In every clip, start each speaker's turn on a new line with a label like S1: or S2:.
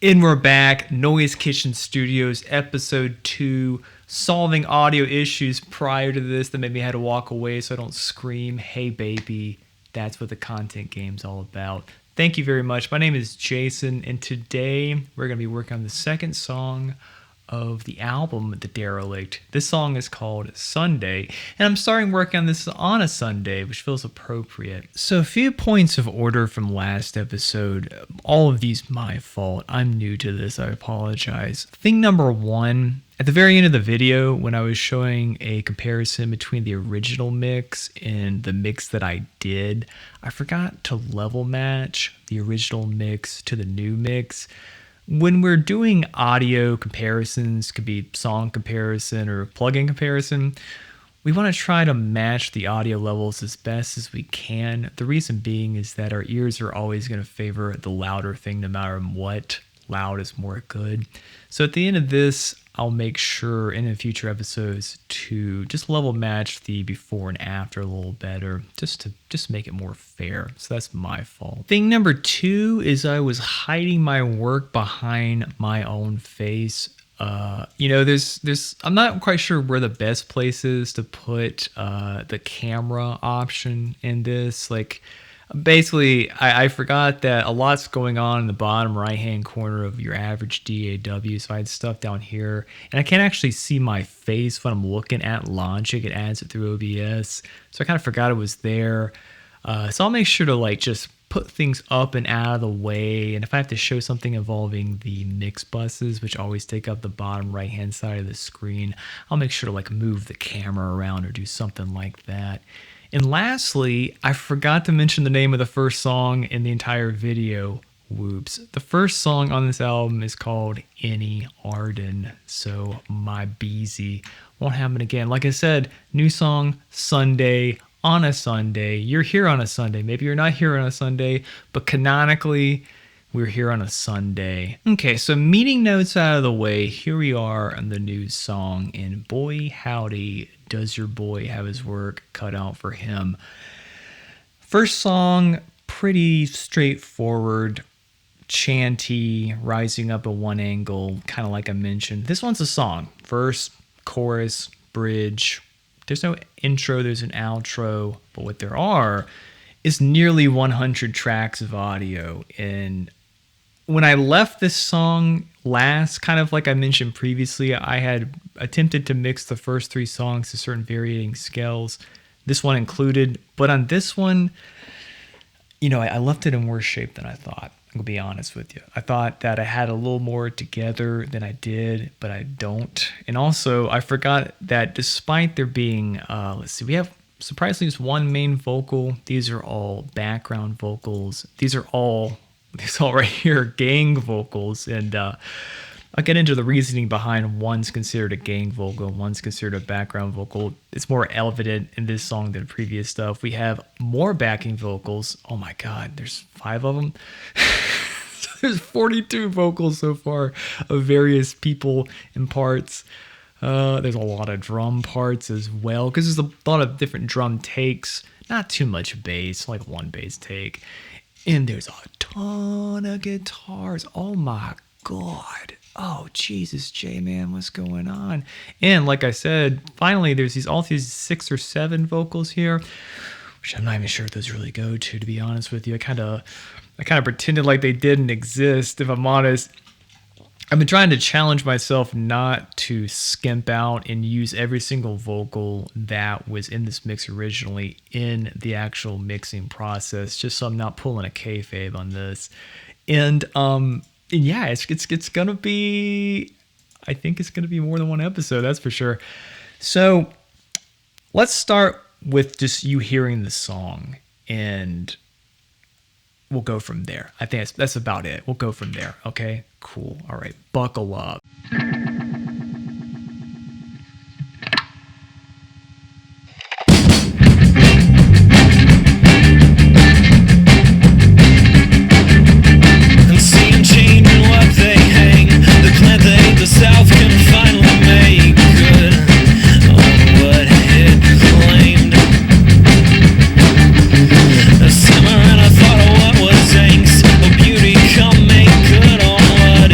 S1: And we're back, Noise Kitchen Studios, episode 2, solving audio issues prior to this that made me had to walk away so I don't scream, hey baby, that's what the content game's all about. Thank you very much. My name is Jason, and today we're going to be working on the second song of the album, The Derelict. This song is called Sunday, and I'm starting work on this on a Sunday, which feels appropriate. So a few points of order from last episode. All of these my fault. I'm new to this. I apologize. Thing number one, at the very end of the video, when I was showing a comparison between the original mix and the mix that I did, I forgot to level match the original mix to the new mix. When we're doing audio comparisons, could be song comparison or plugin comparison, we want to try to match the audio levels as best as we can. The reason being is that our ears are always going to favor the louder thing no matter what. Loud is more good. So at the end of this, I'll make sure in future episodes to just level match the before and after a little better, just to make it more fair. So that's my fault. Thing number 2 is I was hiding my work behind my own face. There's I'm not quite sure where the best place is to put the camera option in this. Basically, I forgot that a lot's going on in the bottom right-hand corner of your average DAW, so I had stuff down here. And I can't actually see my face when I'm looking at Logic. It adds it through OBS, so I kind of forgot it was there. So I'll make sure to just put things up and out of the way. And if I have to show something involving the mix buses, which always take up the bottom right-hand side of the screen, I'll make sure to move the camera around or do something like that. And lastly, I forgot to mention the name of the first song in the entire video. Whoops. The first song on this album is called Any Arden, so my Beezy won't happen again. Like I said, new song, Sunday, on a Sunday. You're here on a Sunday. Maybe you're not here on a Sunday, but canonically, we're here on a Sunday. Okay, so meeting notes out of the way, here we are on the new song, and boy howdy, does your boy have his work cut out for him. First song, pretty straightforward, chanty, rising up at one angle, kind of like I mentioned. This one's a song. Verse, chorus, bridge. There's no intro, there's an outro, but what there are is nearly 100 tracks of audio. And when I left this song last, kind of like I mentioned previously, I had attempted to mix the first 3 songs to certain varying scales, this one included. But on this one, I left it in worse shape than I thought. I'm going to be honest with you. I thought that I had a little more together than I did, but I don't. And also, I forgot that despite there being, we have surprisingly just one main vocal. These are all background vocals. These are all right here, gang vocals, and I'll get into the reasoning behind one's considered a gang vocal and one's considered a background vocal. It's more evident in this song than previous stuff. We have more backing vocals. Oh my God, there's 5 of them. So there's 42 vocals so far of various people and parts. There's a lot of drum parts as well, because there's a lot of different drum takes. Not too much bass, like one bass take. And there's a ton of guitars. Oh my God. Oh, Jesus, J-Man, what's going on? And like I said, finally, there's all these 6 or 7 vocals here, which I'm not even sure if those really go to be honest with you. I kind of pretended like they didn't exist, if I'm honest. I've been trying to challenge myself not to skimp out and use every single vocal that was in this mix originally in the actual mixing process, just so I'm not pulling a kayfabe on this. And yeah, it's gonna be, I think it's gonna be more than one episode, that's for sure. So let's start with just you hearing the song, and we'll go from there. I think that's about it. We'll go from there. Okay, cool. All right, buckle up.
S2: Simmer and I thought of what was angst, but beauty come make good on what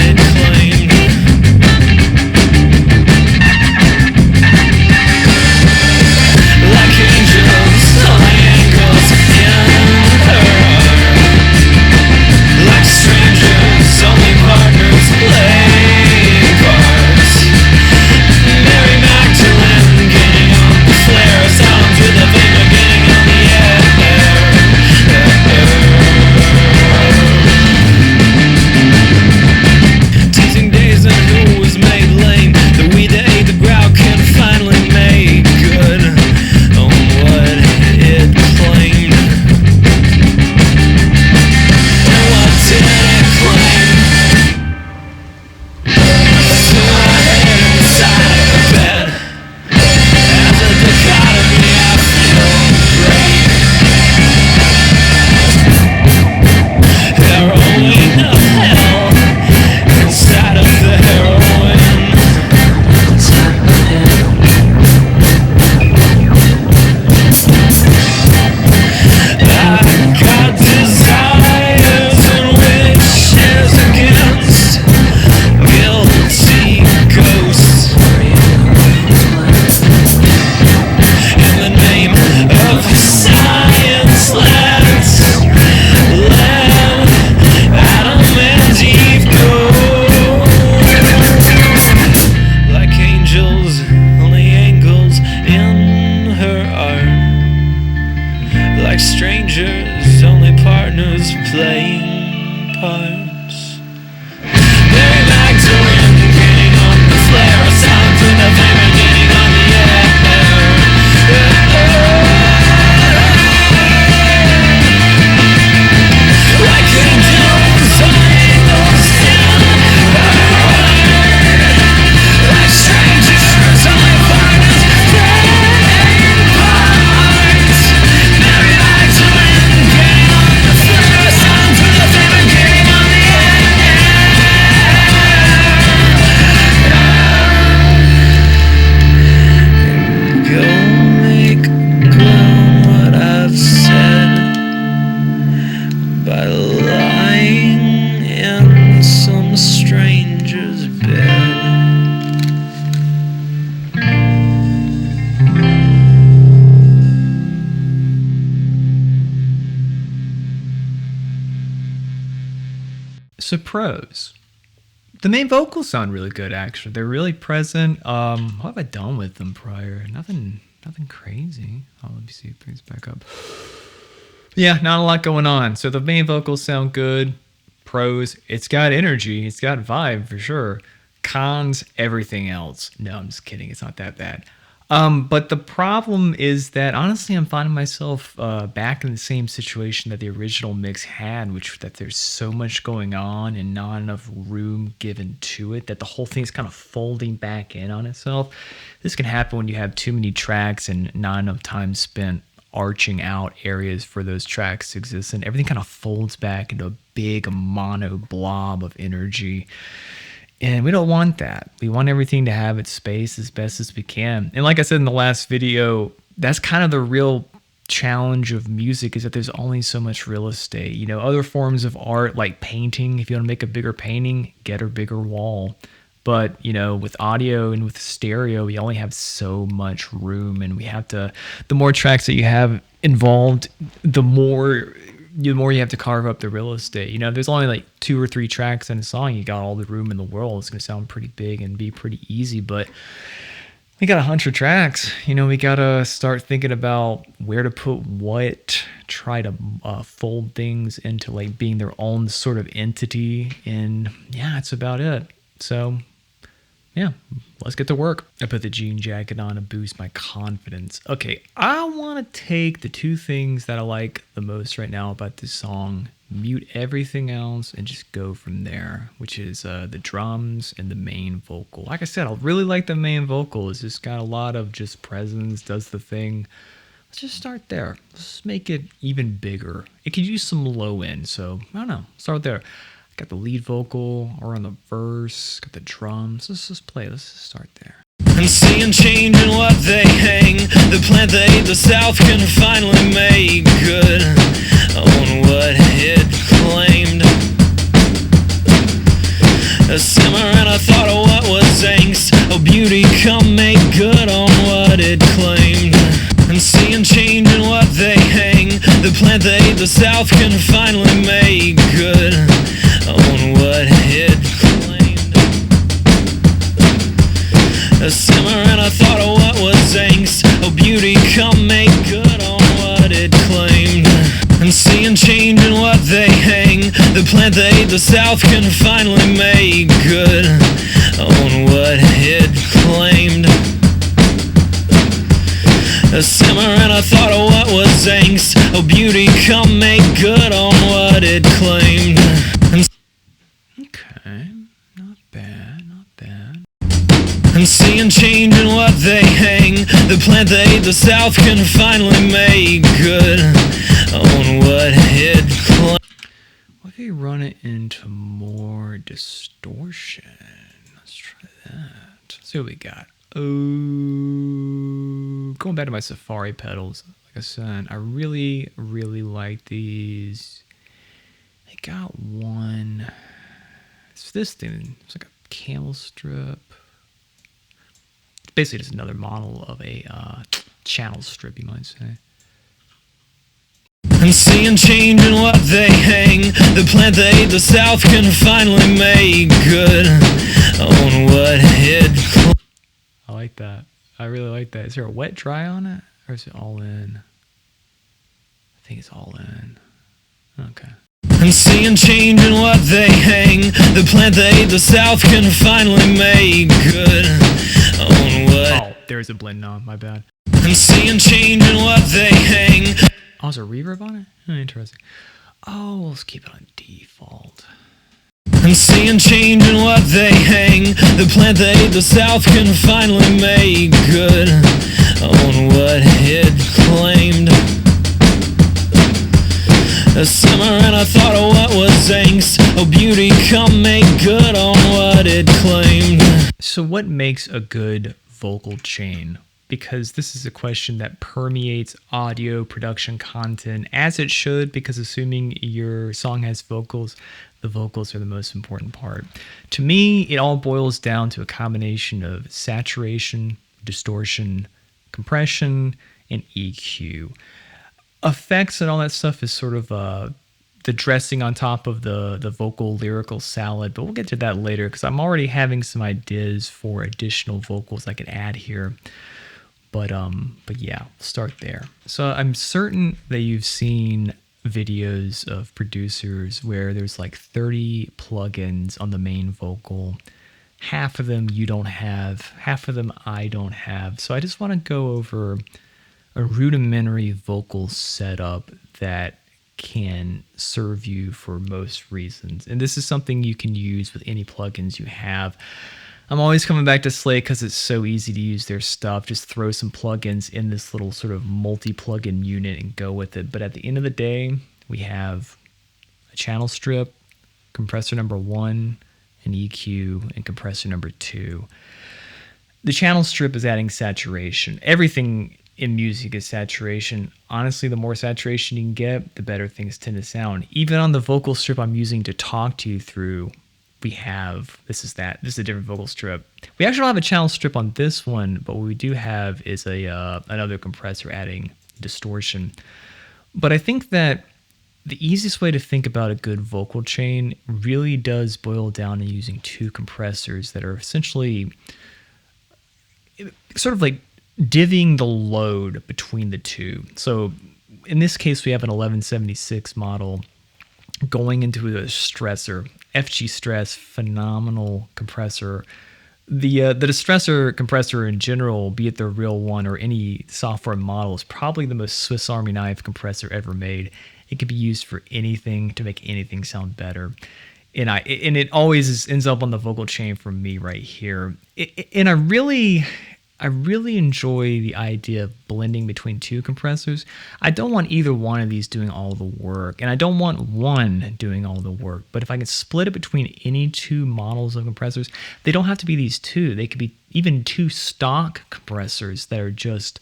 S1: So pros. The main vocals sound really good, actually. They're really present. What have I done with them prior? Nothing crazy. Oh, let me see. Brings back up. Yeah, not a lot going on. So the main vocals sound good. Pros, it's got energy. It's got vibe for sure. Cons, everything else. No, I'm just kidding. It's not that bad. But the problem is that honestly, I'm finding myself back in the same situation that the original mix had, which that there's so much going on and not enough room given to it that the whole thing is kind of folding back in on itself. This can happen when you have too many tracks and not enough time spent arching out areas for those tracks to exist, and everything kind of folds back into a big mono blob of energy. And we don't want that. We want everything to have its space as best as we can. And like I said in the last video, that's kind of the real challenge of music, is that there's only so much real estate. You know, other forms of art like painting, if you want to make a bigger painting, get a bigger wall. But, you know, with audio and with stereo, we only have so much room, and we have to, the more tracks that you have involved, the more you have to carve up the real estate. You know, if there's only like 2 or 3 tracks in a song, you got all the room in the world. It's going to sound pretty big and be pretty easy, but we got 100 tracks. You know, we got to start thinking about where to put what, try to fold things into like being their own sort of entity. And yeah, that's about it. So yeah, let's get to work. I put the jean jacket on to boost my confidence. Okay, I want to take the 2 things that I like the most right now about this song, mute everything else, and just go from there, which is the drums and the main vocal. Like I said, I really like the main vocal. It's just got a lot of just presence, does the thing. Let's just start there. Let's make it even bigger. It could use some low end, so I don't know. Start there. Got the lead vocal or on the verse, got the drums. Let's just play. Let's just start there.
S2: And seeing change in what they hang, the plant they the South can finally make good on what it claimed. A simmer and I thought of what was angst. Oh, beauty come make good on what it claimed. And seeing change in what they hang, the plant they the South can finally make good on what it claimed. A simmer and I thought of what was angst. Oh, beauty come make good on what it claimed. And seeing change in what they hang, the plant they the South can finally make good on what it claimed. A simmer and I thought of what was angst. Oh, beauty come make good on what it claimed.
S1: Okay, not bad, not bad.
S2: And seeing change in what they hang, the plant they the South can finally make good on what it claimed.
S1: What if we run it into more distortion? Let's try that. Let's see what we got. Oh, going back to my Safari pedals, like I said, I really, really like these. I got one. It's this thing. It's like a camel strip. It's basically just another model of a channel strip, you might say.
S2: And seeing change in what they hang, the plant they the South can finally make good on what it claimed.
S1: I like that. I really like that. Is there a wet dry on it? Or is it all in? I think it's all in. Okay.
S2: And seeing change in what they hang, the plant they the South can finally make good on what.
S1: Oh, there's a blend on. My bad.
S2: And seeing change in what they hang.
S1: Oh, is there reverb on it? Oh, interesting. Oh, let's keep it on default.
S2: And seeing change in what they hang, the plant they the South can finally make good on what it claimed. A simmer and I thought of what was angst. Oh, beauty come make good on what it claimed.
S1: So what makes a good vocal chain? Because this is a question that permeates audio production content, as it should, because assuming your song has vocals, the vocals are the most important part. To me, it all boils down to a combination of saturation, distortion, compression, and EQ. Effects and all that stuff is sort of the dressing on top of the vocal lyrical salad, but we'll get to that later because I'm already having some ideas for additional vocals I could add here. But yeah, we'll start there. So I'm certain that you've seen videos of producers where there's like 30 plugins on the main vocal. Half of them you don't have, half of them I don't have. So I just want to go over a rudimentary vocal setup that can serve you for most reasons. And this is something you can use with any plugins you have. I'm always coming back to Slate because it's so easy to use their stuff. Just throw some plugins in this little sort of multi-plugin unit and go with it. But at the end of the day, we have a channel strip, compressor number 1, an EQ, and compressor number 2. The channel strip is adding saturation. Everything in music is saturation. Honestly, the more saturation you can get, the better things tend to sound. Even on the vocal strip I'm using to talk to you through, we have, this is a different vocal strip. We actually don't have a channel strip on this one, but what we do have is another compressor adding distortion. But I think that the easiest way to think about a good vocal chain really does boil down to using 2 compressors that are essentially sort of like divvying the load between the two. So in this case, we have an 1176 model going into a stressor, FG Stress, phenomenal compressor. The distressor compressor in general, be it the real one or any software model, is probably the most Swiss Army knife compressor ever made. It can be used for anything to make anything sound better. And it always ends up on the vocal chain for me right here. And I really enjoy the idea of blending between 2 compressors. I don't want either one of these doing all the work, and I don't want one doing all the work. But if I can split it between any 2 models of compressors, they don't have to be these 2. They could be even 2 stock compressors that are just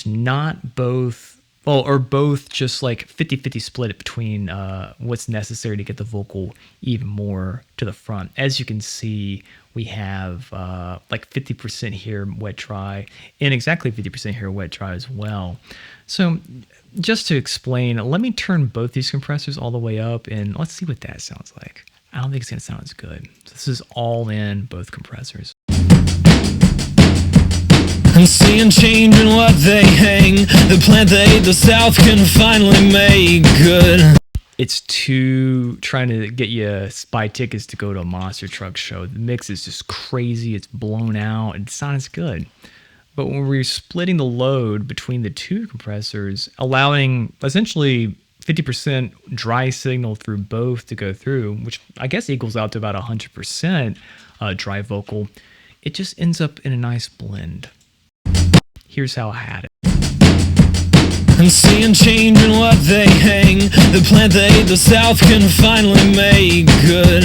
S1: not both, well, or both just like 50-50 split it between what's necessary to get the vocal even more to the front. As you can see, we have like 50% here wet dry and exactly 50% here wet dry as well. So just to explain, let me turn both these compressors all the way up and let's see what that sounds like. I don't think it's gonna sound as good. So this is all in both compressors.
S2: And seeing change in what they hang, the plant they the South can finally make good.
S1: It's too trying to get you buy tickets to go to a monster truck show. The mix is just crazy. It's blown out. It's not as good. But when we're splitting the load between the 2 compressors, allowing essentially 50% dry signal through both to go through, which I guess equals out to about 100% dry vocal, it just ends up in a nice blend. Here's how I had it.
S2: And seeing change in what they hang, the plant they the South can finally make good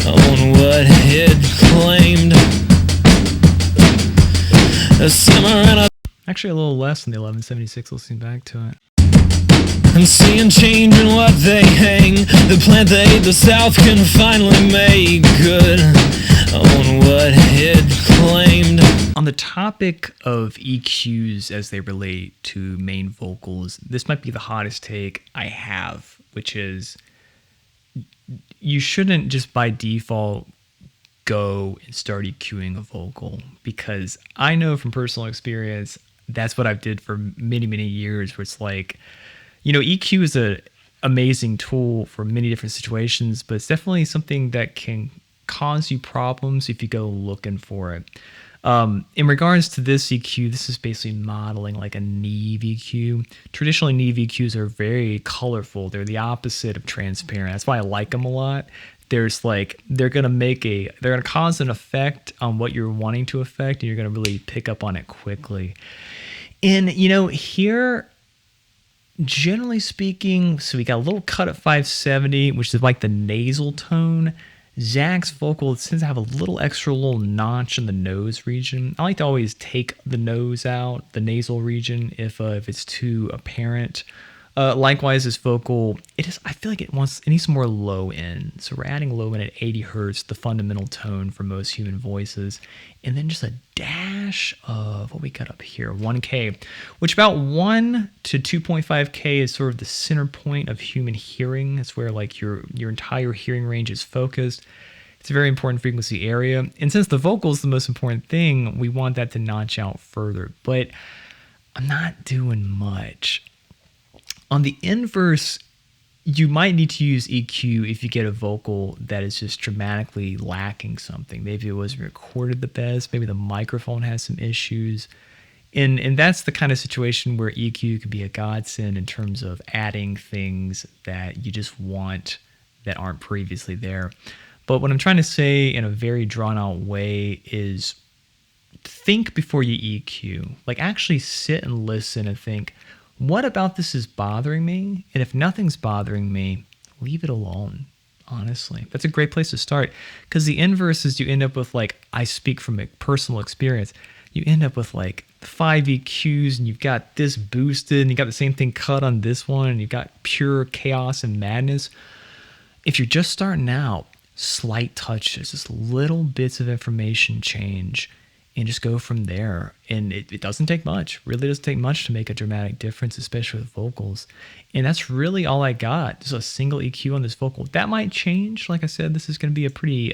S2: on what it claimed. A simmer and a
S1: Actually a little less than the 1176 listening back to it.
S2: And seeing change in what they hang, the plant they the South can finally make good on what it claimed.
S1: On the topic of EQs as they relate to main vocals, this might be the hottest take I have, which is you shouldn't just by default go and start EQing a vocal, because I know from personal experience that's what I've did for many, many years, where it's like, you know, EQ is an amazing tool for many different situations, but it's definitely something that can cause you problems if you go looking for it. In regards to this EQ, this is basically modeling like a Neve EQ. Traditionally, Neve EQs are very colorful. They're the opposite of transparent. That's why I like them a lot. There's like, they're gonna cause an effect on what you're wanting to affect, and you're gonna really pick up on it quickly. And you know, here, generally speaking, so we got a little cut at 570, which is like the nasal tone. Zach's vocal tends to have a little extra little notch in the nose region. I like to always take the nose out, the nasal region, if it's too apparent. Likewise, this vocal, I feel like it needs some more low end. So we're adding low end at 80 hertz, the fundamental tone for most human voices. And then just a dash of what we got up here, 1K, which about 1 to 2.5K is sort of the center point of human hearing. It's where like your entire hearing range is focused. It's a very important frequency area. And since the vocal is the most important thing, we want that to notch out further. But I'm not doing much. On the inverse, you might need to use EQ if you get a vocal that is just dramatically lacking something. Maybe it wasn't recorded the best. Maybe the microphone has some issues. And that's the kind of situation where EQ can be a godsend in terms of adding things that you just want that aren't previously there. But what I'm trying to say in a very drawn out way is think before you EQ. Like actually sit and listen and think, what about this is bothering me? And if nothing's bothering me, leave it alone, honestly. That's a great place to start, because the inverse is you end up with, like, I speak from a personal experience, you end up with like 5 EQs and you've got this boosted and you got the same thing cut on this one and you've got pure chaos and madness. If you're just starting out, slight touches, just little bits of information change, and just go from there. And it doesn't take much. Really doesn't take much to make a dramatic difference, especially with vocals. And that's really all I got. Just a single EQ on this vocal. That might change. Like I said, this is going to be a pretty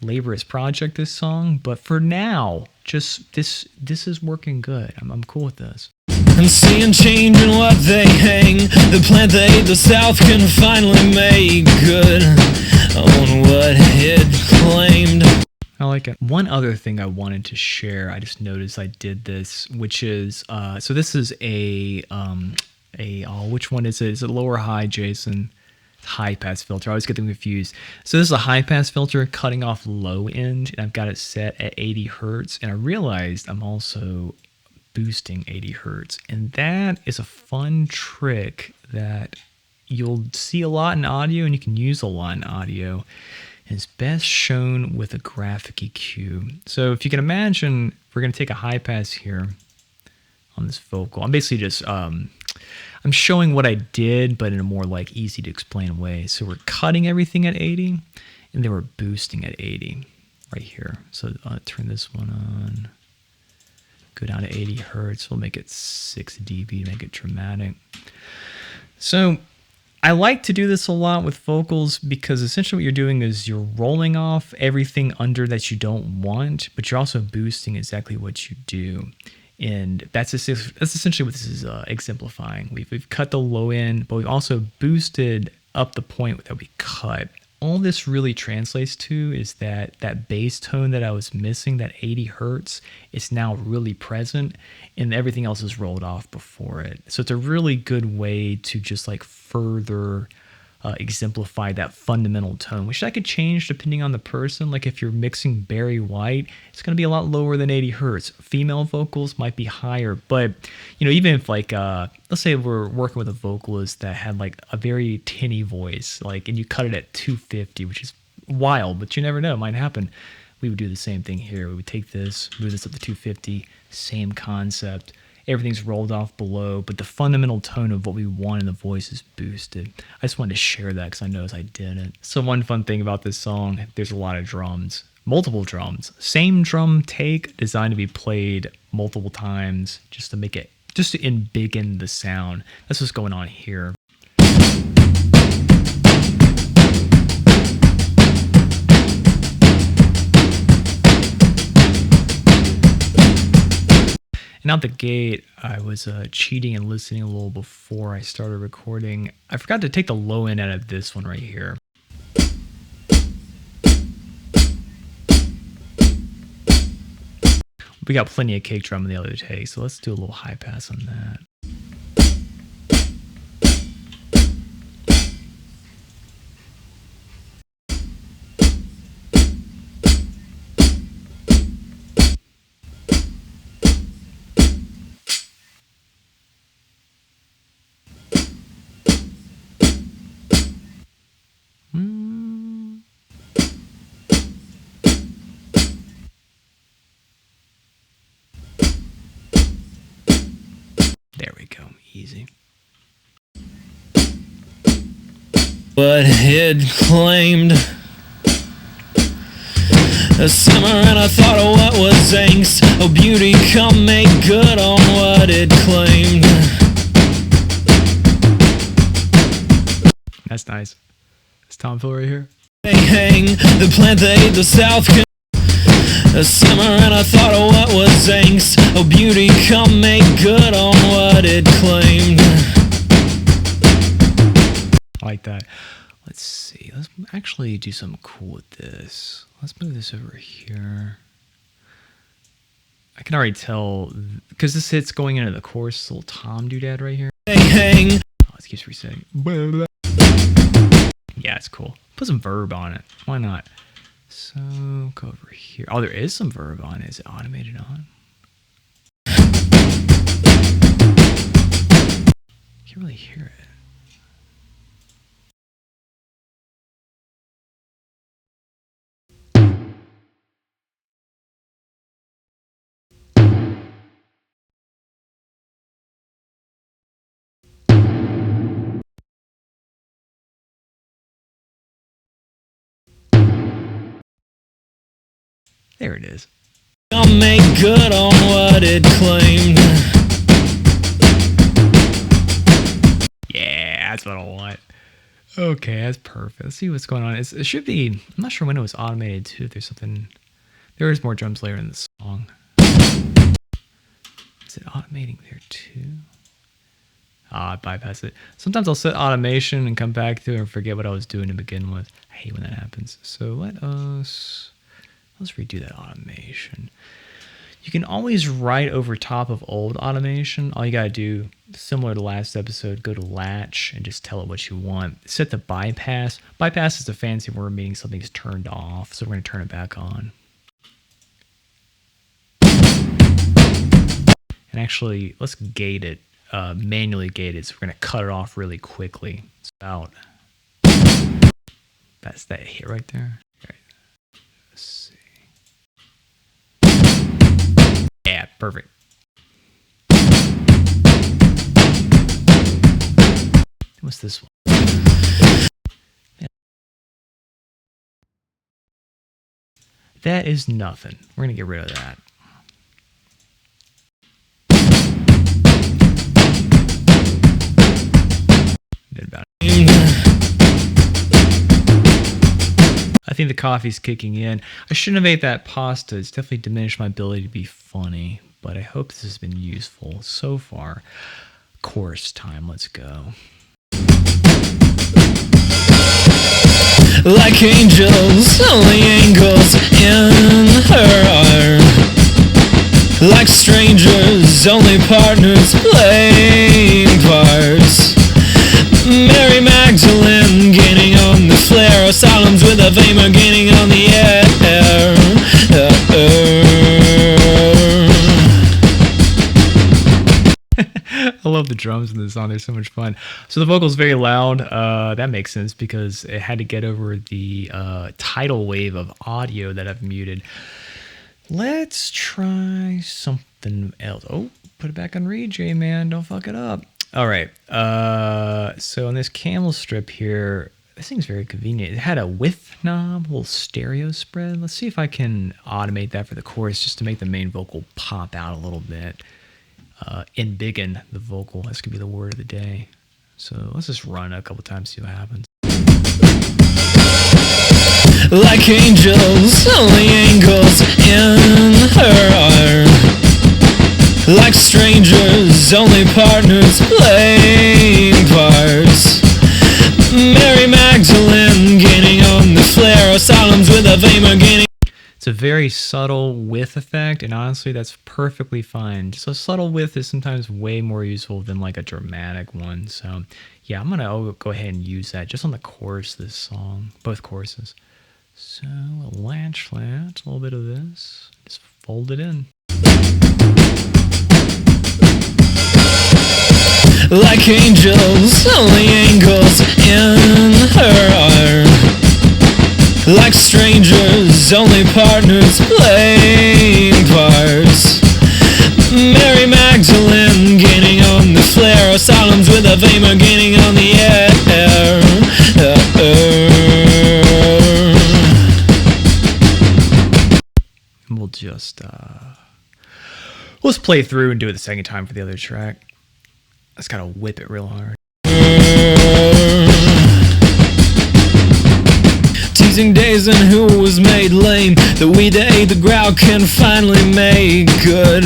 S1: laborious project, this song. But for now, just this is working good. I'm cool with this.
S2: And seeing change in what they hang, the plant they the South can finally make good on what it claimed.
S1: I like it. One other thing I wanted to share, I just noticed I did this, which is, so this is which one is it? Is it lower high, Jason? High pass filter. I always get them confused. So this is a high pass filter cutting off low end, and I've got it set at 80 hertz. And I realized I'm also boosting 80 hertz. And that is a fun trick that you'll see a lot in audio and you can use a lot in audio. Is best shown with a graphic EQ. So if you can imagine, we're going to take a high pass here on this vocal. I'm basically just, I'm showing what I did, but in a more like easy to explain way. So we're cutting everything at 80, and then we're boosting at 80 right here. So turn this one on, go down to 80 hertz. We'll make it 6 dB, make it dramatic. So I like to do this a lot with vocals because essentially what you're doing is you're rolling off everything under that you don't want, but you're also boosting exactly what you do. And that's essentially what this is exemplifying. We've cut the low end, but we've also boosted up the point that we cut. All this really translates to is that bass tone that I was missing, that 80 hertz, is now really present, and everything else is rolled off before it. So it's a really good way to just like further exemplify that fundamental tone, which I could change depending on the person. Like if you're mixing Barry White, it's going to be a lot lower than 80 hertz. Female vocals might be higher, but you know, even if like let's say we're working with a vocalist that had like a very tinny voice, like, and you cut it at 250, which is wild, but you never know, it might happen. We would do the same thing here. We would take this, move this up to 250, same concept. Everything's rolled off below, but the fundamental tone of what we want in the voice is boosted. I just wanted to share that because I noticed I didn't. So one fun thing about this song, there's a lot of drums, multiple drums, same drum take designed to be played multiple times just to make it, just to embiggen the sound. That's what's going on here. And out the gate, I was cheating and listening a little before I started recording. I forgot to take the low end out of this one right here. We got plenty of cake drum in the other take, so let's do a little high pass on that. There we go, easy.
S2: what it claimed. A summer and I thought of what was angst. Oh beauty, come make good on what it claimed.
S1: That's nice. It's Tom Phil right here.
S2: They hang the plant that ate the South. A summer and I thought of what was angst. Oh beauty, come make good on what it claimed.
S1: I like that. Let's see. Let's actually do something cool with this. Let's move this over here. I can already tell because this hit's going into the chorus. This little tom doodad right here.
S2: They hang.
S1: Oh, it keeps resetting. Yeah, it's cool. Put some verb on it. Why not? So go over here. Oh, there is some verb on it. Is it automated on? Can't really hear it. There it is.
S2: I'll make good on what it claimed.
S1: Yeah, that's what I want. Okay, that's perfect. Let's see what's going on. It should be. I'm not sure when it was automated too. If there's something. There is more drums later in the song. Is it automating there too? I bypass it. Sometimes I'll set automation and come back to it and forget what I was doing to begin with. I hate when that happens. So let's redo that automation. You can always write over top of old automation. All you gotta do, similar to last episode, go to latch and just tell it what you want. Set the bypass. Bypass is a fancy word meaning something's turned off, so we're gonna turn it back on. And actually, let's gate it, manually gate it, so we're gonna cut it off really quickly. It's about, that's that hit right there. Right. Let's see. Yeah, perfect. What's this one? That is nothing. We're gonna get rid of that. Did about it. I think the coffee's kicking in. I shouldn't have ate that pasta. It's definitely diminished my ability to be funny, but I hope this has been useful so far. Chorus time, let's go.
S2: Like angels, only angles in her art. Like strangers, only partners playing parts. Mary Magdalene gaining on the flare. Asylums with a Vamer gaining on the air.
S1: I love the drums in this song. They're so much fun. So the vocal's very loud. That makes sense because it had to get over the tidal wave of audio that I've muted. Let's try something else. Oh, put it back on reJ, man. Don't fuck it up. All right. So on this camel strip here, this thing's very convenient. It had a width knob, a little stereo spread. Let's see if I can automate that for the chorus just to make the main vocal pop out a little bit. Embiggen the vocal. That's gonna be the word of the day. So let's just run a couple times, see what happens.
S2: Like angels, only angles in her art. Like strangers, only partners playing parts. Mary Magdalene gaining on the flare. Asylums with a Vamer gaining.
S1: It's a very subtle width effect, and honestly, that's perfectly fine. Just a subtle width is sometimes way more useful than like a dramatic one. So yeah, I'm gonna go ahead and use that just on the chorus of this song, both choruses. So a latch, a little bit of this, just fold it in.
S2: Like angels, only angles in her art. Like strangers, only partners playing parts. Mary Magdalene gaining on the flare. Asylums with a Vamer gaining on the air.
S1: we'll just let's play through and do it the second time for the other track. I just gotta whip it real hard.
S2: Teasing days and who was made lame, the we day the growl can finally make good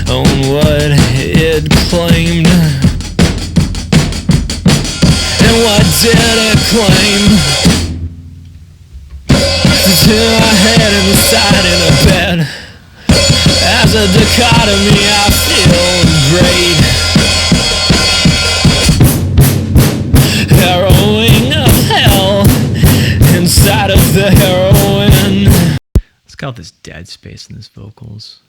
S2: on what it claimed. And what did it claim? To our head in the side in a bed. As a dichotomy I feel great. Harrowing of hell inside of the heroine.
S1: Let's got all this dead space in these vocals.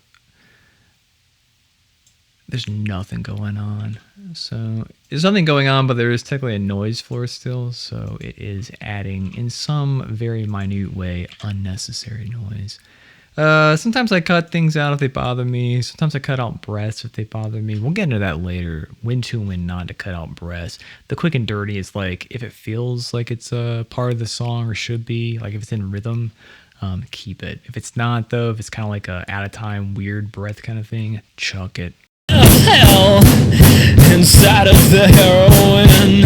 S1: There's nothing going on. So there's nothing going on, but there is technically a noise floor still. So it is adding, in some very minute way, unnecessary noise. Sometimes I cut things out if they bother me. Sometimes I cut out breaths if they bother me. We'll get into that later. When to and when not to cut out breaths. The quick and dirty is like, if it feels like it's a part of the song or should be, like if it's in rhythm, keep it. If it's not though, if it's kind of like a out of time, weird breath kind of thing, chuck it.
S2: Hell inside of the heroine.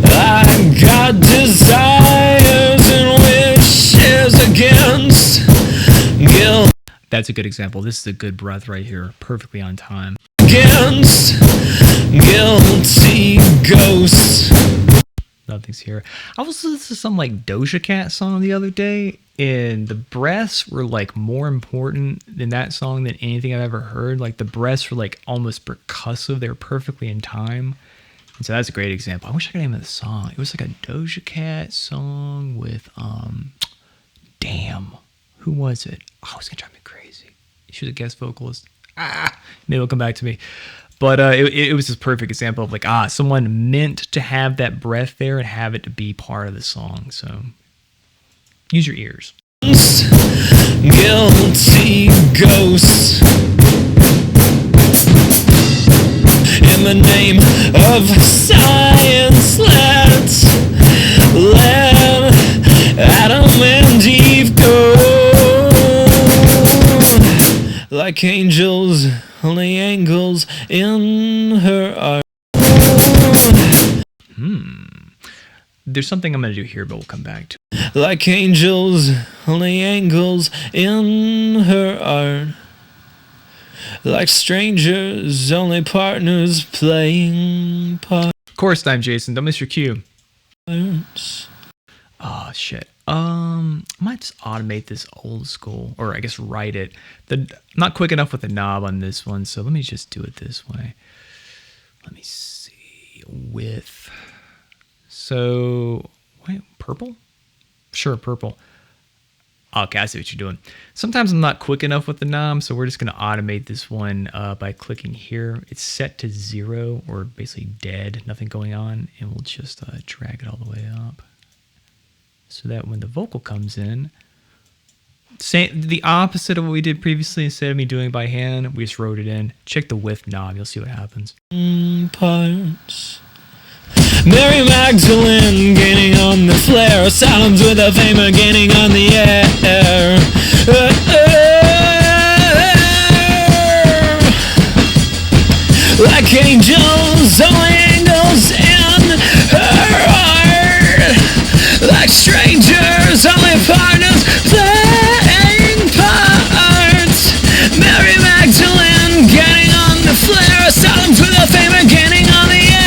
S2: I got desires and wishes against guilt.
S1: That's a good example. This is a good breath right here, perfectly on time.
S2: Against guilty ghosts.
S1: Nothing's here. I was listening to some like Doja Cat song the other day, and the breaths were like more important in that song than anything I've ever heard. Like the breaths were like almost percussive. They were perfectly in time. And so that's a great example. I wish I could name the song. It was like a Doja Cat song with damn, who was it? Oh, it's gonna drive me crazy. She was a guest vocalist. Maybe it'll come back to me. But it was this perfect example of like, someone meant to have that breath there and have it to be part of the song. So use your ears.
S2: Guilty ghosts. In the name of science, let's let Adam and Eve go. Like angels, only angles in her art.
S1: There's something I'm going to do here, but we'll come back to.
S2: Like angels, only angles in her art. Like strangers, only partners playing parts.
S1: Chorus time, Jason. Don't miss your cue. Oh, shit. I might just automate this old school, or I guess write it. I'm not quick enough with the knob on this one, so let me just do it this way. Let me see. Width. So, wait, purple? Sure, purple. Okay, I see what you're doing. Sometimes I'm not quick enough with the knob, so we're just going to automate this one by clicking here. It's set to 0, or basically dead, nothing going on, and we'll just drag it all the way up. So that when the vocal comes in, the opposite of what we did previously, instead of me doing it by hand, we just wrote it in. Check the width knob, you'll see what happens.
S2: Parts. Mary Magdalene gaining on the flare, asylums with a fame gaining on the air. Like angels, only angels in her art. Like strangers, only partners playing parts. Mary Magdalene gaining on the flare, asylums with a fame gaining on the air.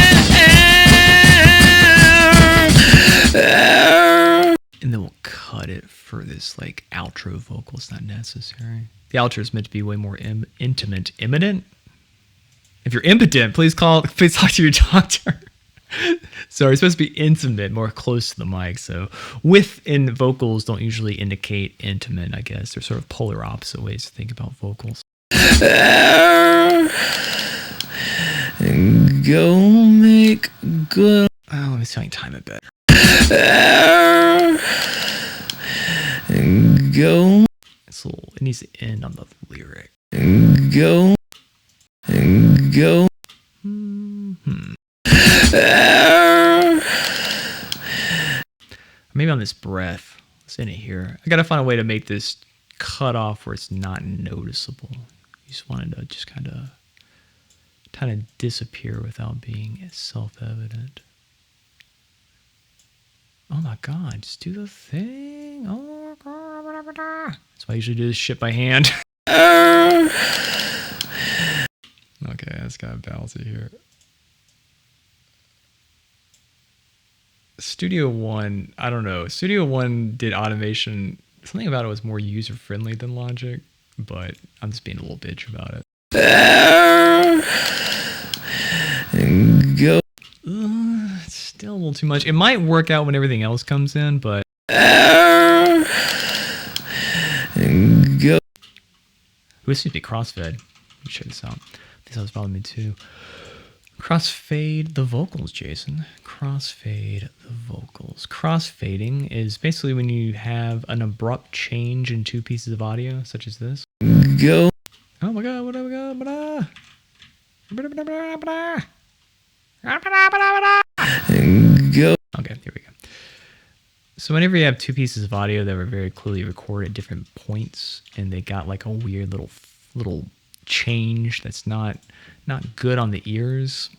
S1: And then we'll cut it for this like outro vocal. It's not necessary. The outro is meant to be way more intimate. Imminent? If you're impotent, please talk to your doctor. Sorry, it's supposed to be intimate, more close to the mic. So width in vocals don't usually indicate intimate, I guess. They're sort of polar opposite ways to think about vocals.
S2: Go make good.
S1: Oh, let me see if I can time it better.
S2: Go.
S1: It needs to end on the lyric.
S2: Go. Go.
S1: Maybe on this breath. What's in it here? I gotta find a way to make this cut off where it's not noticeable. You just want it to just kind of disappear without being self-evident. Oh my god, just do the thing. Oh my god. That's why I usually do this shit by hand. Okay, that's kind of bouncy here. Studio One, I don't know. Studio One did automation. Something about it was more user-friendly than Logic, but I'm just being a little bitch about it.
S2: Go.
S1: It's still a little too much. It might work out when everything else comes in, but...
S2: Go.
S1: This needs to be crossfade. Let me check this out. This was bothering me too. Crossfade the vocals, Jason. Crossfade the vocals. Crossfading is basically when you have an abrupt change in two pieces of audio, such as this.
S2: Go.
S1: Oh my god, what have we got?
S2: Go.
S1: Okay, here we go. So whenever you have two pieces of audio that were very clearly recorded at different points, and they got like a weird little change that's not good on the ears,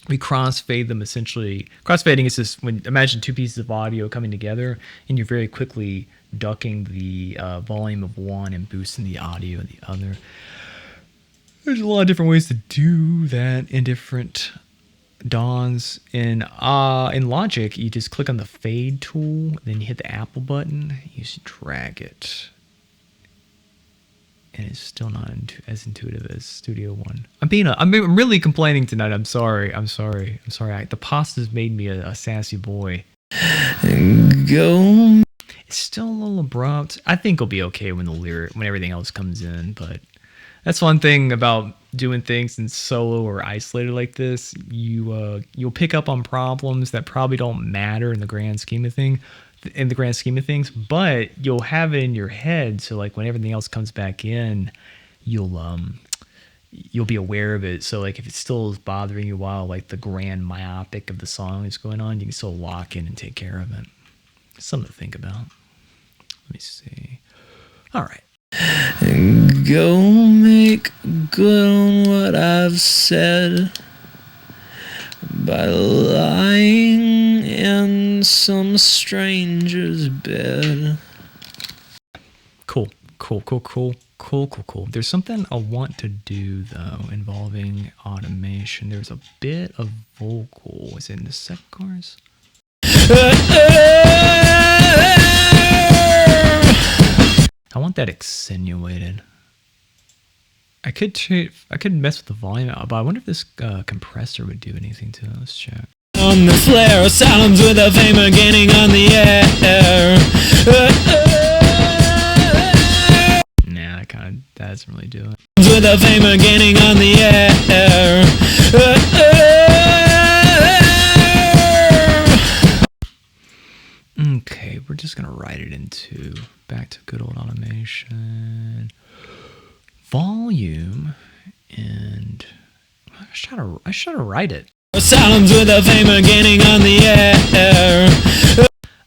S1: we crossfade them essentially. Crossfading is just when, imagine two pieces of audio coming together and you're very quickly ducking the volume of one and boosting the audio of the other. There's a lot of different ways to do that in different DAWs. In Logic, you just click on the fade tool, then you hit the Apple button, you just drag it. And it's still not as intuitive as Studio One. I'm really complaining tonight. I'm sorry. The pasta's made me a sassy boy.
S2: Go.
S1: It's still a little abrupt. I think it'll be okay when everything else comes in, but that's one thing about doing things in solo or isolated like this. You'll pick up on problems that probably don't matter in the grand scheme of things. But you'll have it in your head, so like when everything else comes back in, you'll be aware of it. So like if it still is bothering you while like the grand myopic of the song is going on, you can still lock in and take care of it. Something to think about. Let me see. All right.
S2: Go make good on what I've said by lying in some stranger's bed.
S1: Cool. There's something I want to do though involving automation. There's a bit of vocal. Is it in the second chorus? I want that accentuated. I could mess with the volume, but I wonder if this compressor would do anything to it. Let's check.
S2: On the flare, asylums with a fame gaining on the air.
S1: Nah, that doesn't really do it.
S2: With a fame gaining on the air.
S1: Okay, we're just gonna write it into back to good old automation. Volume, and I should write it.
S2: Asylums with a fame gaining on the air.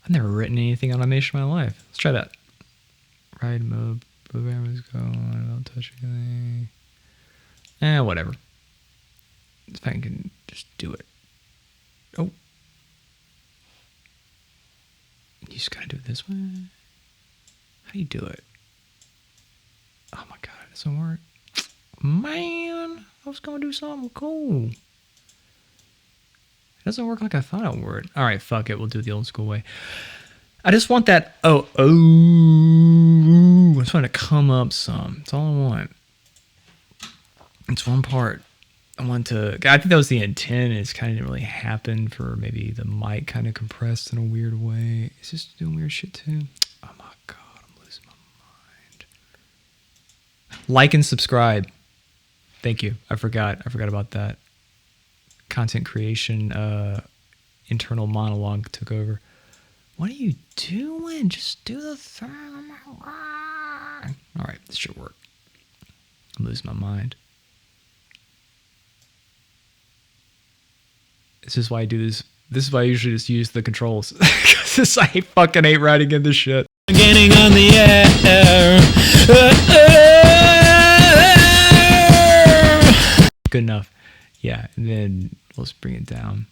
S1: I've never written anything on automation in my life. Let's try that. Ride mode, program is going, don't touch anything. Whatever. If I can just do it. Oh. You just gotta do it this way. How do you do it? Oh my god, it doesn't work. Man, I was gonna do something cool. It doesn't work like I thought it would. All right, fuck it. We'll do it the old school way. I just want that. Oh, I just want it to come up some. That's all I want. It's one part. I think that was the intent. It's kind of didn't really happen for maybe the mic kind of compressed in a weird way. It's just doing weird shit too. Oh my god, I'm losing my mind. Like and subscribe. Thank you. I forgot about that. Content creation internal monologue took over. What are you doing? Just do the thing. All right, this should work. I'm losing my mind. This is why I do this This is why I usually just use the controls. Because I fucking hate writing in this shit.
S2: Getting on the air.
S1: Good enough. Yeah, and then let's bring it down.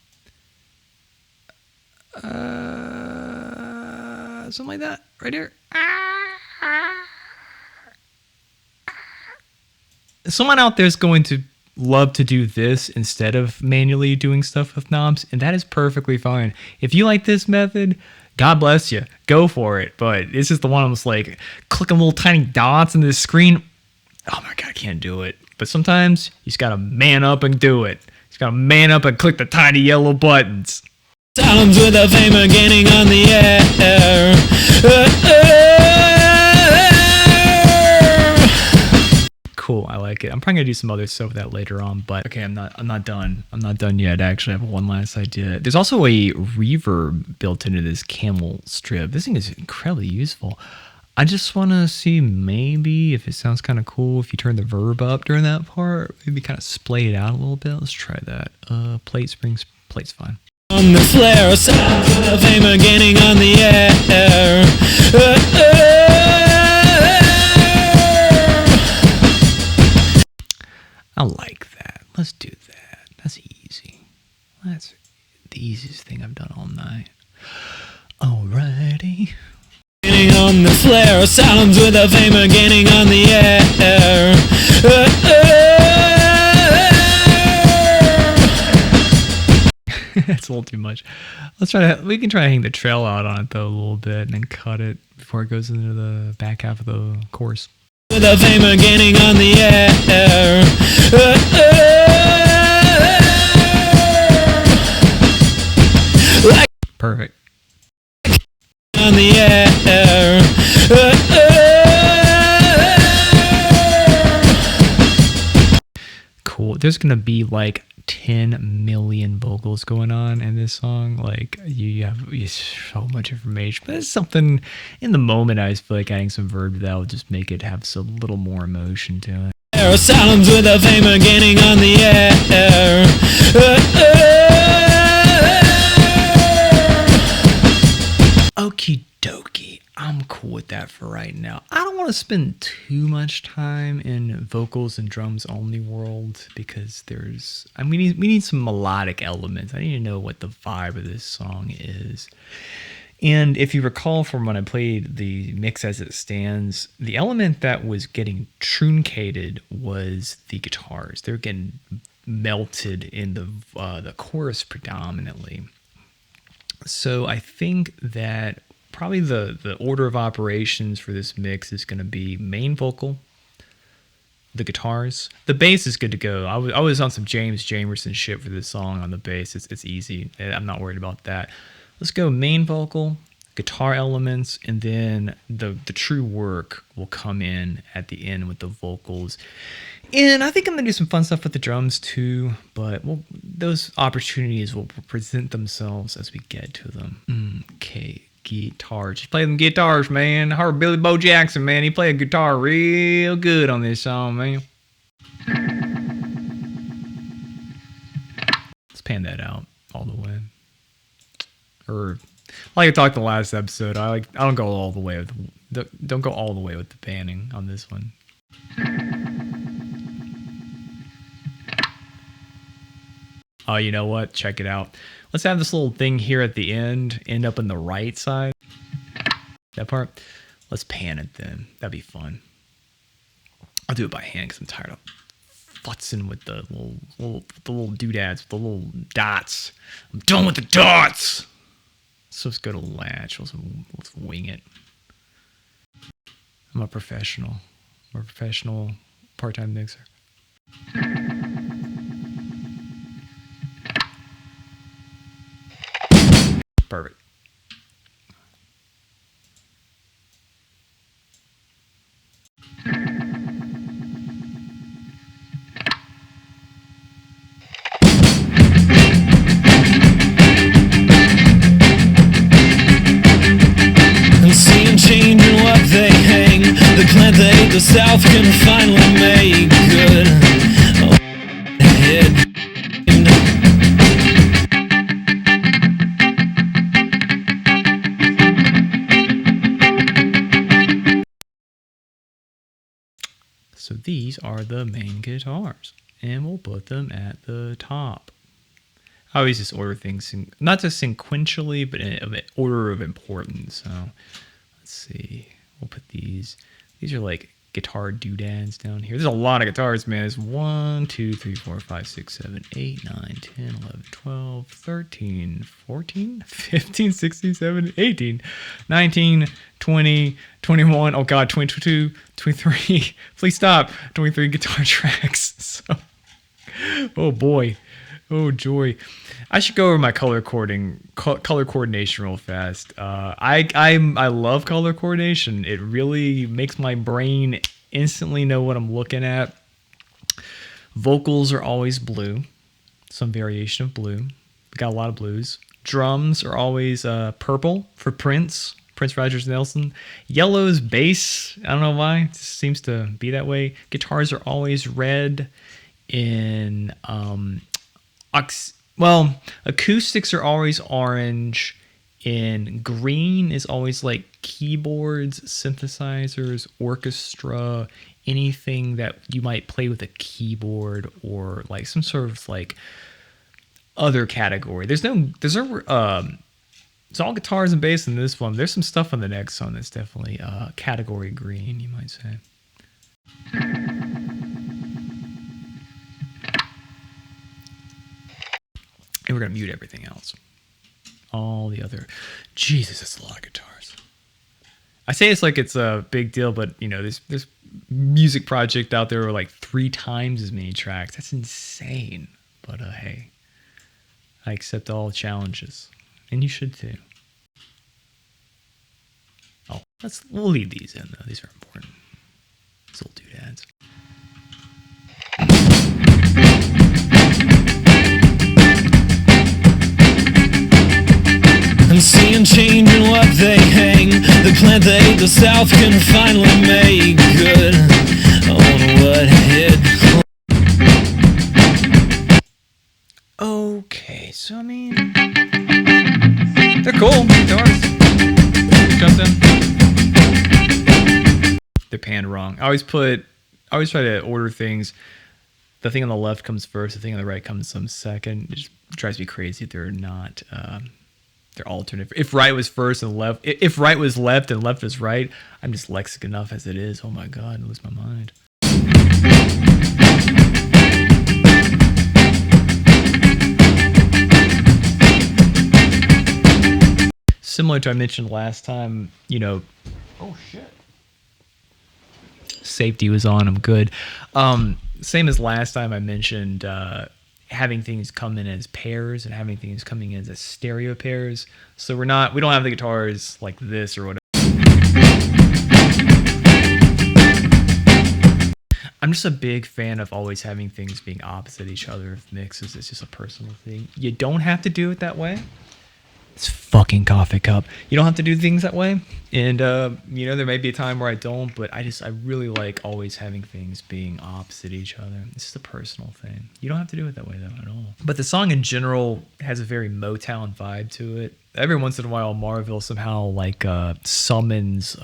S1: Something like that right here. Someone out there is going to love to do this instead of manually doing stuff with knobs, and that is perfectly fine. If you like this method, God bless you, go for it. But this is the one I'm just like clicking little tiny dots in this screen. Oh my God, I can't do it. But sometimes you just gotta man up and do it. You just gotta man up and click the tiny yellow buttons.
S2: Sounds with a fame getting on the air.
S1: Cool, I like it. I'm probably gonna do some other stuff with that later on, but okay, I'm not done. I'm not done yet. Actually, I have one last idea. There's also a reverb built into this camel strip. This thing is incredibly useful. I just want to see maybe if it sounds kind of cool if you turn the verb up during that part. Maybe kind of splay it out a little bit. Let's try that. Plate springs, plate's fine.
S2: On the flare, sounds with a fame getting on the air.
S1: I like that. Let's do that. That's easy. That's the easiest thing I've done all night. Alrighty.
S2: Getting on the flare, sounds with a fame getting on the air.
S1: That's a little too much. We can try to hang the trail out on it though a little bit and then cut it before it goes into the back half of the chorus.
S2: With a fame getting on the air.
S1: Perfect.
S2: On the air.
S1: Cool. There's gonna be like 10 million vocals going on in this song. Like you have so much information, but it's something in the moment. I just feel like adding some verb that will just make it have a little more emotion to it.
S2: Sounds with a fame getting on the air.
S1: Okie dokie. I'm cool with that for right now. I don't want to spend too much time in vocals and drums only world because we need some melodic elements. I need to know what the vibe of this song is. And if you recall from when I played the mix as it stands, the element that was getting truncated was the guitars. They're getting melted in the chorus predominantly. So I think that probably the order of operations for this mix is going to be main vocal, the guitars. The bass is good to go. I was on some James Jamerson shit for this song on the bass. It's easy. I'm not worried about that. Let's go main vocal, guitar elements, and then the true work will come in at the end with the vocals. And I think I'm going to do some fun stuff with the drums too, but those opportunities will present themselves as we get to them. Okay. Guitars. Just play them guitars, man. I heard Billy Bo Jackson, man. He played guitar real good on this song, man. Let's pan that out all the way. Or like I talked in the last episode, I don't go all the way with don't go all the way with the panning on this one. Oh, you know what? Check it out. Let's have this little thing here at the end up on the right side. That part. Let's pan it then. That'd be fun. I'll do it by hand because I'm tired of futzing with the little doodads, the little dots. I'm done with the dots. So let's go to latch. Let's wing it. I'm a professional. I'm a professional part-time mixer. Perfect.
S2: And seeing change in what they hang. The plant that the South can finally make good. Oh, head.
S1: these are the main guitars, and we'll put them at the top. I always just order things, not just sequentially, but in order of importance. So let's see. We'll put these. These are like guitar doodads down here. There's a lot of guitars, man. There's 1, 2, 3, 4, 5, 6, 7, 8, 9, 10, 11, 12, 13, 14, 15, 16, 17, 18, 19, 20, 21. Oh, God, 22, 23. Please stop. 23 guitar tracks. So, oh, boy. Oh, joy. I should go over my color coordination real fast. I love color coordination. It really makes my brain instantly know what I'm looking at. Vocals are always blue, some variation of blue. We got a lot of blues. Drums are always purple for Prince Rogers Nelson. Yellow's bass. I don't know why. It just seems to be that way. Guitars are always red. Acoustics are always orange, and green is always like keyboards, synthesizers, orchestra, anything that you might play with a keyboard or like some sort of like other category. It's all guitars and bass in this one. There's some stuff on the next one that's definitely category green, you might say. And we're going to mute everything else. All the other... Jesus, that's a lot of guitars. I say it's like it's a big deal, but, you know, there's music project out there with like 3 times as many tracks. That's insane. But, hey, I accept all challenges. And you should, too. Oh, we'll leave these in, though. These are important. These little doodads.
S2: I'm seeing change in what they hang. The plant they the South can finally make good on what hit.
S1: Okay, so I mean, they're cool guitars. Jumped in. They're panned wrong. I always try to order things. The thing on the left comes first. The thing on the right comes some second. It just drives me crazy if they're not. They're alternate. If right was first and left, if right was left and left was right, I'm dyslexic enough as it is. Oh my God, I lose my mind. Similar to I mentioned last time, you know. Oh shit. Safety was on. I'm good. Same as last time I mentioned. Having things come in as pairs and having things coming in as stereo pairs. So we don't have the guitars like this or whatever. I'm just a big fan of always having things being opposite each other with mixes. It's just a personal thing. You don't have to do it that way. It's fucking coffee cup. You don't have to do things that way. And, you know, there may be a time where I don't, but I really like always having things being opposite each other. It's just a personal thing. You don't have to do it that way, though, at all. But the song in general has a very Motown vibe to it. Every once in a while, Marville somehow, like, summons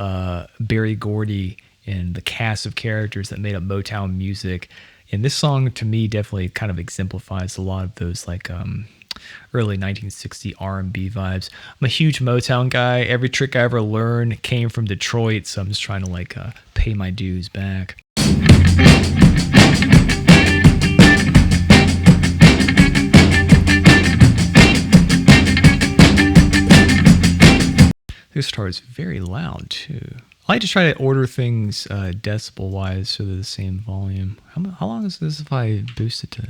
S1: Berry Gordy and the cast of characters that made up Motown music. And this song, to me, definitely kind of exemplifies a lot of those, like, early 1960 R&B vibes. I'm a huge Motown guy. Every trick I ever learned came from Detroit, so I'm just trying to like pay my dues back. This guitar is very loud too. I like to try to order things decibel wise so they're the same volume. How long is this if I boost it to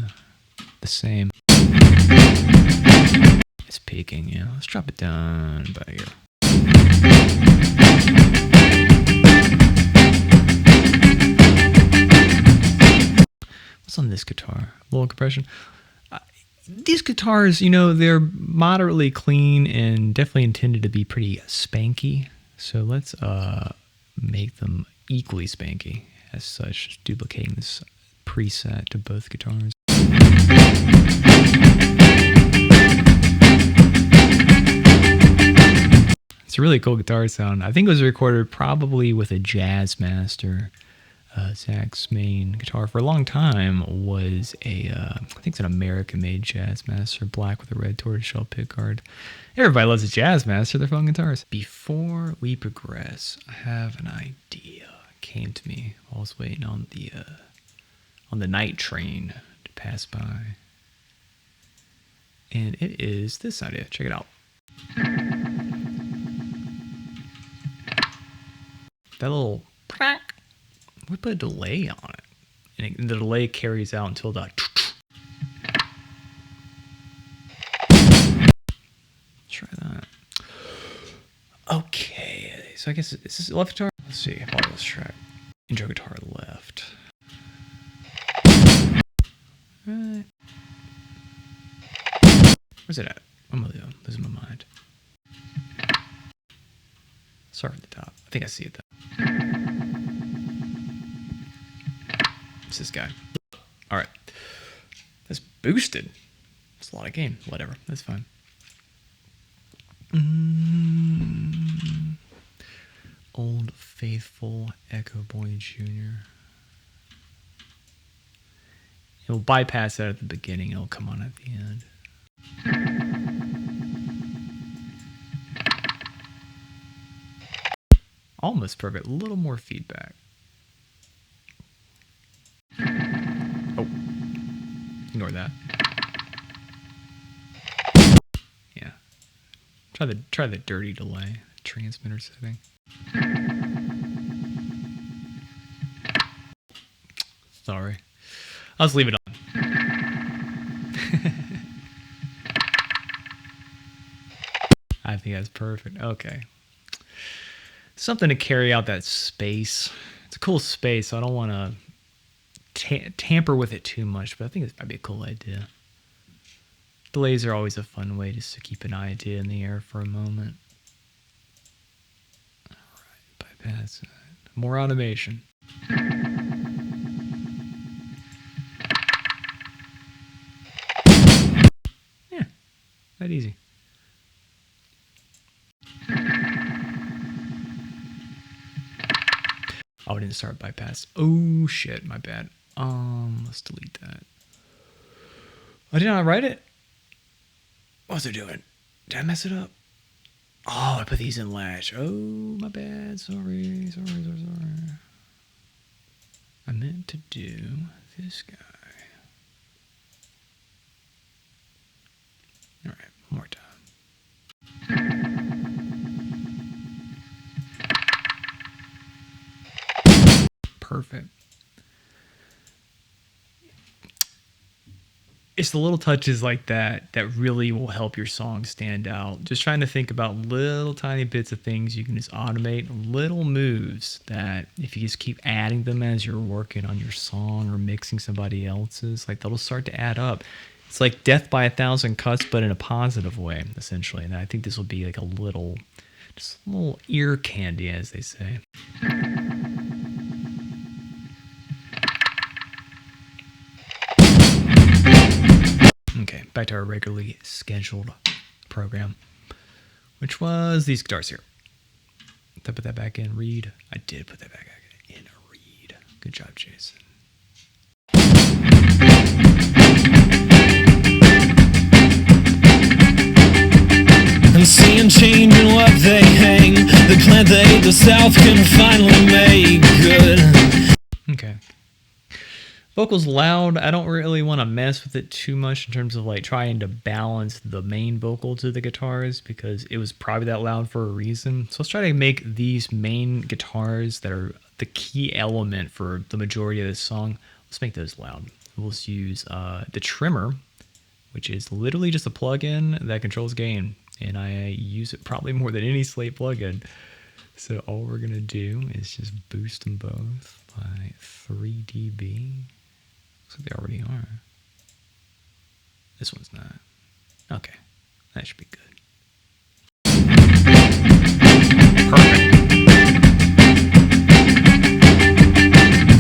S1: the same? It's peaking, yeah. Let's drop it down by here. What's on this guitar? Low compression. These guitars, you know, they're moderately clean and definitely intended to be pretty spanky. So let's make them equally spanky as such, just duplicating this preset to both guitars. It's a really cool guitar sound. I think it was recorded probably with a Jazz Master. Zach's main guitar for a long time was I think it's an American-made Jazzmaster, black with a red tortoiseshell pickguard. Everybody loves a Jazzmaster. They're fun guitars. Before we progress, I have an idea. It came to me while I was waiting on the night train to pass by. And it is this idea. Check it out. That little crack, we put a delay on it. And the delay carries out until the... Try that. Okay, so I guess, is this left guitar? Let's see, follow this track. Intro guitar left. Right. Where's it at? I'm losing my mind. Start at the top. I think I see it though. It's this guy. Alright. That's boosted. It's a lot of gain. Whatever. That's fine. Old Faithful Echo Boy Jr. It'll bypass that at the beginning. It'll come on at the end. Almost perfect. A little more feedback. Oh. Ignore that. Yeah. Try the dirty delay. Transmitter setting. Sorry. I'll just leave it on. I think that's perfect. Okay. Something to carry out that space. It's a cool space, so I don't want to tamper with it too much, but I think it might be a cool idea. Delays are always a fun way just to keep an idea in the air for a moment. Alright, bypass it. More automation. Yeah, that easy. Oh, I didn't start bypass. Oh shit, my bad. Let's delete that. Oh, did I not write it? What was I doing? Did I mess it up? Oh, I put these in latch. Oh, my bad. Sorry. I meant to do this guy. All right, one more time. Perfect. It's the little touches like that that really will help your song stand out. Just trying to think about little tiny bits of things you can just automate, little moves that if you just keep adding them as you're working on your song or mixing somebody else's, like that'll start to add up. It's like death by 1,000 cuts, but in a positive way, essentially. And I think this will be like just a little ear candy, as they say. Okay, back to our regularly scheduled program, which was these guitars here. Did I put that back in? Reed? I did put that back in a reed. Good job, Jason.
S2: And seeing change in what they hang, the plant they the South can finally make good.
S1: Okay. Vocals loud. I don't really want to mess with it too much in terms of like trying to balance the main vocal to the guitars because it was probably that loud for a reason. So let's try to make these main guitars that are the key element for the majority of this song. Let's make those loud. We'll just use the trimmer, which is literally just a plugin that controls gain. And I use it probably more than any Slate plugin. So all we're going to do is just boost them both by 3 dB. Looks like they already are. This one's not. Okay, that should be good. Perfect.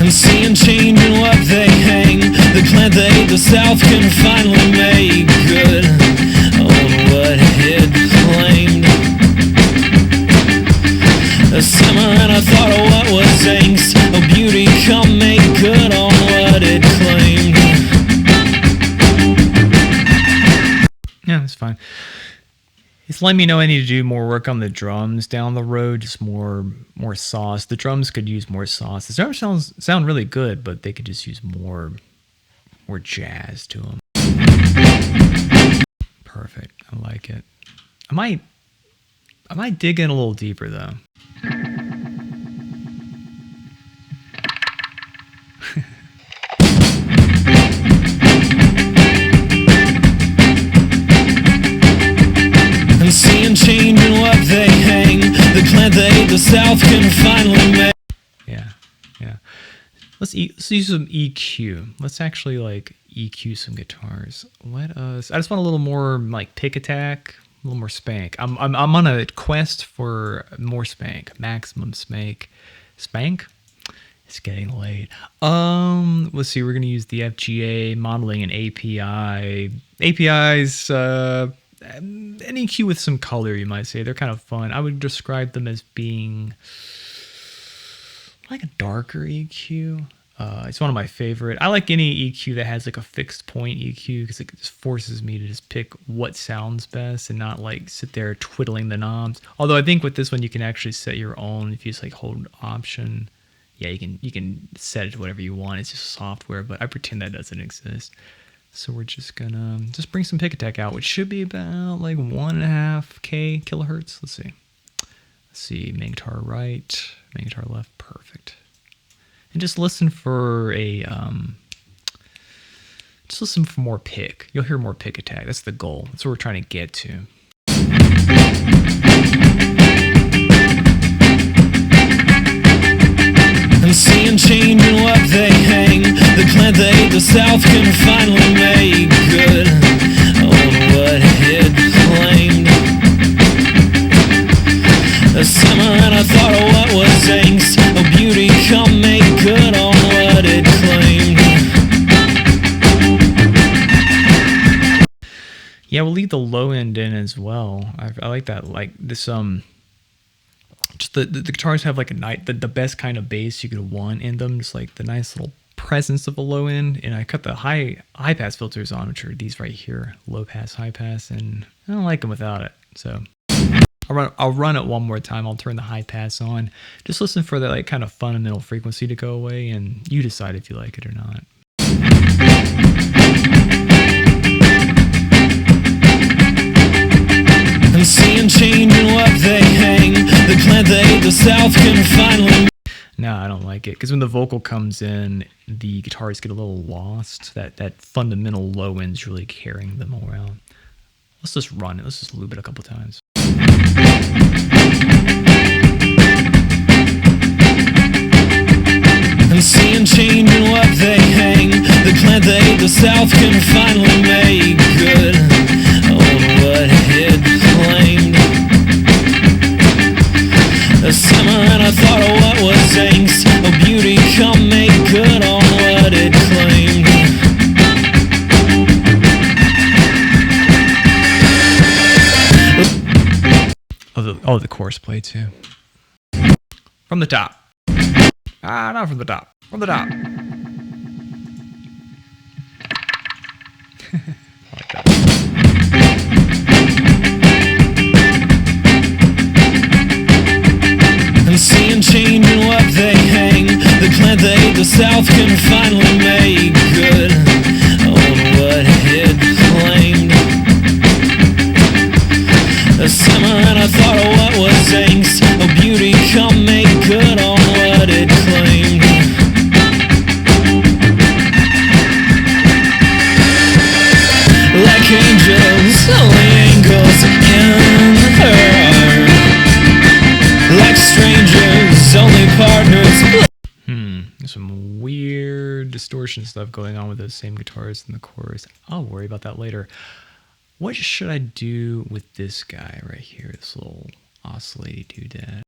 S2: And seeing change in what they hang, the plant they the South can finally make good on what it claimed. A summer and I thought of what was angst, a beauty come
S1: It's letting me know I need to do more work on the drums down the road, just more sauce. The drums could use more sauce. The drums sound really good, but they could just use more jazz to them. Perfect. I like it. I might dig in a little deeper though.
S2: And seeing change in what they hang, the plant they the South can finally make.
S1: Yeah. Let's use some EQ. Let's actually like EQ some guitars. I just want a little more like pick attack, a little more spank. I'm on a quest for more spank, maximum spank. Spank? It's getting late. Let's see. We're gonna use the FGA modeling and API. APIs. An EQ with some color, you might say. They're kind of fun. I would describe them as being like a darker EQ. It's one of my favorite. I like any EQ that has like a fixed point EQ because it just forces me to just pick what sounds best and not like sit there twiddling the knobs. Although I think with this one you can actually set your own. If you just like hold Option, yeah, you can set it to whatever you want. It's just software, but I pretend that doesn't exist. So we're just gonna bring some pick attack out, which should be about like 1.5K kilohertz. Let's see, main guitar right, main guitar left, perfect. And just listen for more pick. You'll hear more pick attack. That's the goal. That's what we're trying to get to.
S2: And seeing change in what they hang, the plant they the South can finally make good on what it claimed. A summer and I thought of what was angst, a beauty come make good on what it claimed.
S1: Yeah, we'll leave the low end in as well. I like that. Like this just the guitars have like the best kind of bass you could want in them, just like the nice little presence of a low end. And I cut the high pass filters on, which are these right here, low pass, high pass, and I don't like them without it. So I'll run it one more time. I'll turn the high pass on. Just listen for that like kind of fundamental frequency to go away, and you decide if you like it or not.
S2: And seeing change in what they hang, the plant they the South can finally.
S1: No, I don't like it because when the vocal comes in, the guitars get a little lost. That fundamental low end's really carrying them around. Let's just run it. Let's just loop it a couple times.
S2: And seeing change in what they hang, the plant they the South can finally make good on what it claimed. A summer and I thought of what was angst, a beauty come make good on what it claimed.
S1: The chorus play too. From the top. Not from the top. From the top. I like that.
S2: And seeing change in what they hang, the plant they the South can finally make good on what it claimed. A summer and I thought of what was angst, a beauty come make good on what it claimed. Like angels, only angels in her heart. Like strangers, only partners.
S1: There's some weird distortion stuff going on with those same guitars in the chorus. I'll worry about that later. What should I do with this guy right here? This little oscillating doodad.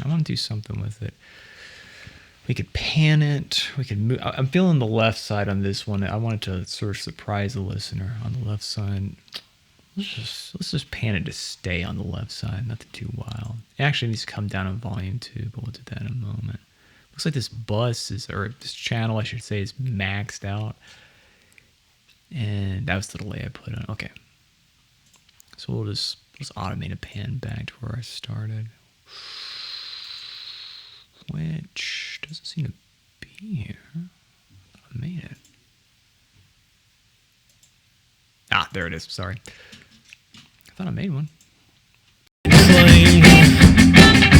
S1: I want to do something with it. We could pan it. We could move. I'm feeling the left side on this one. I wanted to sort of surprise the listener on the left side. Let's just pan it to stay on the left side. Nothing too wild. It actually needs to come down in volume too, but we'll do that in a moment. Looks like this bus or this channel, I should say, is maxed out. And that was the delay I put on. Okay. So let's automate a pan back to where I started. Which doesn't seem to be here. I made it. Ah, there it is. Sorry. I thought I made one.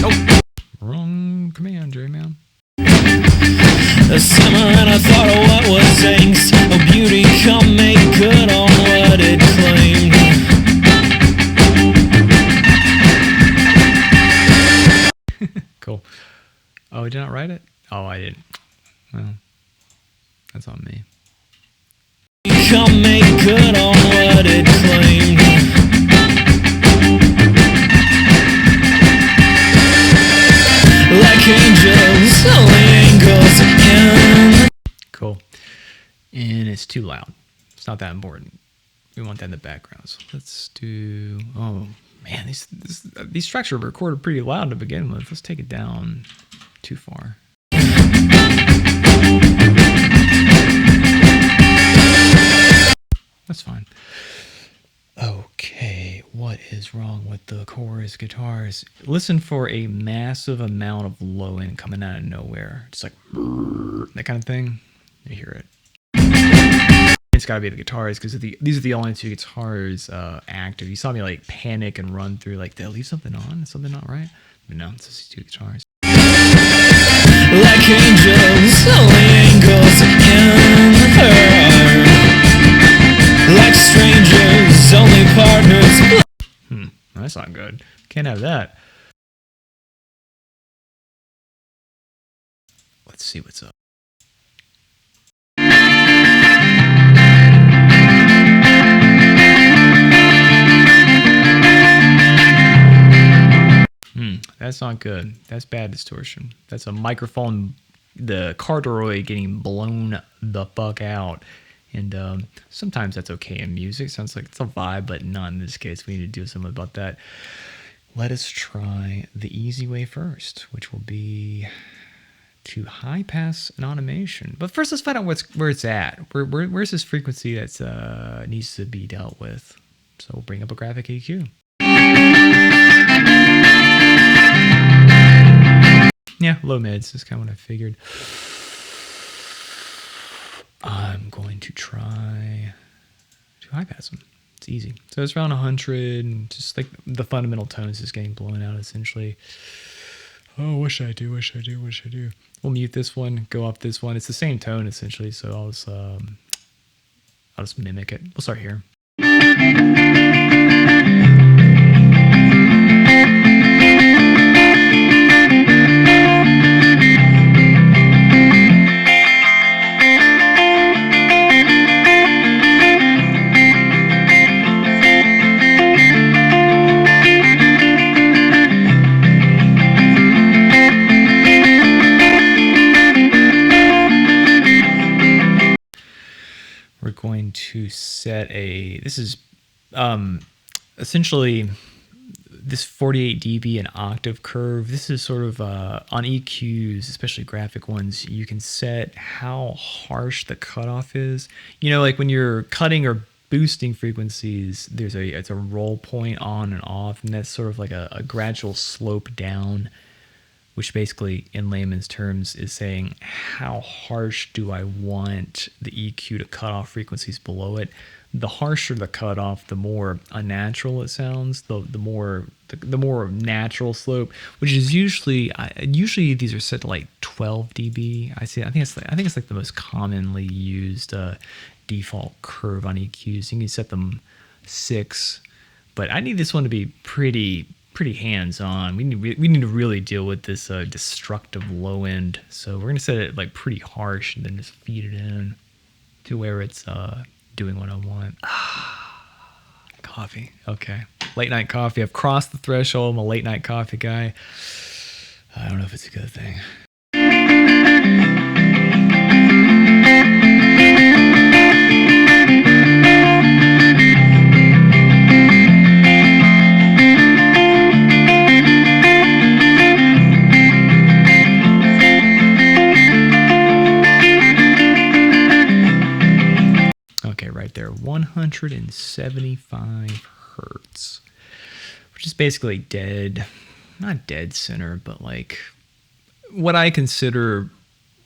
S1: Oh, wrong command, J-Man.
S2: A summer and I thought of what was angst. Oh, beauty, come make good on what it claimed.
S1: Cool. Oh, I did not write it? Oh, I didn't. Well, that's on me.
S2: Come make good on what it claimed. Like angels, only angels in.
S1: Cool. And it's too loud. It's not that important. We want that in the background. So let's do. Oh man, these tracks are recorded pretty loud to begin with. Let's take it down too far. That's fine. Okay, what is wrong with the chorus guitars? Listen for a massive amount of low end coming out of nowhere. Just like that kind of thing. You hear it. It's gotta be the guitars because these are the only two guitars active. You saw me like panic and run through like, did I leave something on? Is something not right? But no, it's just these two guitars.
S2: Like angels, only angels in her. Like strangers, only partners.
S1: That's not good. Can't have that. Let's see what's up. That's not good. That's bad distortion. That's a microphone, the corduroy getting blown the fuck out. And sometimes that's okay in music. Sounds like it's a vibe, but not in this case. We need to do something about that. Let us try the easy way first, which will be to high pass an automation. But first, let's find out where it's at. Where's this frequency that needs to be dealt with? So we'll bring up a graphic EQ. Yeah, low mids is kind of what I figured. I'm going to try to high pass them. It's easy. So it's around 100, and just like the fundamental tones is getting blown out essentially. Oh, wish I do. We'll mute this one, go up this one. It's the same tone essentially, so I'll just mimic it. We'll start here. We're going to set this is essentially this 48 dB and octave curve. This is sort of on EQs, especially graphic ones, you can set how harsh the cutoff is. You know, like when you're cutting or boosting frequencies, it's a roll point on and off, and that's sort of like a gradual slope down, which basically in layman's terms is saying how harsh do I want the EQ to cut off frequencies below it. The harsher the cutoff, the more unnatural it sounds, the more natural slope, which is usually these are set to like 12 dB. I think it's like the most commonly used default curve on EQs. You can set them 6, but I need this one to be pretty hands-on. We need to really deal with this destructive low end. So we're gonna set it like pretty harsh and then just feed it in to where it's doing what I want. Coffee. Okay. Late night coffee. I've crossed the threshold. I'm a late night coffee guy. I don't know if it's a good thing. right there, 175 hertz, which is basically dead, not dead center, but like what I consider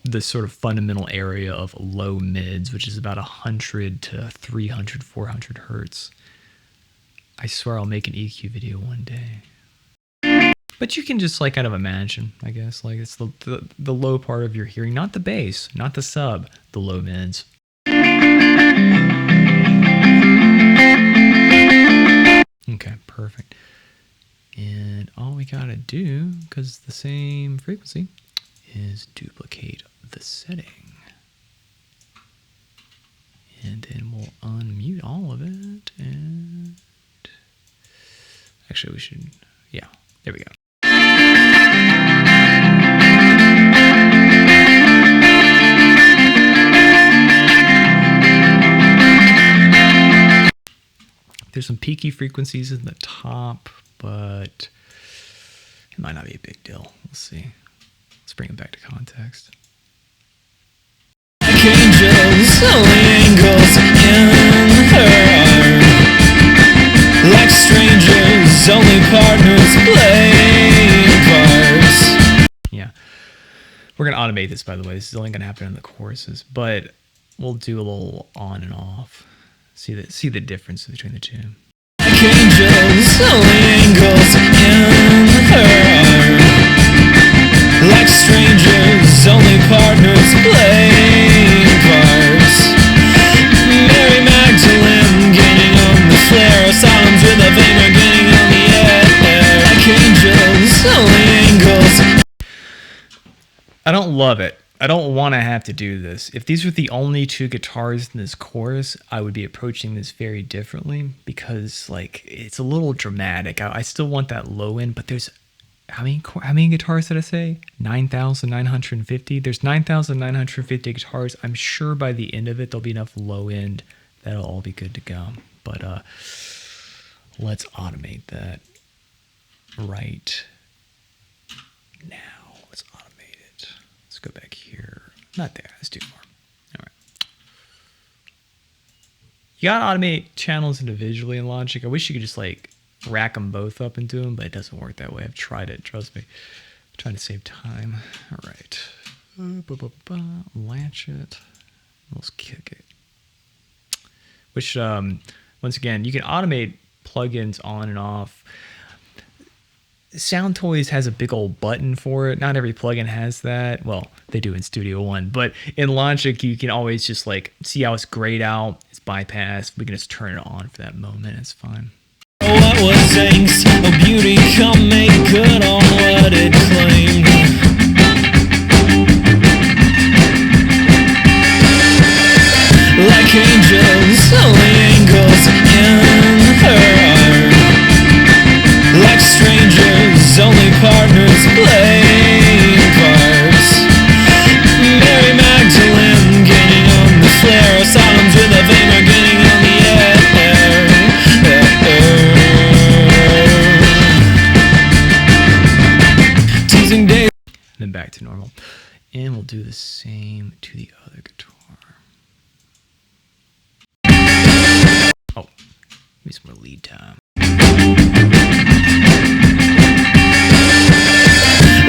S1: the sort of fundamental area of low mids, which is about 100 to 300, 400 hertz. I swear I'll make an EQ video one day. But you can just like kind of imagine, I guess, like it's the low part of your hearing, not the bass, not the sub, the low mids. Okay, perfect. And all we gotta do, because it's the same frequency, is duplicate the setting. And then we'll unmute all of it. And actually, we should, yeah, there we go. There's some peaky frequencies in the top, but it might not be a big deal. We'll see. Let's bring it back to context.
S2: Like angels, only angels in her arm. Like strangers, only partners playing parts.
S1: Yeah. We're going to automate this, by the way. This is only going to happen in the choruses, but we'll do a little on and off. See the difference between the two.
S2: Like angels, only angels in her arm. Like strangers, only partners playing parts. Mary Magdalene getting on the flare. Asylums with a finger getting on the air. Like angels, only angels.
S1: I don't love it. I don't want to have to do this. If these were the only two guitars in this chorus, I would be approaching this very differently because like it's a little dramatic. I still want that low end, but there's how many guitars did I say? 9,950. There's 9,950 guitars. I'm sure by the end of it there'll be enough low end that'll all be good to go. But let's automate that right now. Let's automate it. Let's go back here. Not there. Let's do more. All right. You gotta automate channels individually in Logic. I wish you could just like rack them both up and do them, but it doesn't work that way. I've tried it. Trust me. I'm trying to save time. All right. Latch it. Let's kick it. Which, once again, you can automate plugins on and off. Sound Toys has a big old button for it. Not every plugin has that. Well, they do in Studio One, but in Logic, you can always just like see how it's grayed out, it's bypassed. We can just turn it on for that moment. It's fine.
S2: What was things? Oh, beauty come make good on what it claimed. Like angels, only angels in her arm. Like strangers, only partners playing parts. Mary Magdalene getting on the flare. Asylums with a finger getting on the air. Teasing days.
S1: Then back to normal. And we'll do the same to the other guitar. Oh, maybe some more lead time.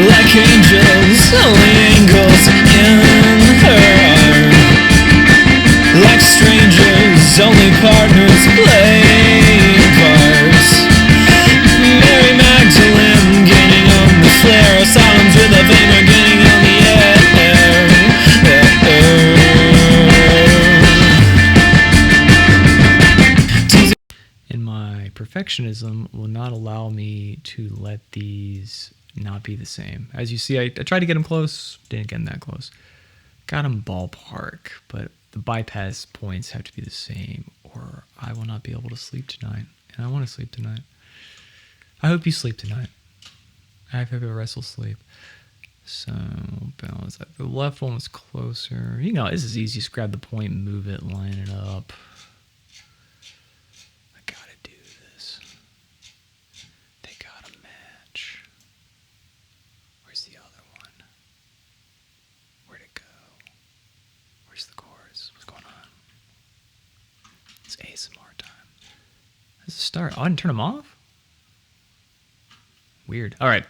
S2: Like angels, only angels in her arm. Like strangers, only partners playing parts. Mary Magdalene getting on the flare. Asylums with a finger getting on the air.
S1: And my perfectionism will not allow me to let these not be the same. As you see, I tried to get them close, didn't get them that close. Got them ballpark, but the bypass points have to be the same or I will not be able to sleep tonight. And I want to sleep tonight. I hope you sleep tonight. I have a restful sleep. So balance that. The left one was closer. You know, this is easy. Just grab the point, move it, line it up. I gotta do this. They gotta match. Where's the other one? Where'd it go? Where's the chorus? What's going on? ASMR time. Let's start. Oh, I didn't turn them off? Weird. All right.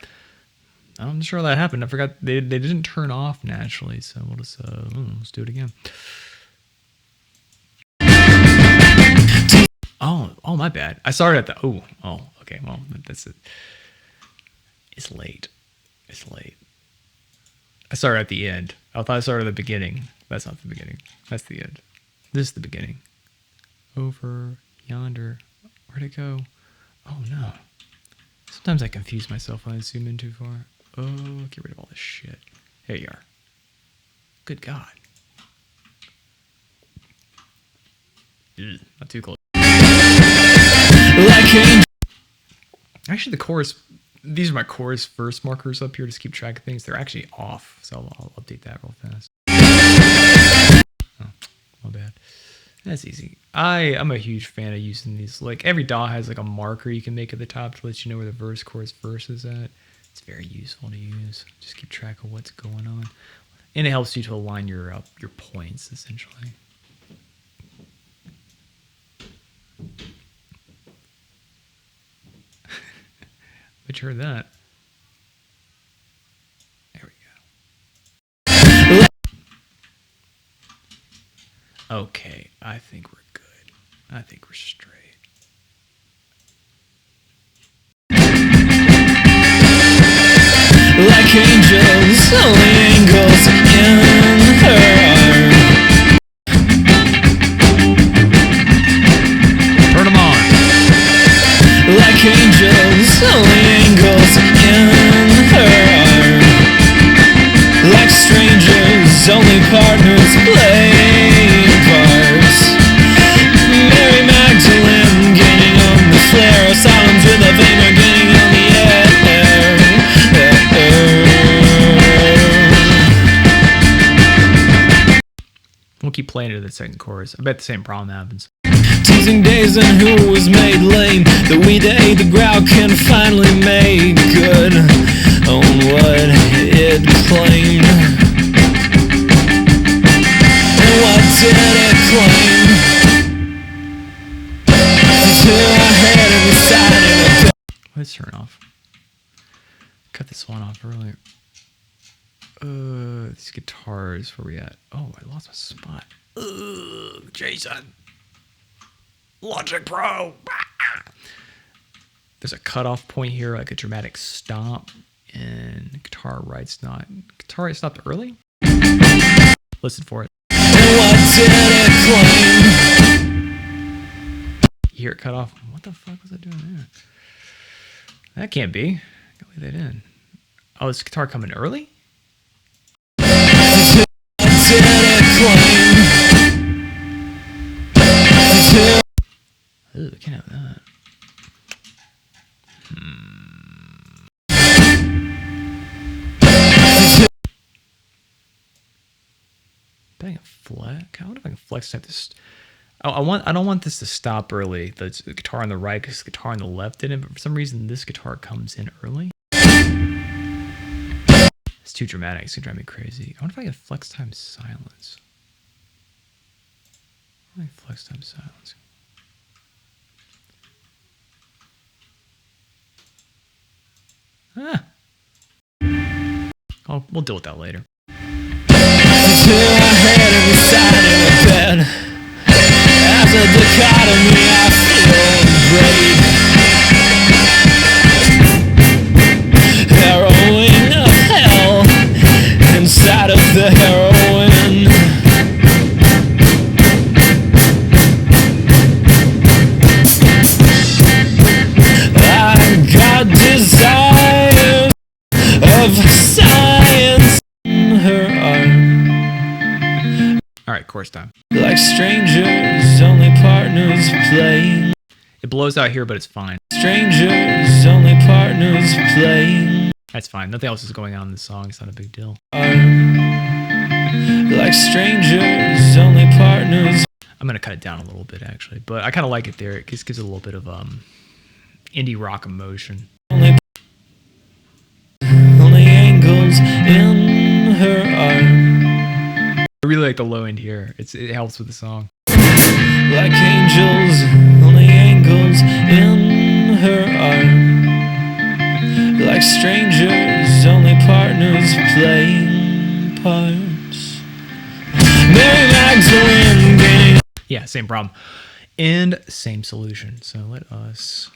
S1: I'm not sure that happened. I forgot they didn't turn off naturally, so we'll just let's do it again. Oh, my bad. I started at the okay. Well, that's it. It's late. I started at the end. I thought I started at the beginning. That's not the beginning. That's the end. This is the beginning. Over yonder. Where'd it go? Oh no. Sometimes I confuse myself when I zoom in too far. Oh, get rid of all this shit. There you are. Good God. Ugh, not too close. Actually, the chorus, these are my chorus verse markers up here to keep track of things. They're actually off, so I'll update that real fast. Oh, my bad. That's easy. I'm a huge fan of using these. Like, every DAW has like a marker you can make at the top to let you know where the verse, chorus, verse is at. It's very useful to use. Just keep track of what's going on. And it helps you to align your points, essentially. But you heard that. There we go. Okay, I think we're good. I think we're straight.
S2: Like angels, only angles in her arm.
S1: Turn them on.
S2: Like angels, only angles in her arm. Like strangers, only partners playing parts. Mary Magdalene gaining on the flare. Asylums with a vapor gaining on the air.
S1: We'll keep playing it to the second chorus. I bet the same problem happens.
S2: Teasing days and who was made lame. The we day the growl can finally make good on what it claimed. And what did it claim? Until I had it inside it.
S1: Let's turn off. Cut this one off earlier. These guitars, where we at? Oh, I lost my spot. Jason. Logic Pro. There's a cutoff point here, like a dramatic stop, and guitar right stop. Guitar right stopped early? Listen for it.
S2: What did it claim?
S1: You hear it cut off? What the fuck was I doing there? That can't be. I gotta leave that in. Oh, is this guitar coming early?
S2: Did it claim?
S1: Ooh, I can't have that. I can flex. I wonder if I can flex type this. I don't want this to stop early. The guitar on the right, because the guitar on the left didn't. But for some reason, this guitar comes in early. It's too dramatic. It's gonna drive me crazy. I wonder if I can flex time silence. How do I flex time silence? Ah. Oh, we'll deal with that later.
S2: Until I had it inside in a bed. As a dichotomy, I feel great. Harrowing of hell inside of the heroin. I got desires of science in her arm.
S1: Alright, chorus time.
S2: Like strangers, only partners playing.
S1: It blows out here, but it's fine.
S2: Strangers, only partners playing.
S1: That's fine. Nothing else is going on in the song. It's not a big deal.
S2: Like strangers, only partners.
S1: I'm going to cut it down a little bit, actually. But I kind of like it there. It just gives it a little bit of indie rock emotion.
S2: Only angles in her arm.
S1: I really like the low end here. It helps with the song.
S2: like angels, only angles in her art. Like strangers, only partners playing parts. Mary Magdalene gaining.
S1: Yeah, same problem. And same solution. So let us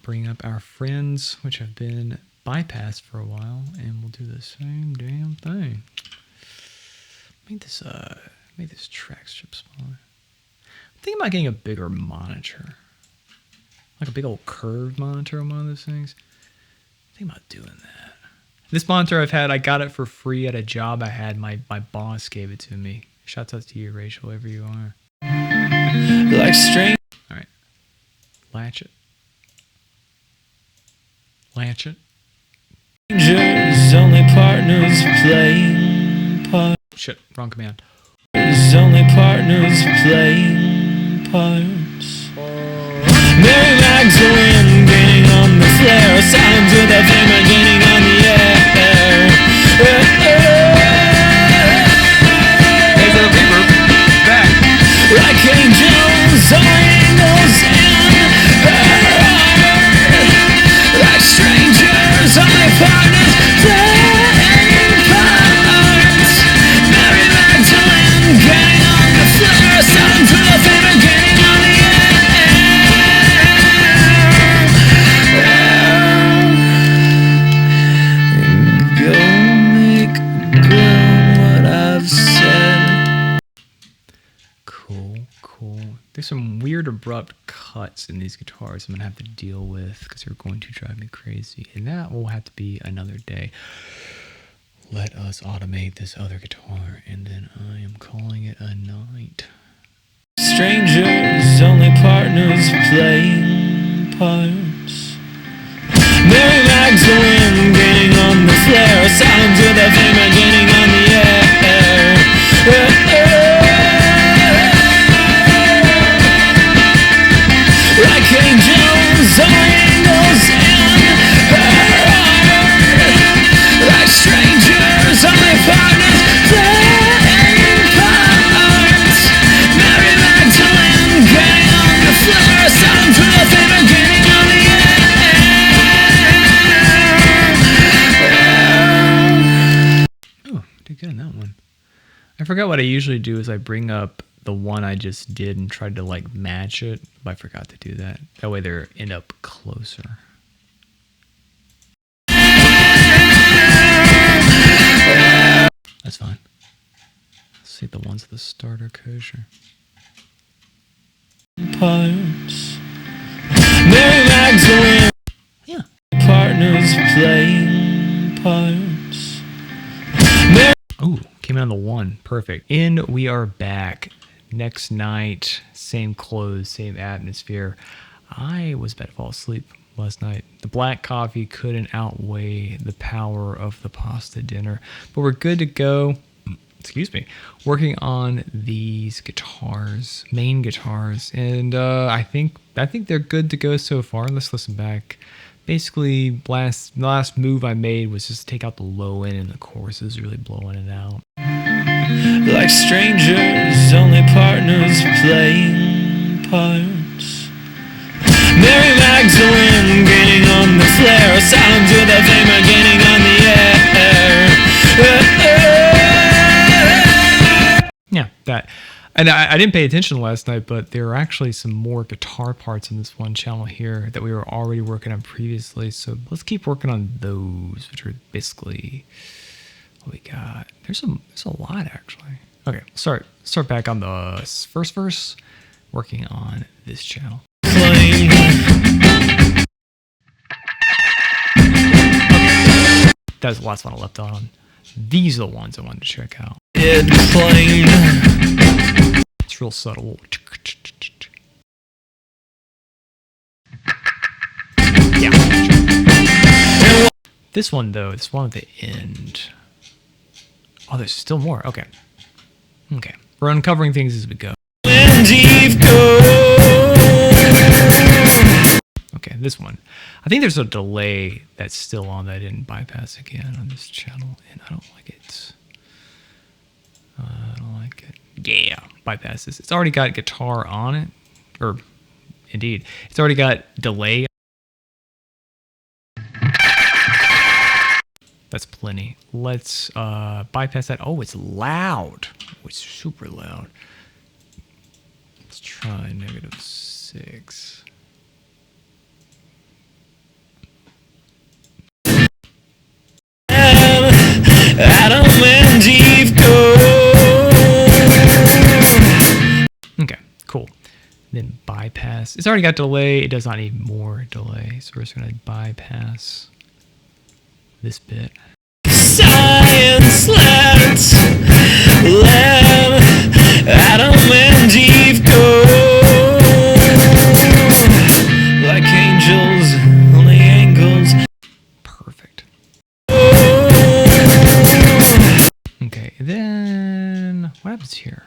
S1: bring up our friends, which have been bypassed for a while, and we'll do the same damn thing. Make this track strip smaller. I'm thinking about getting a bigger monitor. Like a big old curved monitor on one of those things. I'm thinking about doing that. This monitor I got it for free at a job I had. My boss gave it to me. Shouts out to you, Rachel, wherever you are.
S2: Like strange.
S1: All right. Latch it. Latch it.
S2: Strangers, only partners playing parts.
S1: Shit, wrong command.
S2: Only partners playing parts. Mary Magdalene gaining on the flare. Sounds with a hammer gaining on the air.
S1: There's a reverb. Back.
S2: Like angels, angels in her heart. Like strangers, only partners playing parts. Mary Magdalene gaining on the flare. Sounds with a hammer gaining on the air. Go make good what I've said.
S1: Cool. There's some weird abrupt cuts in these guitars I'm gonna have to deal with because they're going to drive me crazy, and that will have to be another day. Let us automate this other guitar, and then I am calling it a night.
S2: Strangers, only partners playing parts. Mary Magdalene gaining on the flare. Sounds with a hammer gaining on the air. Like angels, angels in her heart. Like strangers, only partners playing parts. Mary Magdalene gaining on the flare. Sounds with a hammer gaining on the air.
S1: Oh, did good on that one. I forgot what I usually do is I bring up the one I just did and tried to like match it, but I forgot to do that. That way they end up closer. That's fine. Let's see the ones at the start are kosher.
S2: Parts. Mary Magdalene.
S1: Yeah.
S2: Partners playing parts.
S1: Ooh, came out on the one. Perfect. And we are back. Next night, same clothes, same atmosphere. I was about to fall asleep last night. The black coffee couldn't outweigh the power of the pasta dinner, but we're good to go. Excuse me. Working on these guitars, main guitars, and I think they're good to go so far. Let's listen back. Basically, the last move I made was just take out the low end, and the chorus is really blowing it out.
S2: Like strangers, only partners playing parts. Mary Magdalene gaining on the flare. Sounds with a hammer gaining on the air.
S1: Yeah, that. And I didn't pay attention last night, but there are actually some more guitar parts in this one channel here that we were already working on previously. So let's keep working on those, which are basically what we got. There's a lot actually. Okay, start back on the first verse, working on this channel.
S2: Claimed.
S1: That was the last one I left on. These are the ones I wanted to check out.
S2: It claimed.
S1: It's real subtle. Yeah. This one though, this one at the end. Oh, there's still more. Okay. We're uncovering things as we go. Okay, this one. I think there's a delay that's still on that I didn't bypass again on this channel, and I don't like it. Yeah, bypass this. It's already got guitar on it. Or, indeed, it's already got delay. That's plenty. Let's bypass that. Oh, it's loud. Oh, it's super loud. Let's try -6.
S2: Adam and Eve go.
S1: Okay, cool. Then bypass. It's already got delay. It does not need more delay. So we're just going to bypass this bit.
S2: Science, let's let Adam and Eve go. Like angels on the angles.
S1: Perfect. Okay, then what happens here?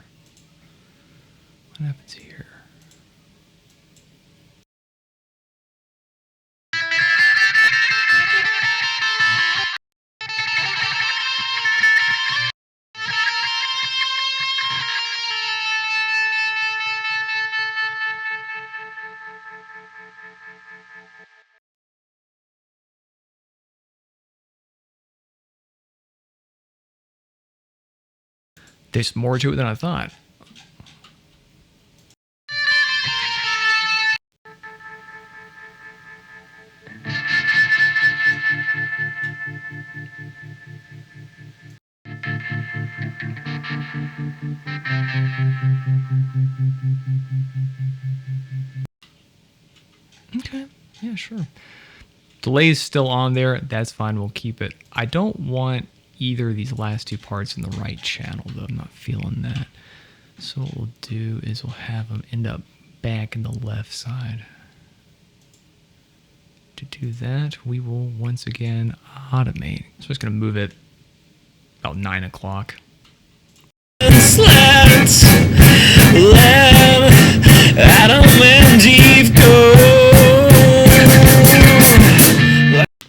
S1: What happens here? There's more to it than I thought. Okay, yeah, sure. Delay is still on there. That's fine. We'll keep it. I don't want either of these last two parts in the right channel, though. I'm not feeling that. So what we'll do is we'll have them end up back in the left side. To do that, we will once again automate. So I'm just going to move it about 9 o'clock.
S2: Let's let Adam and Eve go.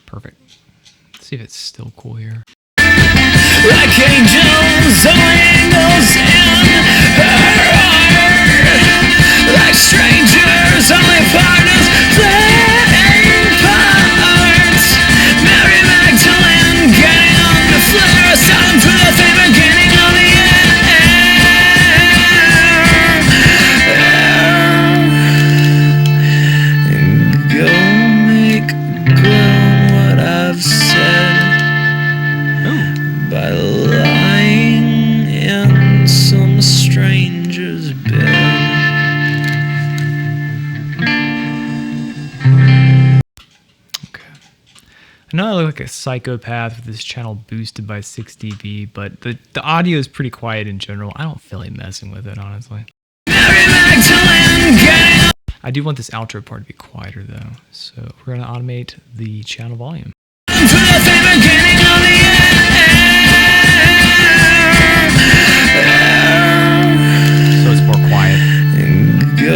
S1: Perfect. Let's see if it's still cool here.
S2: Like angels on angles in her heart. Like strangers, only partners playing parts. Mary Magdalene getting on the floor, sounding for the thing beginning of the end. Go make grown what I've said. By lying in some stranger's bed.
S1: Okay. I know I look like a psychopath with this channel boosted by 6 dB, but the audio is pretty quiet in general. I don't feel like messing with it, honestly. I do want this outro part to be quieter, though. So we're going to automate the channel volume. So it's more quiet.
S2: Go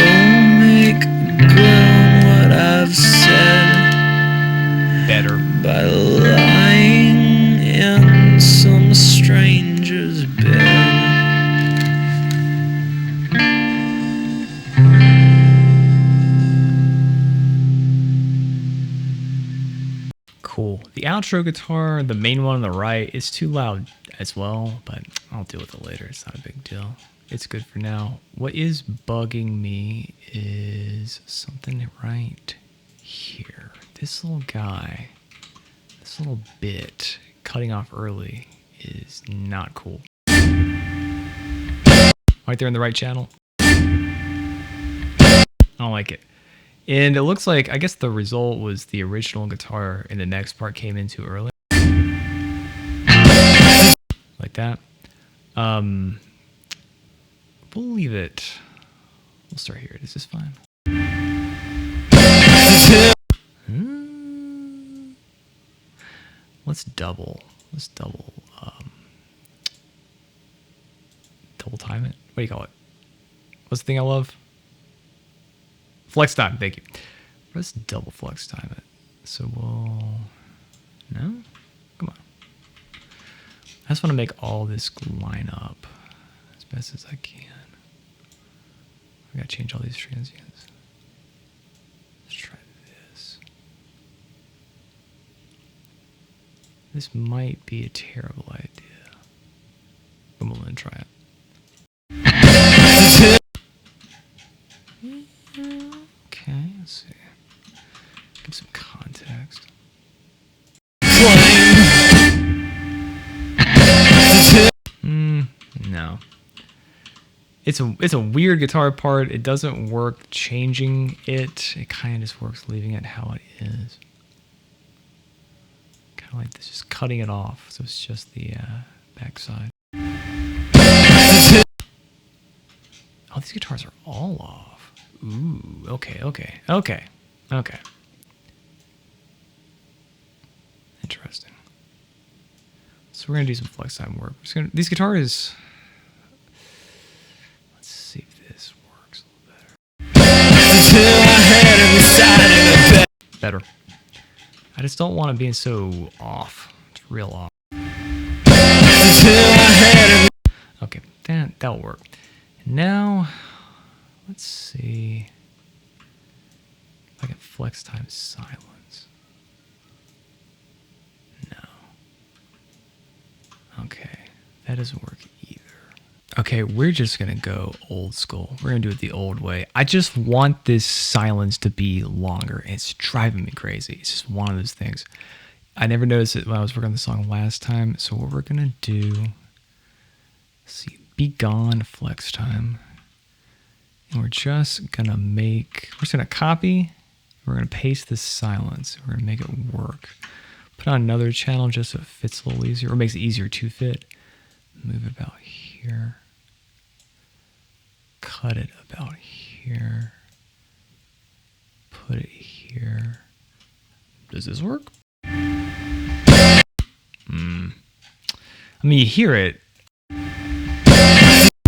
S2: make grown what I've said.
S1: Better.
S2: By lying in some stranger's bed.
S1: Cool. The outro guitar, the main one on the right, is too loud as well, but I'll deal with it later. It's not a big deal. It's good for now. What is bugging me is something right here. This little guy, this little bit cutting off early is not cool. Right there in the right channel. I don't like it. And it looks like, I guess the result was the original guitar and the next part came in too early. Like that. We'll leave it. We'll start here. This is fine. Let's double. Let's double time it. What do you call it? What's the thing I love? Flex time, thank you. Let's double flex time it. So we'll... No? Come on. I just want to make all this line up as best as I can. I gotta change all these transients. Let's try this. This might be a terrible idea, but we'll then try it. Okay, let's see. Give some context. No. It's a weird guitar part. It doesn't work changing it. It kind of just works leaving it how it is. Kind of like this, just cutting it off. So it's just the backside. Oh, these guitars are all off. Ooh, okay. Interesting. So we're gonna do some flex time work. These guitars. Let's see if this works a little better. Better. I just don't want it being so off. It's real off. Okay, that'll work. And now, let's see if I can flex time silence. No. Okay, that doesn't work either. Okay, we're just gonna go old school. We're gonna do it the old way. I just want this silence to be longer. It's driving me crazy. It's just one of those things. I never noticed it when I was working on the song last time. So what we're gonna do, let's see, be gone flex time. And we're just gonna copy, we're gonna paste this silence. We're gonna make it work. Put on another channel just so it fits a little easier, or makes it easier to fit. Move it about here. Cut it about here. Put it here. Does this work? I mean, you hear it.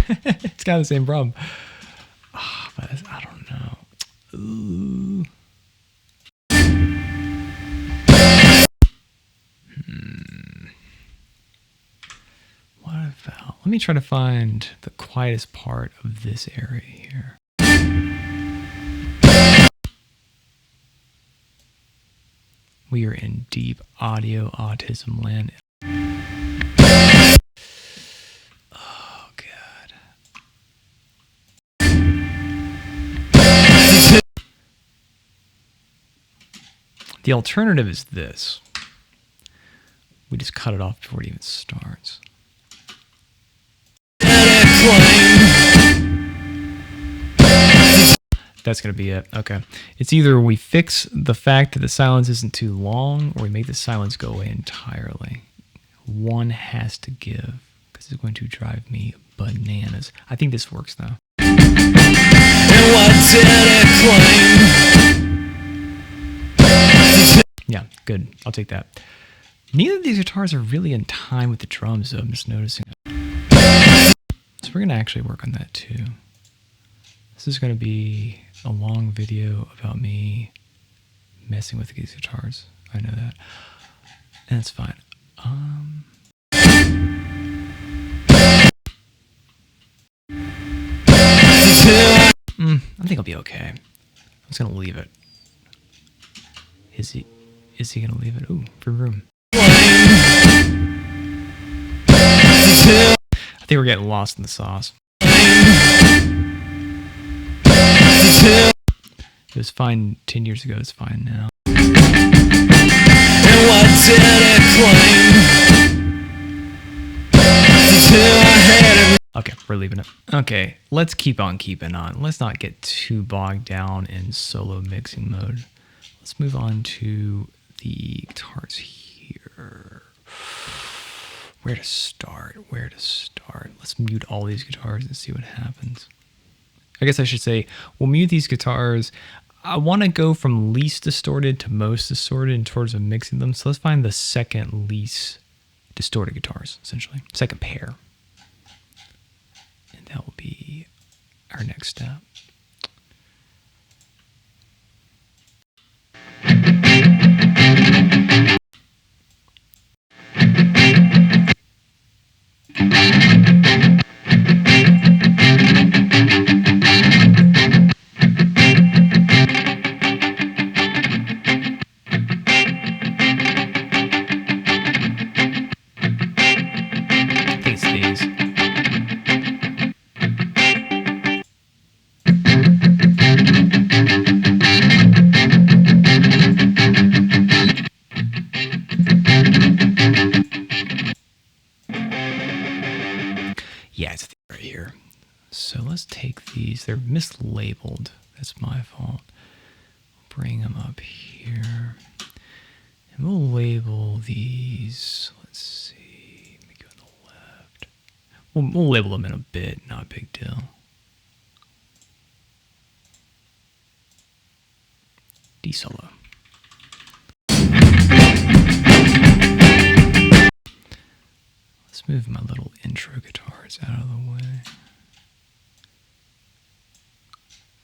S1: It's got the same problem. Oh, but I don't know. Ooh. What about? Let me try to find the quietest part of this area here. We are in deep audio autism land. Oh, God. The alternative is this. We just cut it off before it even starts. That's going to be it. Okay. It's either we fix the fact that the silence isn't too long, or we make the silence go away entirely. One has to give, because it's going to drive me bananas. I think this works now. Yeah, good. I'll take that. Neither of these guitars are really in time with the drums, though. I'm just noticing it. So we're going to actually work on that too. This is going to be a long video about me messing with these guitars. I know that. And it's fine. I think I'll be okay. I'm just going to leave it. Is he going to leave it? Ooh, vroom vroom. I think we're getting lost in the sauce. It was fine 10 years ago, it's fine now. Okay, we're leaving it. Okay, let's keep on keeping on. Let's not get too bogged down in solo mixing mode. Let's move on to the guitars here. Where to start? Let's mute all these guitars and see what happens. I guess I should say, we'll mute these guitars. I want to go from least distorted to most distorted in terms of mixing them. So let's find the second least distorted guitars, essentially. Second pair. And that will be our next step. notes. They're mislabeled. That's my fault. Bring them up here. And we'll label these. Let's see. Let me go to the left. We'll label them in a bit. Not a big deal. D solo. Let's move my little intro guitars out of the way.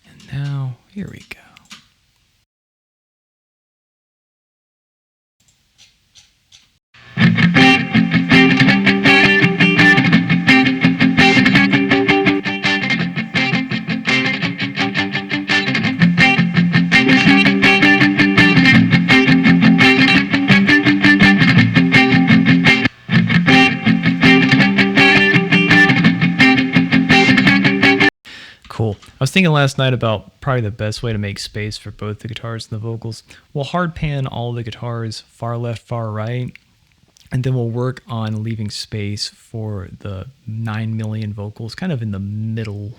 S1: And now, here we go. Cool. I was thinking last night about probably the best way to make space for both the guitars and the vocals. We'll hard pan all the guitars far left, far right, and then we'll work on leaving space for the 9 million vocals, kind of in the middle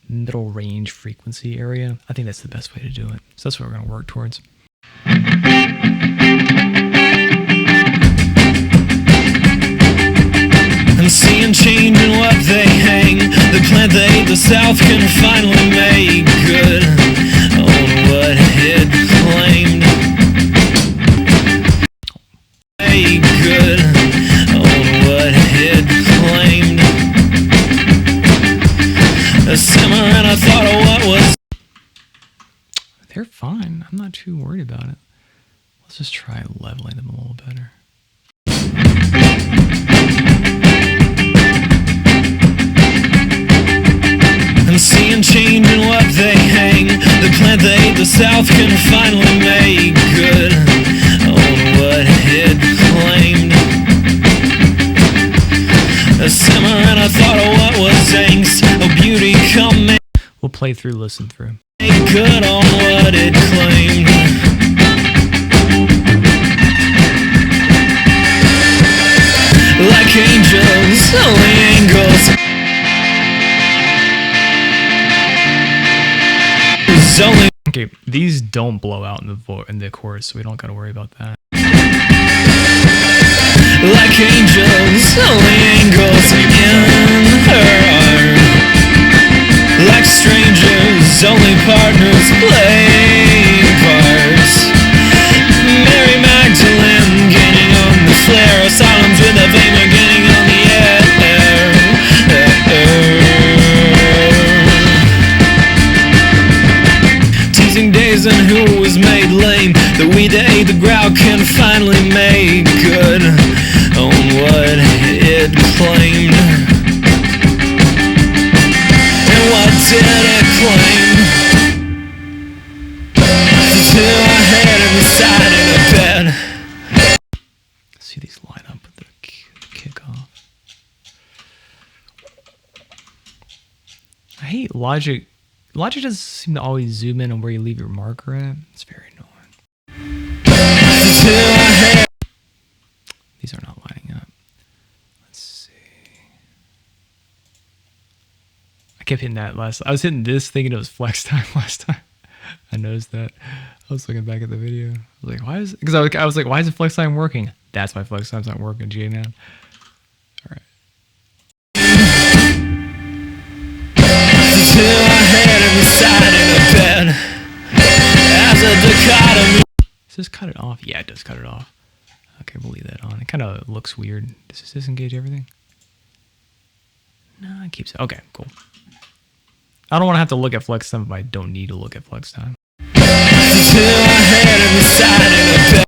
S1: range frequency area. I think that's the best way to do it. So that's what we're going to work towards.
S2: And seeing change in what they hang, the plant they the South can finally make good on what it claimed. Make good on what it claimed. A simmer and I thought of what was.
S1: They're fine. I'm not too worried about it. Let's just try leveling them a little better.
S2: And seeing change in what they hang, the plant they the South can finally make good on what it claimed. A simmer and I thought of what was angst, a beauty come make
S1: We'll play through, listen through.
S2: good on what it claimed. Like angels, only angles. Only
S1: Okay, these don't blow out in the chorus, so we don't gotta worry about that.
S2: like angels, only angels in her art. Like strangers, only partners play parts. Mary Magdalene gaining on the flare, asylums with a flame are gaining on the air. Teasing days and who was made lame, the we day the growl can finally make good on what it claimed. And what did it claim? Till I had him inside in a bed.
S1: See these line up with the kickoff. I hate Logic. Logic doesn't seem to always zoom in on where you leave your marker at. It's very annoying. These are not lining up. Let's see. I kept hitting that I was hitting this thinking it was flex time last time. I noticed that. I was looking back at the video. I was like, why is it? Because I was like, why isn't flex time working? That's why flex time's not working, GA man. All right.
S2: Till I had him inside in a bed. As a dichotomy.
S1: Does this cut it off? Yeah, it does cut it off. Okay, we'll leave that on. It kind of looks weird. Does this disengage everything? No, it keeps it. Okay, cool. I don't want to have to look at flex time if I don't need to look at flex time.
S2: Till I had him inside in a bed.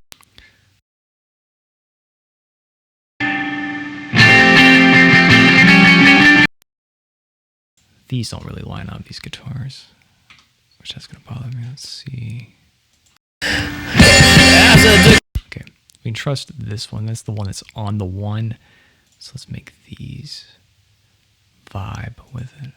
S1: These don't really line up, these guitars. Which that's going to bother me. Let's see. Okay, we can trust this one. That's the one that's on the one. So let's make these vibe with it.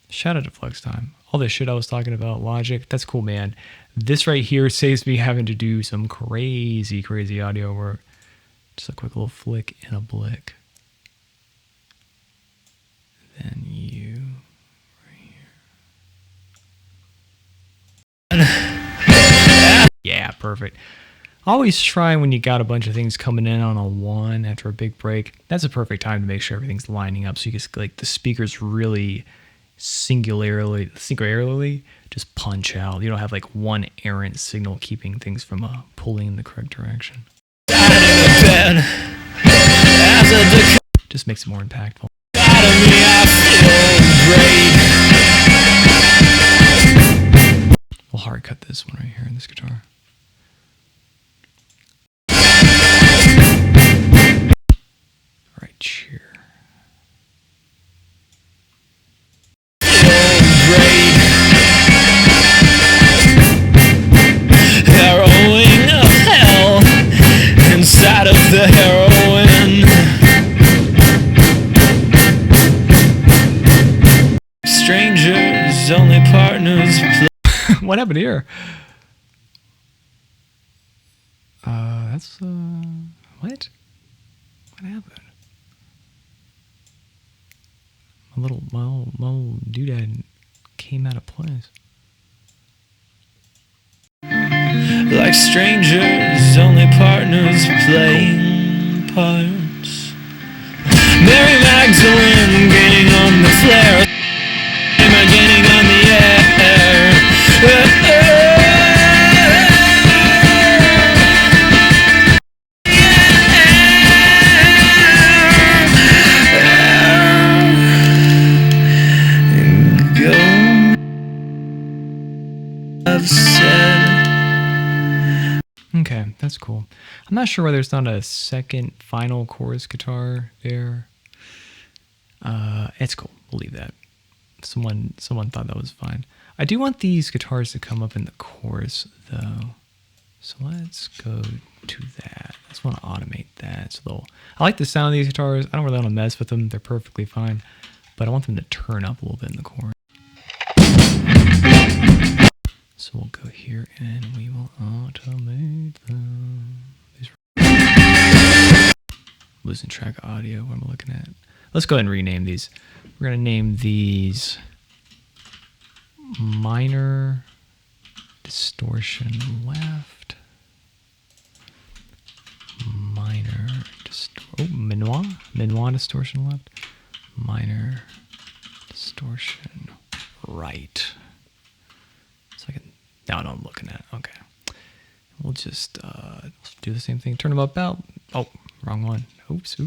S1: Shout out to Flex Time. All this shit I was talking about, Logic, that's cool, man. This right here saves me having to do some crazy, crazy audio work. Just a quick little flick and a blick. Then Yeah, perfect. Always try when you got a bunch of things coming in on a one after a big break. That's a perfect time to make sure everything's lining up so you get like the speakers really singularly just punch out. You don't have like one errant signal keeping things from pulling in the correct direction. Just makes it more impactful. We'll hard cut this one right here in this guitar. Right here.
S2: Harrowing of hell inside of the heroin. Strangers, only partners.
S1: What happened here? That's what? What happened? My little doodad came out of place.
S2: Like strangers, only partners playing parts. Mary Magdalene gaining on the flare. Emma gaining on the air.
S1: Okay, that's cool. I'm not sure why there's not a second final chorus guitar there. It's cool. We'll leave that. Someone thought that was fine. I do want these guitars to come up in the chorus though. So let's go to that. I just want to automate that. So I like the sound of these guitars. I don't really want to mess with them. They're perfectly fine. But I want them to turn up a little bit in the chorus. So we'll go here and we will automate them. Losing track of audio. What am I looking at? Let's go ahead and rename these. We're going to name these minor distortion left. Minois distortion left. Minor distortion right. Now I know I'm looking at. Okay. We'll just do the same thing. Turn them up out. Oh, wrong one. Oops.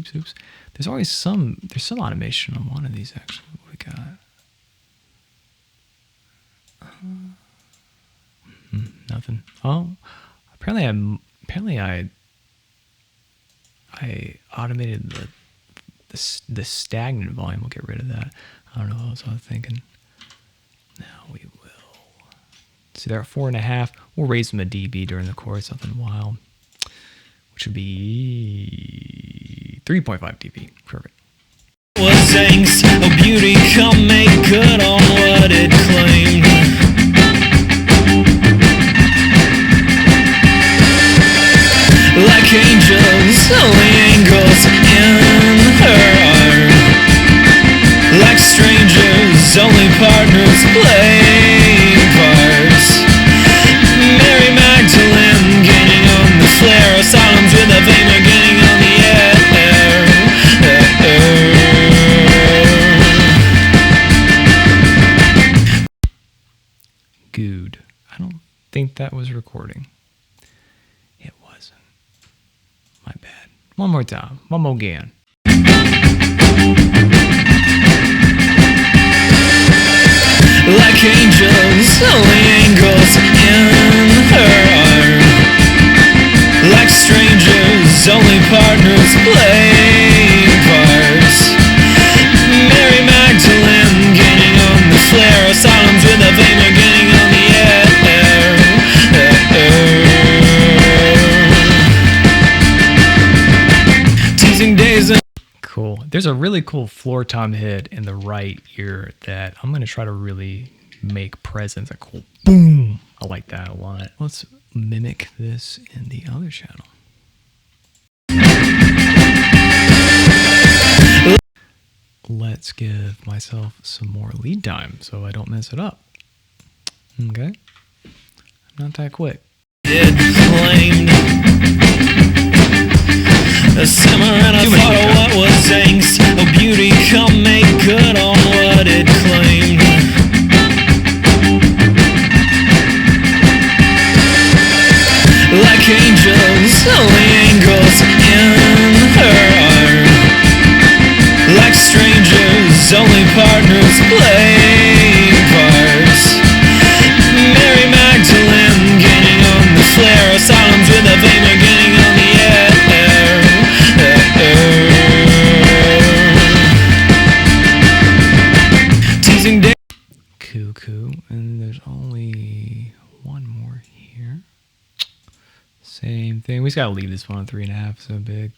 S1: There's always some automation on one of these actually. What we got? Nothing. Oh, apparently I automated the stagnant volume. We'll get rid of that. I don't know what I was thinking. Now we will. See, they're at 4.5. We'll raise them a dB during the chorus, something wild, which would be 3.5 dB. Perfect.
S2: Was angst, oh beauty, come make good on what it claimed. Like angels, only angels in her art. Like strangers, only partners playing parts. Mary Magdalene gaining on the flare. Asylums with a vein are gaining on the air.
S1: Good. I don't think that was recording. It wasn't. My bad. One more time. One more again.
S2: Like angels, only angels in her art. Like strangers, only partners playing parts. Mary Magdalene gaining on the flare. Asylums with a vein are gaining on the air. Teasing days and
S1: Cool. There's a really cool floor tom hit in the right ear that I'm going to try to really make present. A cool boom. I like that a lot. Let's mimic this in the other channel. Let's give myself some more lead time so I don't mess it up. Okay. Not that quick.
S2: It claimed a simmer and I thought of what was angst. Oh, beauty come make good on what it claimed. Like angels, only angles in her art. Like strangers, only partners playing parts. Mary Magdalene gaining on the flare. Asylums with a flamer gaining on the air. Teasing day.
S1: Cuckoo. And there's only one more here. Same thing. We just gotta leave this one on 3.5, so big.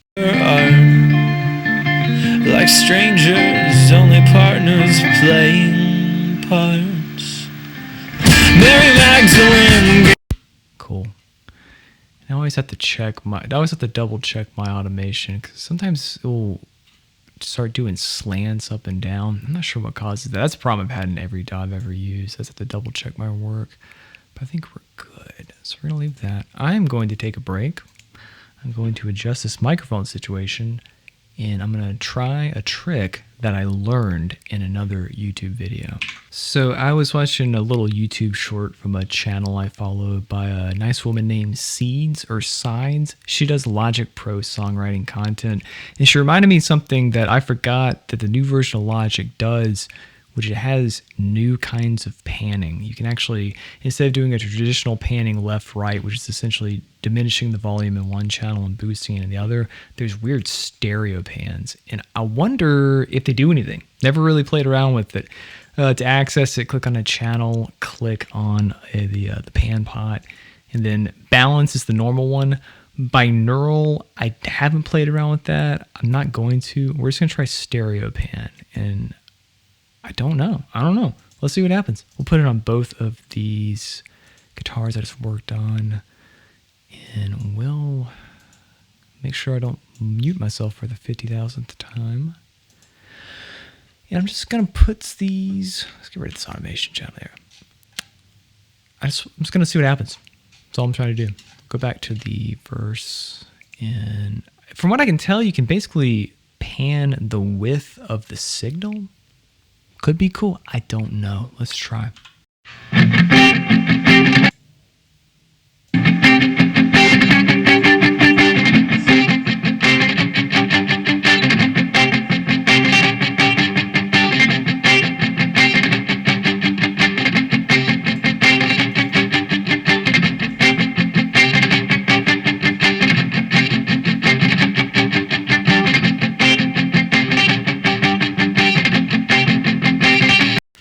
S2: Like strangers, only partners playing parts. Mary Magdalene.
S1: Cool. I always have to double check my automation because sometimes it will start doing slants up and down. I'm not sure what causes that. That's a problem I've had in every DAW I've ever used. I just have to double check my work. But I think we're good. So we're going to leave that. I'm going to take a break. I'm going to adjust this microphone situation, and I'm going to try a trick that I learned in another YouTube video. So I was watching a little YouTube short from a channel I follow by a nice woman named Sides. She does Logic Pro songwriting content, and she reminded me of something that I forgot that the new version of Logic does, which it has new kinds of panning. You can actually, instead of doing a traditional panning left-right, which is essentially diminishing the volume in one channel and boosting it in the other, there's weird stereo pans. And I wonder if they do anything. Never really played around with it. To access it, click on a channel, click on the pan pot, and then balance is the normal one. Binaural, I haven't played around with that. I'm not going to. We're just going to try stereo pan, and I don't know. Let's see what happens. We'll put it on both of these guitars I just worked on, and we'll make sure I don't mute myself for the 50,000th time. And I'm just going to put these, let's get rid of this automation channel there. I'm just going to see what happens. That's all I'm trying to do. Go back to the verse, and from what I can tell, you can basically pan the width of the signal. Could be cool. I don't know. Let's try.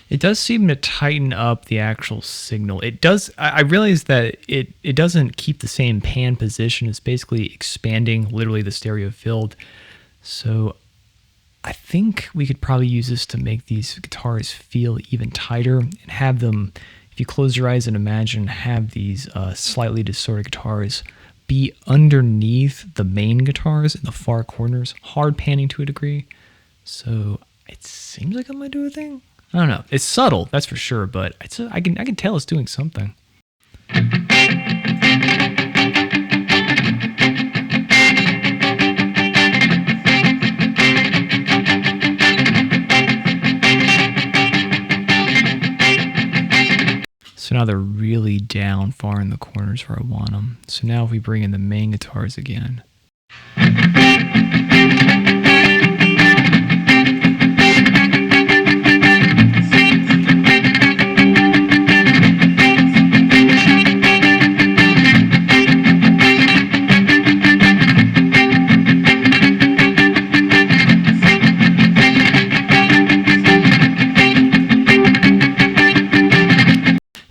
S1: It does seem to tighten up the actual signal. It does. I realize that it doesn't keep the same pan position. It's basically expanding literally the stereo field. So I think we could probably use this to make these guitars feel even tighter and have them, if you close your eyes and imagine, have these slightly distorted guitars be underneath the main guitars in the far corners, hard panning to a degree. So it seems like I might do a thing. I don't know. It's subtle, that's for sure, but I can tell it's doing something. So now they're really down far in the corners where I want them. So now if we bring in the main guitars again.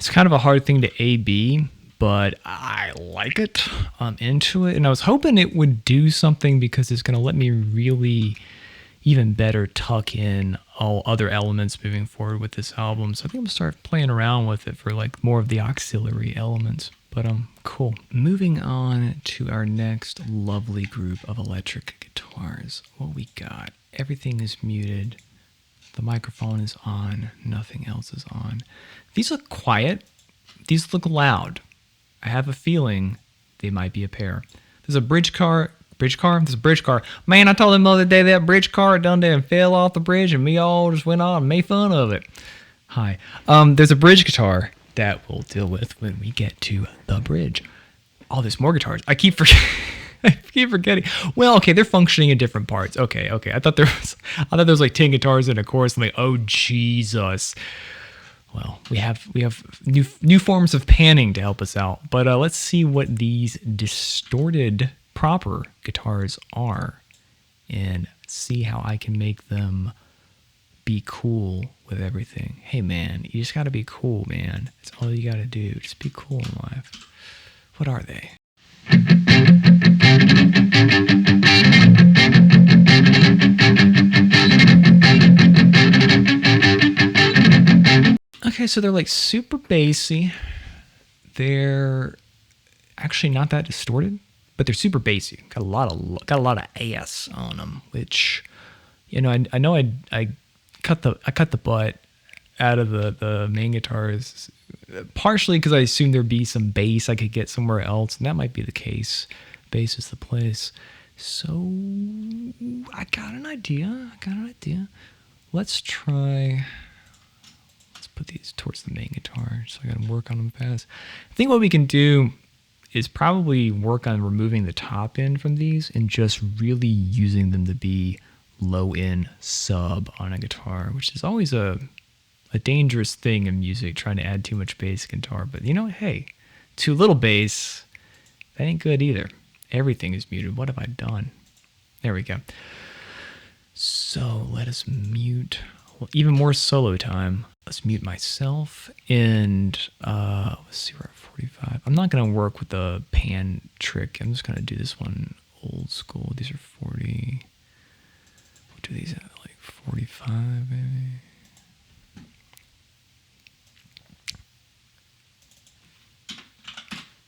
S1: Kind of a hard thing to A/B, but I like it. I'm into it, and I was hoping it would do something because it's going to let me really even better tuck in all other elements moving forward with this album. So I think I'm going to start playing around with it for like more of the auxiliary elements. But cool. Moving on to our next lovely group of electric guitars. What we got? Everything is muted. The microphone is on. Nothing else is on. These look quiet. These look loud. I have a feeling they might be a pair. There's a bridge car. Bridge car? There's a bridge car. Man, I told him the other day that bridge car done there and fell off the bridge, and me all just went on and made fun of it. Hi. There's a bridge guitar that we'll deal with when we get to the bridge. Oh, there's more guitars. I keep forgetting. Well, okay, they're functioning in different parts. Okay. I thought there was like 10 guitars in a chorus. I'm like, oh Jesus. Well, we have new forms of panning to help us out. But let's see what these distorted proper guitars are and see how I can make them be cool with everything. Hey man, you just gotta be cool, man. That's all you gotta do. Just be cool in life. What are they? Okay, so they're like super bassy. They're actually not that distorted, but they're super bassy. Got a lot of ass on them, which, you know, I know I cut the butt out of the main guitars, partially because I assumed there'd be some bass I could get somewhere else, and that might be the case. Bass is the place. So I got an idea. Let's put these towards the main guitar, so I gotta work on them fast. I think what we can do is probably work on removing the top end from these and just really using them to be low end sub on a guitar, which is always a dangerous thing in music, trying to add too much bass guitar. But you know, hey, too little bass, that ain't good either. Everything is muted. What have I done? There we go. So let us mute. Well, even more solo time. Let's mute myself, and let's see, we're at 45. I'm not gonna work with the pan trick. I'm just gonna do this one old school. These are 40. We'll do these at like 45, maybe.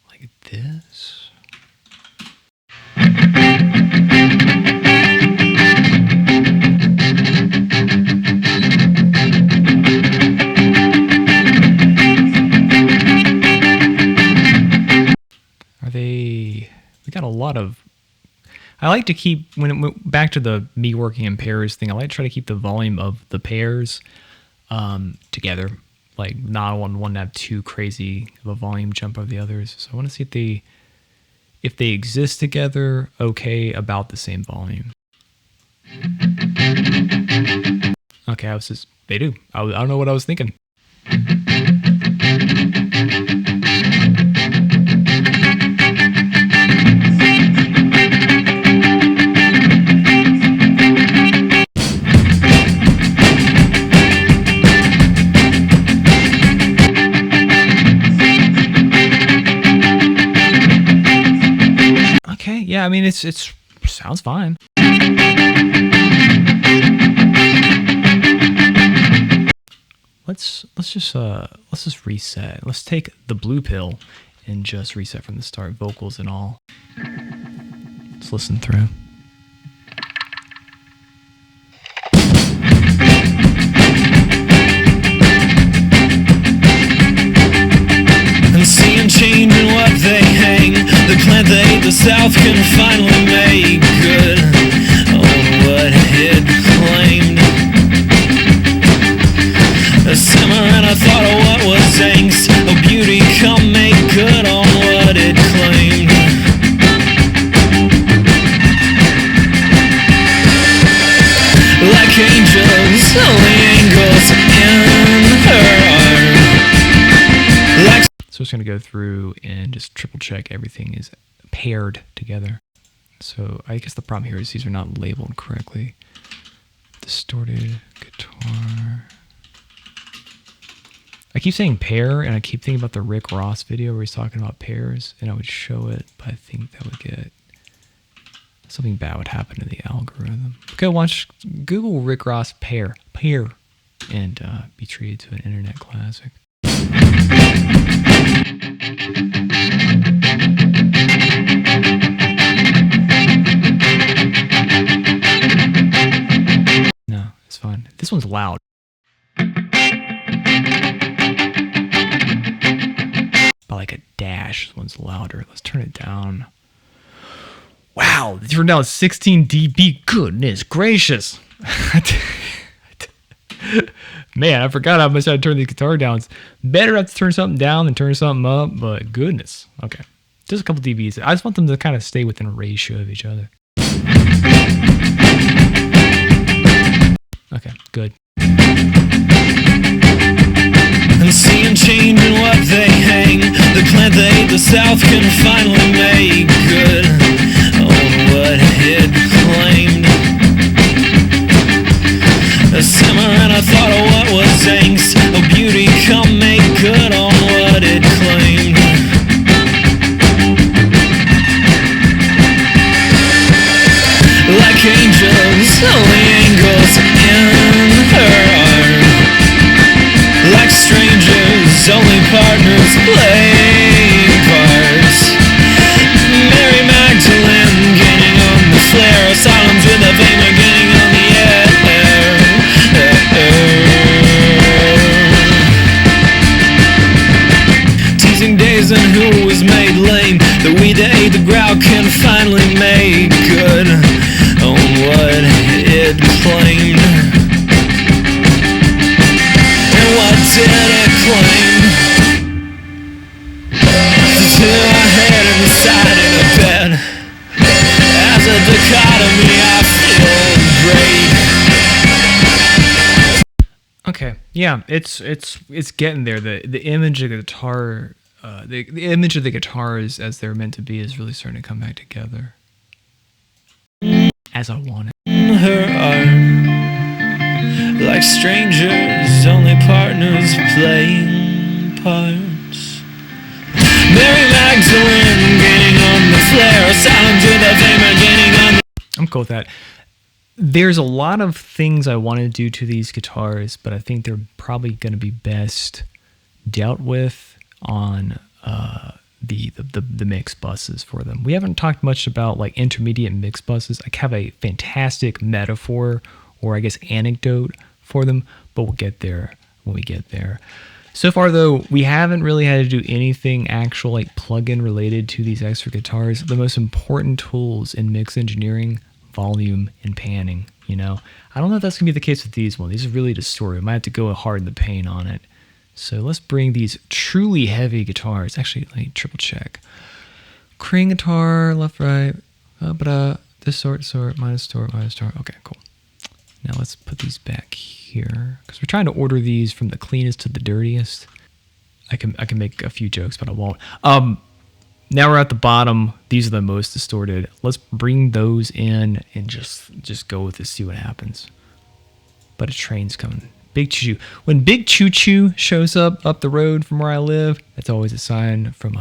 S1: Like this. We got a lot of. I like to keep, when it went back to the me working in pairs thing, I like to try to keep the volume of the pairs together, like not one to have too crazy of a volume jump over the others. So I want to see if they exist together, okay, about the same volume. Okay, they do. I don't know what I was thinking. Yeah, I mean, it sounds fine. Let's just reset. Let's take the blue pill and just reset from the start, vocals and all. Let's listen through.
S2: And seeing change in what they hang, the plant they the South can finally make good on what it claimed. A simmer and a thought of what was angst, oh beauty come make good on what it claimed. Like angels, only angles in her arm. Like
S1: So I'm just going to go through and just triple check everything is paired together. So I guess the problem here is these are not labeled correctly. Distorted guitar. I keep saying pair, and I keep thinking about the Rick Ross video where he's talking about pairs, and I would show it, but I think that would get something bad would happen to the algorithm. Go watch, Google Rick Ross pair, and be treated to an internet classic. No, it's fine. This one's loud. By like a dad. gosh, this one's louder. Let's turn it down. Wow, it turned down 16 dB. Goodness gracious. Man, I forgot how much I had to turn the guitar down. It's better have to turn something down than turn something up, but goodness. Okay, just a couple dBs. I just want them to kind of stay within a ratio of each other. Okay, good.
S2: And seeing change in what they hang, the plant they the South can finally make good on what it claimed. A simmer and a thought of what was angst, a beauty come make good on what it claimed. Like angels, only angels in her art. Like strangers, only partners playing parts. Mary Magdalene gaining on the flare, asylums with a vein are gaining on the air. Teasing days and who was made lame, the we day the growl can finally make good on what it claimed. And what did it claim? To my head and the side in a bed. As a dichotomy I feel great.
S1: Okay, yeah, it's getting there. The image of the guitar, the image of the guitars as they're meant to be is really starting to come back together. As I want it.
S2: Her art, like strangers, only partners playing parts. Mary Magdalene gaining on the flare, silence with a fame gaining on the...
S1: I'm cool with that. There's a lot of things I want to do to these guitars, but I think they're probably going to be best dealt with on the mix buses for them. We haven't talked much about like intermediate mix buses. I have a fantastic metaphor, or I guess anecdote for them, but we'll get there when we get there. So far though, we haven't really had to do anything actual like plugin related to these extra guitars. The most important tools in mix engineering, volume and panning, you know. I don't know if that's gonna be the case with these ones. These are really distorted. I might have to go hard in the paint on it. So let's bring these truly heavy guitars. Actually, let me triple check. Crane guitar, left, right, this sort, minus sort. Okay, cool. Now let's put these back here because we're trying to order these from the cleanest to the dirtiest. I can make a few jokes, but I won't. Now we're at the bottom. These are the most distorted. Let's bring those in and just go with it, see what happens. But a train's coming. Big Choo Choo. When Big Choo Choo shows up the road from where I live, that's always a sign from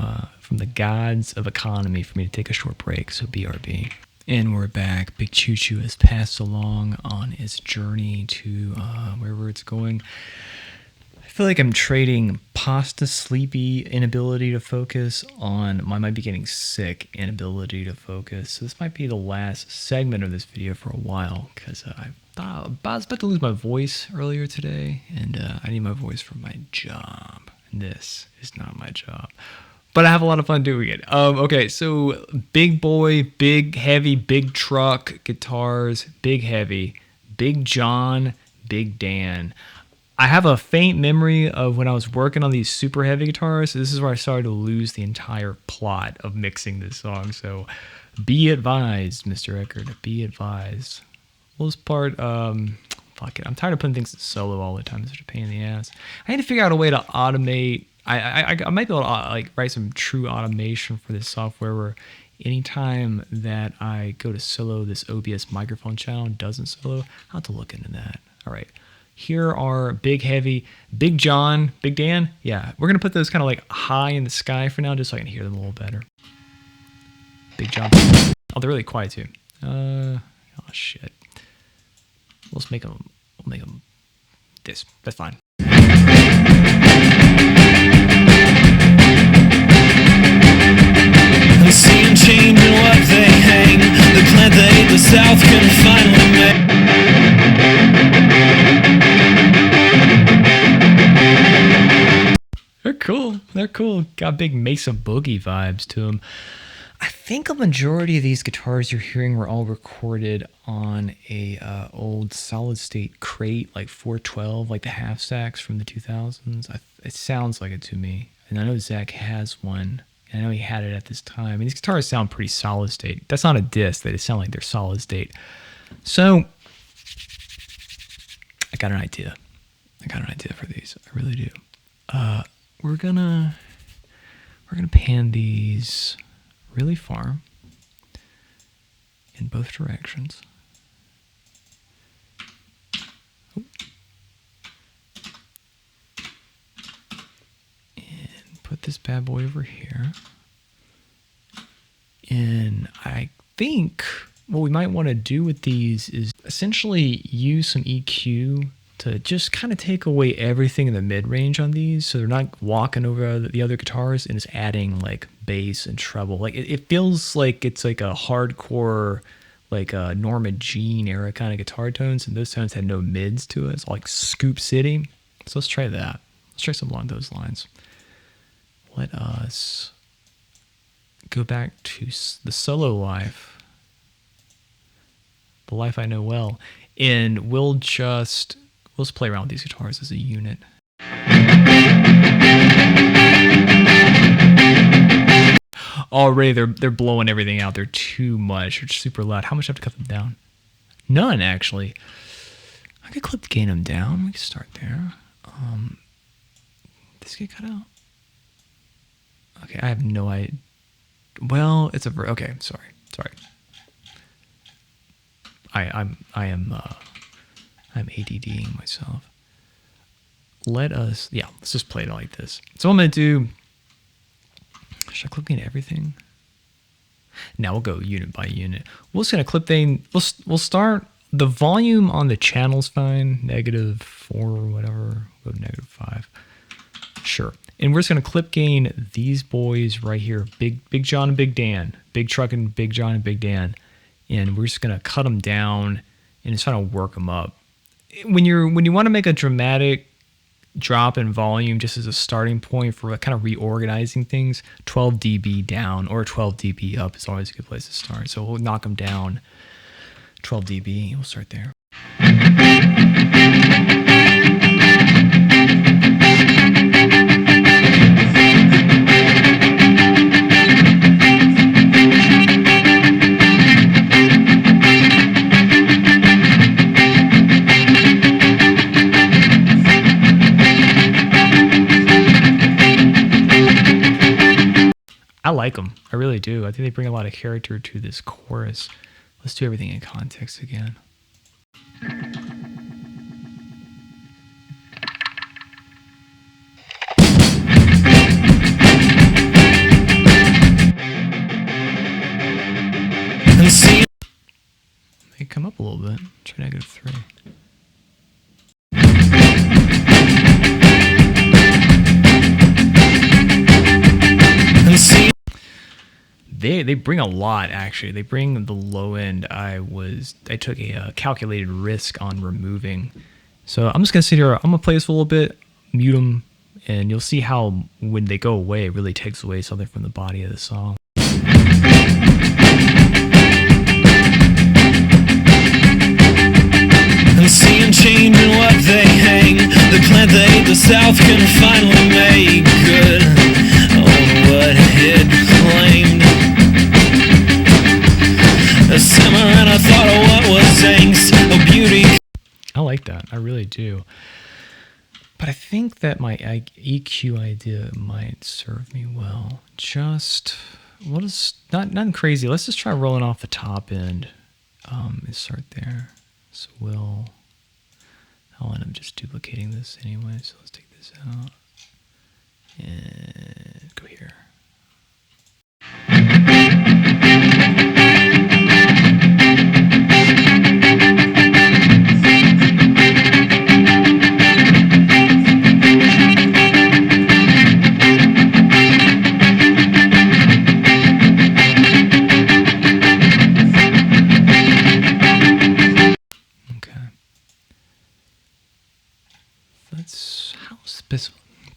S1: the gods of economy for me to take a short break. So BRB. And we're back. Big Choo Choo has passed along on its journey to wherever it's going. I feel like I'm trading pasta sleepy inability to focus on I might be getting sick inability to focus. So this might be the last segment of this video for a while because I was about to lose my voice earlier today, and I need my voice for my job. And this is not my job, but I have a lot of fun doing it. Okay, so big boy, big heavy, big truck guitars, big heavy, Big John, Big Dan. I have a faint memory of when I was working on these super heavy guitars. So this is where I started to lose the entire plot of mixing this song. So be advised, Mr. Eckert, be advised. Most part, fuck it. I'm tired of putting things in solo all the time. It's such a pain in the ass. I need to figure out a way to automate. I might be able to like write some true automation for this software where anytime that I go to solo this OBS microphone channel doesn't solo. I'll have to look into that. All right. Here are big, heavy, Big John, Big Dan. Yeah, we're going to put those kind of like high in the sky for now just so I can hear them a little better. Big John. Oh, they're really quiet too. Oh, shit. We'll make them this. That's fine.
S2: And seeing change in what they hang, the plant they the South can finally make.
S1: cool. They're cool. Got big Mesa Boogie vibes to them. I think a majority of these guitars you're hearing were all recorded on a old solid state crate, like 412, like the half stacks from the 2000s. It sounds like it to me. And I know Zach has one. And I know he had it at this time. And these guitars sound pretty solid state. That's not a diss. They just sound like they're solid state. So I got an idea. For these. I really do. We're gonna pan these really far in both directions. Oh. And put this bad boy over here. And I think what we might want to do with these is essentially use some EQ to just kind of take away everything in the mid-range on these, so they're not walking over the other guitars and just adding like bass and treble. Like it feels like it's like a hardcore, like a Norma Jean era kind of guitar tones, and those tones had no mids to it. It's like Scoop City. So let's try that. Let's try something along those lines. Let us go back to the solo life, the life I know well, and let's play around with these guitars as a unit. Already they're blowing everything out. They're too much. They're super loud. How much do I have to cut them down? None, actually. I could clip gain them down. We can start there. This get cut out? Okay, I have no idea. Well, it's okay. Sorry. I'm ADDing myself. Let's just play it like this. So what I'm going to do, should I clip gain everything? Now we'll go unit by unit. We're just going to clip gain, we'll start, the volume on the channel's fine, -4 or whatever, go to -5. Sure. And we're just going to clip gain these boys right here, Big John and Big Dan, Big Truck and Big John and Big Dan. And we're just going to cut them down and just trying to work them up. When you want to make a dramatic drop in volume just as a starting point for kind of reorganizing things, 12 dB down or 12 dB up is always a good place to start. So we'll knock them down 12 dB. We'll start there. I like them. I really do. I think they bring a lot of character to this chorus. Let's do everything in context again. May come up a little bit. Try -3. They bring a lot, actually. They bring the low end I took a calculated risk on removing. So I'm just going to sit here. I'm going to play this for a little bit, mute them, and you'll see how when they go away, it really takes away something from the body of the song.
S2: And seeing change in what they hang, the plant they the South can finally make good on what it claimed. A simmer and I thought of what was angst, a beauty.
S1: I like that. I really do. But I think that my EQ idea might serve me well. Nothing crazy. Let's just try rolling off the top end. And start there. So I'll end up just duplicating this anyway. So let's take this out and go here.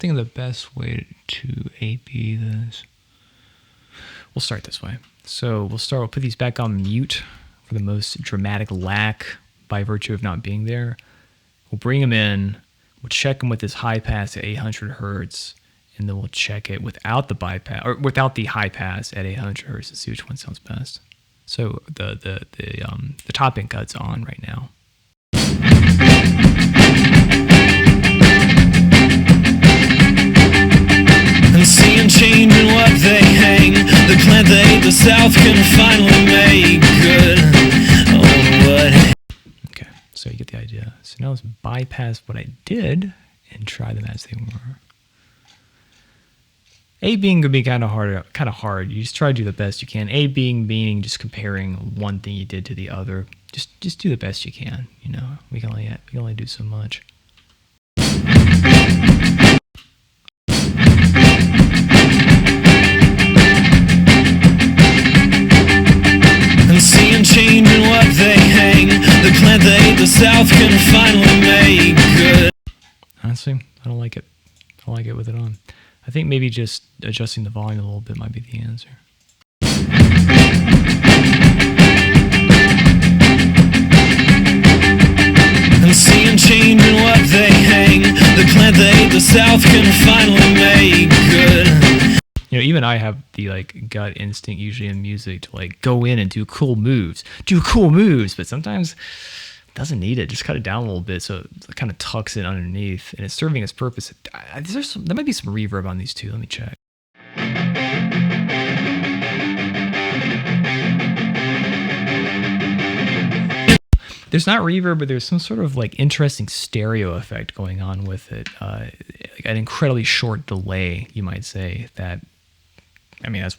S1: think of the best way to A/B this. We'll start this way. So we'll put these back on mute for the most dramatic lack by virtue of not being there. We'll bring them in. We'll check them with this high pass at 800 hertz, and then we'll check it without the bypass or without the high pass at 800 hertz and see which one sounds best. So the top end cut's on right now.
S2: And seeing change in what they hang, the plant they the South can finally make good on what.
S1: Okay, so you get the idea. So now let's bypass what I did and try them as they were. A being could be kind of hard. You just try to do the best you can. A being meaning just comparing one thing you did to the other. Just do the best you can. You know, we can only do so much.
S2: And seeing change in what they hang, the plant they the South can finally make good.
S1: Honestly, I don't like it. I don't like it with it on. I think maybe just adjusting the volume a little bit might be the answer.
S2: And seeing change in what they hang, the plant they the South can finally make good.
S1: You know, even I have the gut instinct usually in music to go in and do cool moves, but sometimes it doesn't need it. Just cut it down a little bit so it kind of tucks it underneath, and it's serving its purpose. There might be some reverb on these too. Let me check. There's not reverb, but there's some sort of interesting stereo effect going on with it. An incredibly short delay, you might say. That's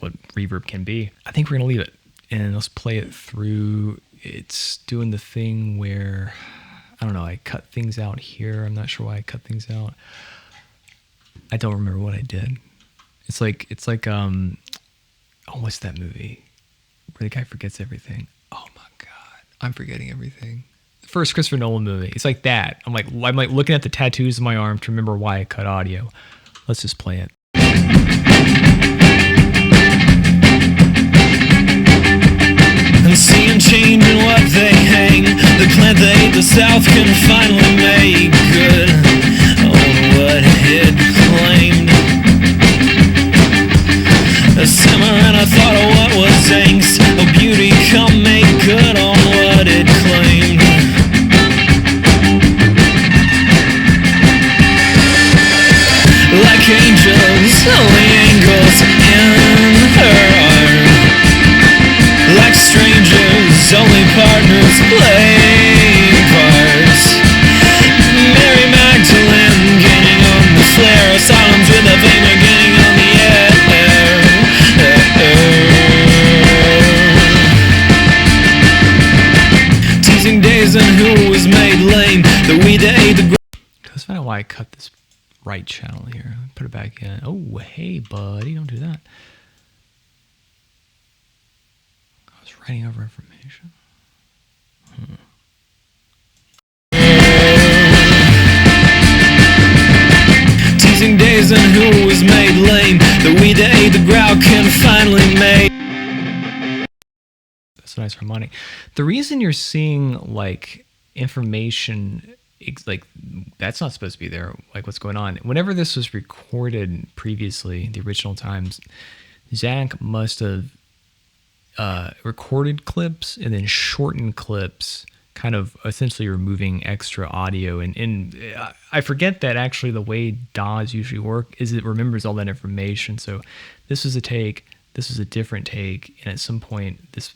S1: what reverb can be. I think we're gonna leave it and let's play it through. It's doing the thing where, I don't know, I cut things out here. I'm not sure why I cut things out. I don't remember what I did. It's like what's that movie where the guy forgets everything? Oh my God, I'm forgetting everything. The first Christopher Nolan movie. It's like that. I'm looking at the tattoos on my arm to remember why I cut audio. Let's just play it.
S2: And seeing change in what they hang, the plant they the South can finally make good on what it claimed. A simmer and a thought of what was angst, a beauty come make good on what it claimed. Like angels, only angels in her art. Like strangers, only partners play parts. Mary Magdalene gaining on the flare, asylums with a finger gaining on the air. Teasing days and who was made lame, the we they the.
S1: Let's find out why I cut this right channel here. Put it back in. Oh, hey, buddy, don't do that. I was writing over information.
S2: Teasing days and who was made lame, the we they the growl can finally make.
S1: That's a nice harmonic. The reason you're seeing information that's not supposed to be there, what's going on. Whenever this was recorded previously, the original times, Zach must have recorded clips and then shortened clips, kind of essentially removing extra audio. And I forget that actually the way DAWs usually work is it remembers all that information. So this was a take, this was a different take, and at some point this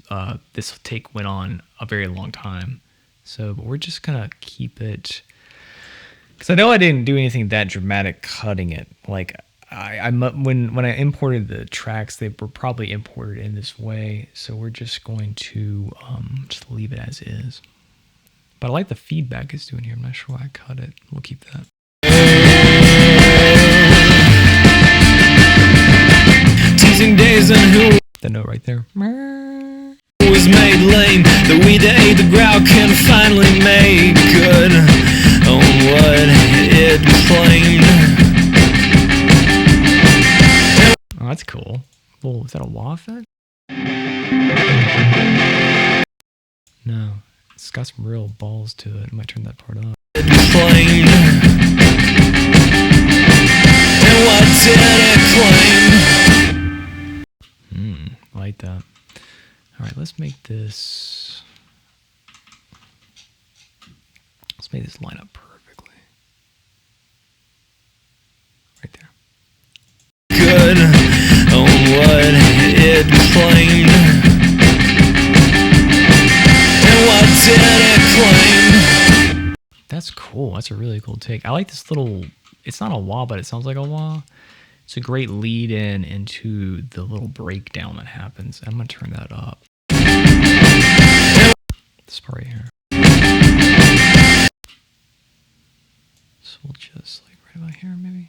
S1: take went on a very long time. So, but we're just gonna keep it, because I know I didn't do anything that dramatic cutting it. When I imported the tracks, they were probably imported in this way. So we're just going to just leave it as is. But I like the feedback it's doing here. I'm not sure why I cut it. We'll keep that.
S2: Teasing days and who.
S1: That note right there.
S2: Was made lame, the we they the growl can finally make good on what it claimed.
S1: Oh, that's cool. Whoa, is that a wah effect? No, it's got some real balls to it. I might turn that part up.
S2: Claimed. And what did it claim?
S1: Like that. All right, let's make this. Let's make this line up perfectly. Right there.
S2: Good on what it claimed. And what did it claim?
S1: That's cool. That's a really cool take. I like this little. It's not a wah, but it sounds like a wah. It's a great lead in into the little breakdown that happens. I'm gonna turn that up. This part right here. So we'll just like right about here, maybe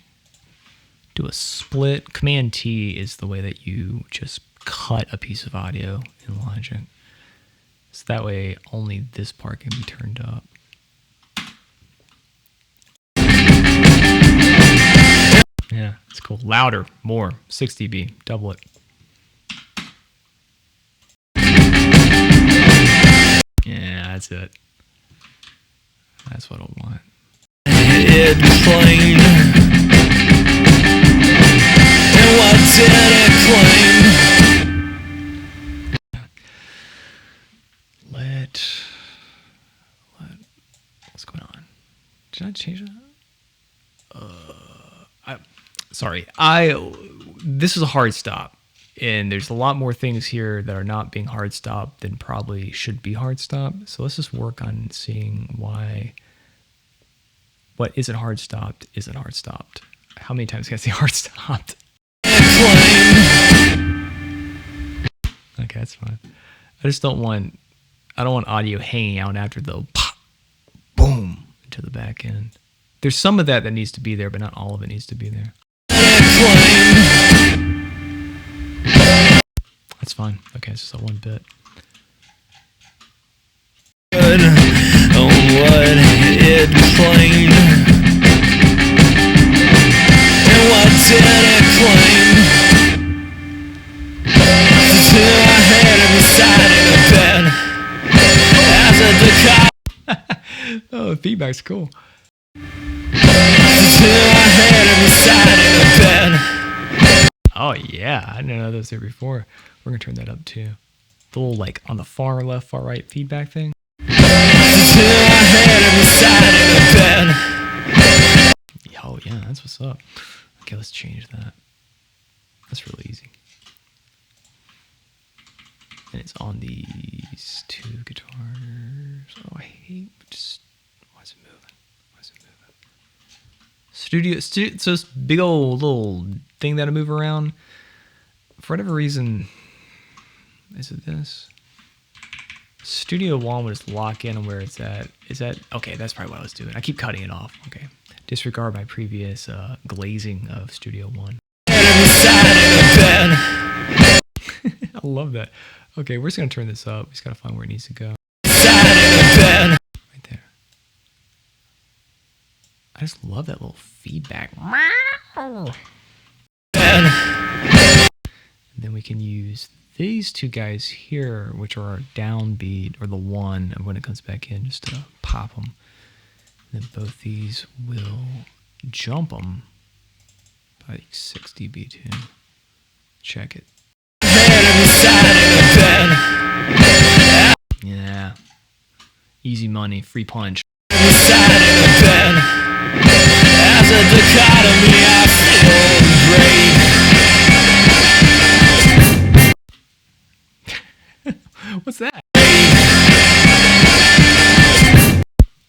S1: do a split. Command T is the way that you just cut a piece of audio in Logic. So that way only this part can be turned up. Yeah, it's cool. Louder, more, 6 dB, double it. Yeah, that's it. That's what I want.
S2: It claimed. And what did it claim?
S1: What's going on? Did I change that? This is a hard stop, and there's a lot more things here that are not being hard stopped than probably should be hard stopped. So let's just work on seeing why what isn't hard stopped isn't hard stopped. How many times can I say hard stopped? Okay, that's fine. I don't want audio hanging out after the pop, boom into the back end. There's some of that needs to be there, but not all of it needs to be there. That's fine. Okay, it's just a one bit.
S2: Good on what it claimed. And what did it claim? Till I had him beside in the bed. As a dichotomy.
S1: Oh, the feedback's cool.
S2: Till I had him beside in the bed.
S1: Oh yeah, I didn't know that was there before. We're gonna turn that up too. The little like on the far left, far right feedback thing.
S2: Till I had him beside in the bed.
S1: Oh yeah, that's what's up. Okay, let's change that. That's really easy. And it's on these two guitars. Oh, I hate just. Why is it moving? So this big old little thing that I move around. For whatever reason, is it this? Studio One would just lock in on where it's at. Is that okay? That's probably what I was doing. I keep cutting it off. Okay, disregard my previous glazing of Studio One. I love that. Okay, we're just gonna turn this up. We just gotta find where it needs to go. Right there. I just love that little feedback. And then we can use these two guys here, which are our downbeat, or the one, and when it comes back in, just to pop them. And then both these will jump them by like 6 dB too. Check it. Yeah. Easy money, free punch.
S2: As a dichotomy, I feel great.
S1: What's that?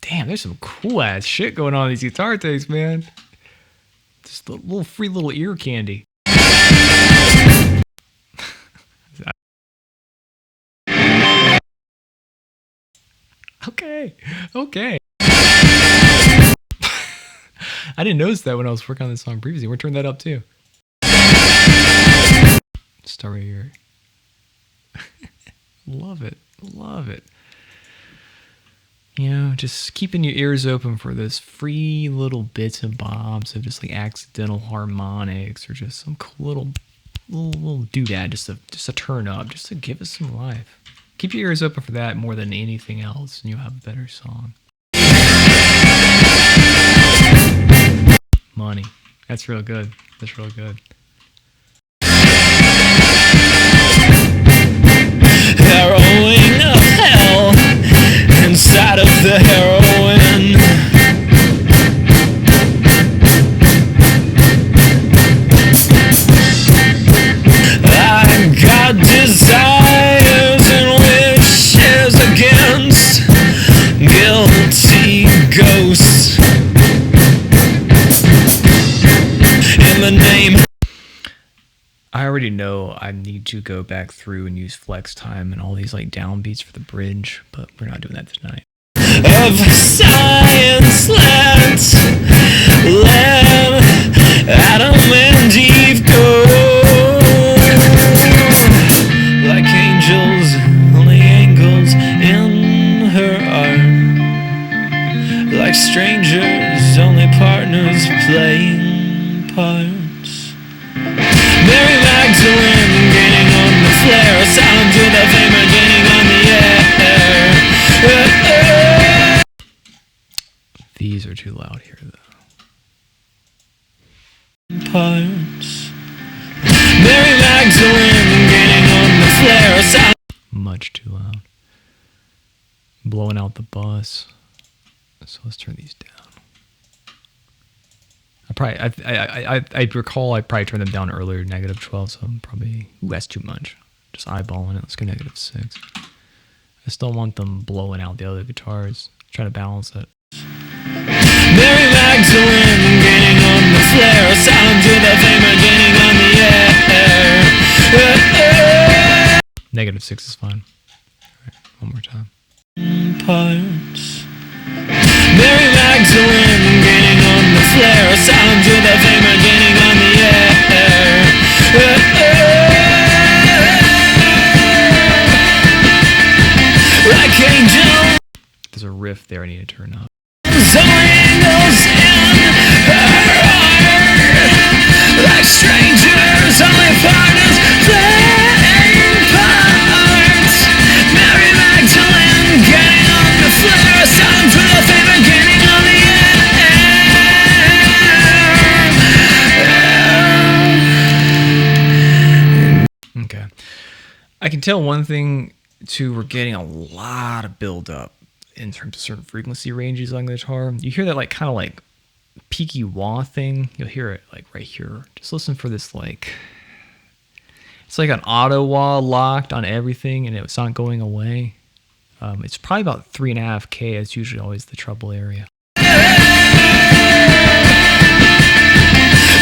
S1: Damn, there's some cool ass shit going on in these guitar takes, man. Just a little free little ear candy. Okay. I didn't notice that when I was working on this song previously. We're turning that up too. Start right here. Love it. You know, just keeping your ears open for those free little bits and bobs of just like accidental harmonics or just some cool little little doodad, just a turn up, just to give us some life. Keep your ears open for that more than anything else, and you'll have a better song. Money. That's real good. That's real good.
S2: Harrowing of hell inside of the heroin. I got desires and wishes against guilty ghosts. In the name,
S1: I already know I need to go back through and use flex time and all these like downbeats for the bridge, but we're not doing that tonight.
S2: of science, let's let Adam and Eve go. Like angels, only angles in her art. Like strangers, only partners playing parts. Mary Magdalene gaining on the flare, silent to the fame and gaining on the air.
S1: These are too loud here, though.
S2: Parts. Mary Magdalene gaining on the flare, silent.
S1: Much too loud. Blowing out the bus. So let's turn these down. I recall I probably turned them down earlier, -12, so I'm probably, that's too much. Just eyeballing it. Let's go -6. I still want them blowing out the other guitars. Try to balance it.
S2: Mary Magdalene gaining on the flare, silent to the fame and gaining on the air.
S1: -6 is fine. All right, one more time.
S2: Parts. Mary Magdalene gaining on the flare, silent to the fame and gaining on the air. Like angels.
S1: There's a riff there I need to turn up.
S2: Angels in her heart. Like strangers, only partners playing parts. Mary Magdalene gaining on the flare, silent to the fame and gaining on the air.
S1: Okay. I can tell one thing, too, we're getting a lot of build-up in terms of certain frequency ranges on the guitar. You hear that like kind of like peaky wah thing. You'll hear it like right here. Just listen for this like, it's like an auto wah locked on everything and it's not going away. It's probably about 3.5K. It's usually always the treble area.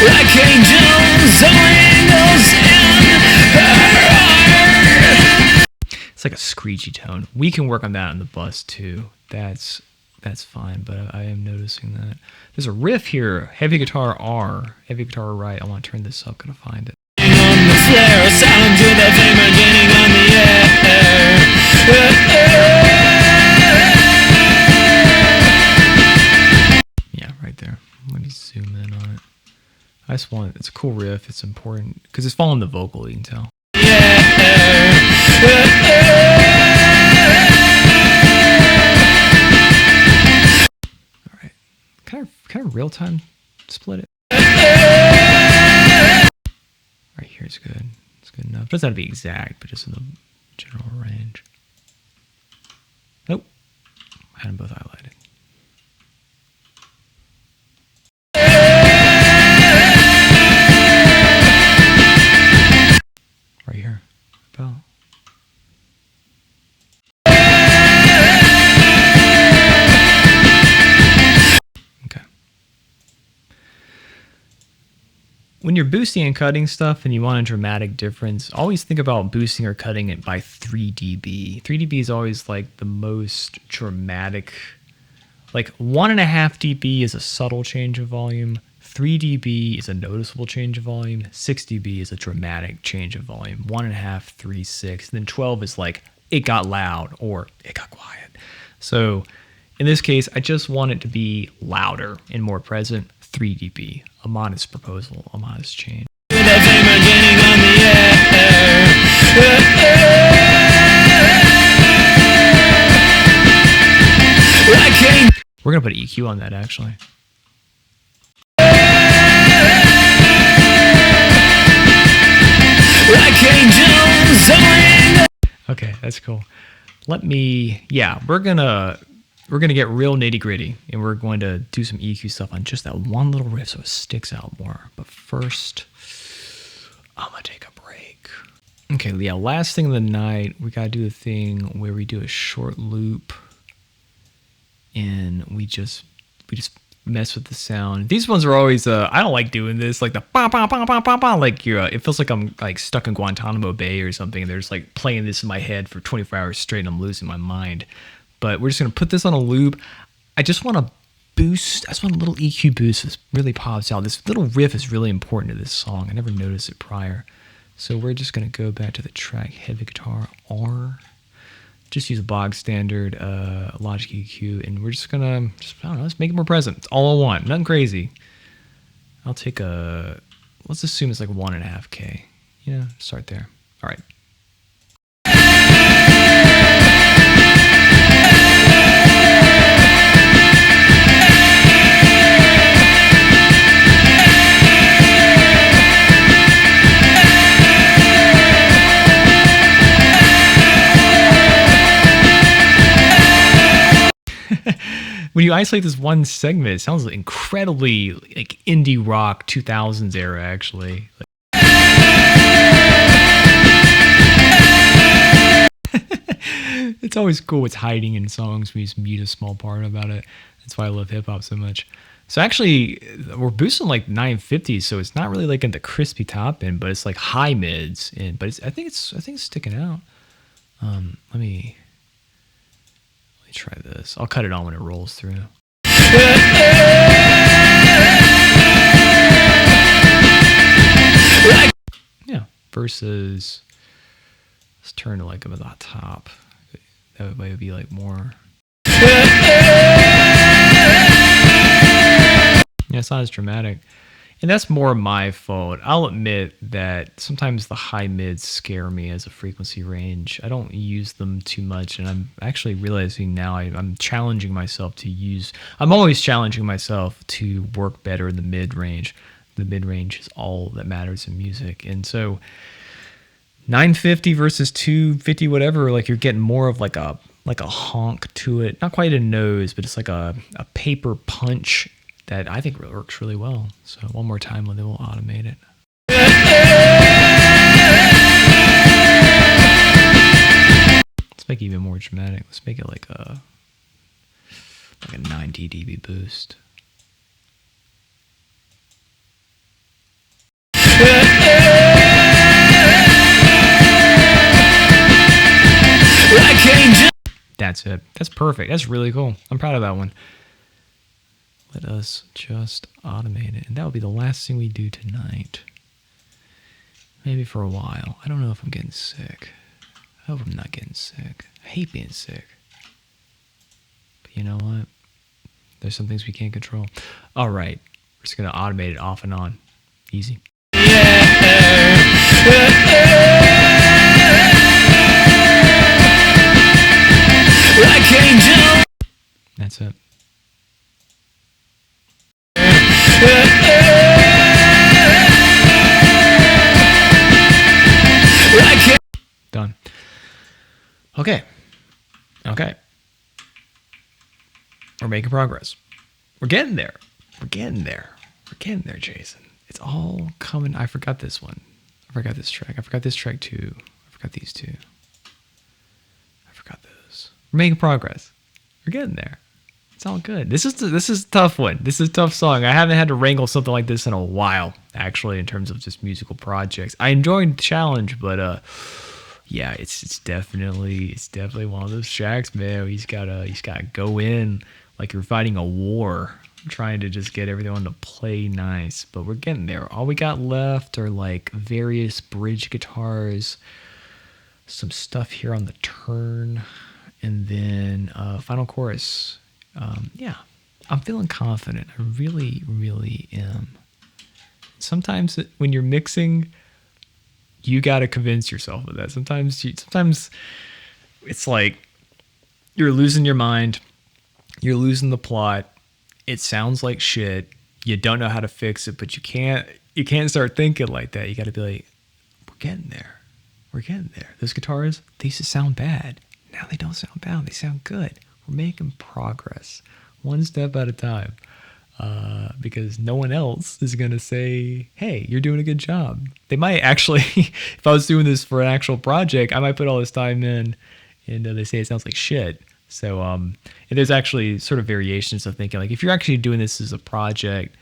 S2: Like angels, angels in her heart.
S1: It's like a screechy tone. We can work on that on the bus too. That's fine, but I am noticing that. There's a riff here, heavy guitar R, heavy guitar right. I want to turn this up, gonna find it.
S2: On the flare, silent to the fame and gaining on the air.
S1: Yeah, right there. Let me zoom in on it. I just want, it's a cool riff. It's important because it's following the vocal, you can tell. All right, kind of real time split it. Right here is good. It's good enough. It doesn't have to be exact, but just in the general range. Nope, I had them both highlighted. Right here, about. Okay. When you're boosting and cutting stuff and you want a dramatic difference, always think about boosting or cutting it by 3 dB. 3 dB is always like the most dramatic. Like 1.5 dB is a subtle change of volume. 3 dB is a noticeable change of volume. 6 dB is a dramatic change of volume. 1.5, 3, 6. Then 12 is like, it got loud or it got quiet. So in this case, I just want it to be louder and more present. 3 dB, a modest proposal, a modest change.
S2: The fame and gaining on the
S1: We're gonna put EQ on that actually. Okay, that's cool. We're gonna get real nitty gritty, and we're going to do some EQ stuff on just that one little riff so it sticks out more. But first, I'm gonna take a break. Okay, yeah, last thing of the night, we gotta do a thing where we do a short loop, and we just mess with the sound. These ones are always I don't like doing this, like the ba ba ba ba ba ba, like it feels like I'm like stuck in Guantanamo Bay or something, and they're just like playing this in my head for 24 hours straight and I'm losing my mind. But we're just gonna put this on a loop. I just want a little EQ boost that really pops out. This little riff is really important to this song. I never noticed it prior. So we're just gonna go back to the track heavy guitar R. Just use a bog standard Logic EQ, and we're just gonna, I don't know, let's make it more present. It's all I want, nothing crazy. I'll take let's assume it's like 1.5K. Yeah, start there. All right. When you isolate this one segment, it sounds incredibly like indie rock 2000s era, actually. It's always cool what's hiding in songs when you just mute a small part about it. That's why I love hip hop so much. So actually, we're boosting like 950s, so it's not really like in the crispy top end, but it's like high mids. But I think it's sticking out. Let me try this. I'll cut it on when it rolls through. Yeah, versus let's turn to like them at the top. That way it would be like more. Yeah, it's not as dramatic. And that's more my fault. I'll admit that sometimes the high mids scare me as a frequency range. I don't use them too much, and I'm actually realizing now I'm challenging myself to use. I'm always challenging myself to work better in the mid range. The mid range is all that matters in music, and so 950 versus 250, whatever. Like you're getting more of like a honk to it. Not quite a nose, but it's like a paper punch that I think works really well. So one more time, and then we'll automate it. Let's make it even more dramatic. Let's make it like a 90 dB boost. That's it. That's perfect. That's really cool. I'm proud of that one. Let us just automate it. And that will be the last thing we do tonight. Maybe for a while. I don't know if I'm getting sick. I hope I'm not getting sick. I hate being sick. But you know what? There's some things we can't control. All right. We're just going to automate it off and on. Easy. That's it. Done. Okay. We're making progress. We're getting there. We're getting there, Jason. It's all coming. I forgot this one. I forgot this track. I forgot this track too. I forgot these two. I forgot those. We're making progress. We're getting there. It's all good. This is a tough one. This is a tough song. I haven't had to wrangle something like this in a while, actually, in terms of just musical projects. I enjoyed the challenge, but yeah, it's definitely one of those tracks, man. He's gotta go in like you're fighting a war, trying to just get everyone to play nice. But we're getting there. All we got left are like various bridge guitars, some stuff here on the turn, and then final chorus. Yeah, I'm feeling confident. I really, really am. Sometimes when you're mixing, You got to convince yourself of that. Sometimes it's like you're losing your mind. You're losing the plot. It sounds like shit. You don't know how to fix it, but you can't start thinking like that. You got to be like, we're getting there. We're getting there. Those guitars, they used to sound bad. Now they don't sound bad. They sound good. We're making progress, one step at a time. Because no one else is going to say, hey, you're doing a good job. They might actually, if I was doing this for an actual project, I might put all this time in and they say it sounds like shit. So and there's actually sort of variations of thinking, like if you're actually doing this as a project,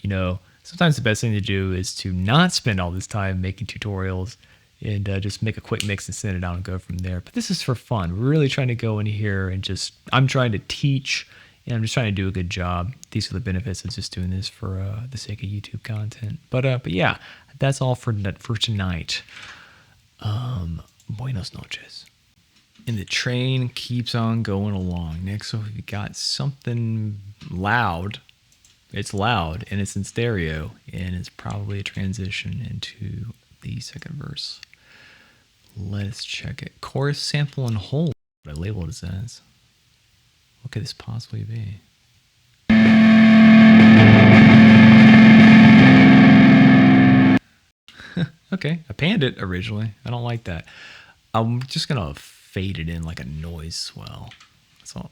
S1: you know, sometimes the best thing to do is to not spend all this time making tutorials and just make a quick mix and send it out and go from there. But this is for fun. We're really trying to go in here and I'm trying to teach and I'm just trying to do a good job. These are the benefits of just doing this for the sake of YouTube content. But yeah, that's all for tonight. Buenos noches. And the train keeps on going along. Next up, we got something loud. It's loud and it's in stereo, and it's probably a transition into the second verse. Let's check it. Chorus, sample, and hold. I labeled it as. What could this possibly be? Okay, I panned it originally. I don't like that. I'm just gonna fade it in like a noise swell. So,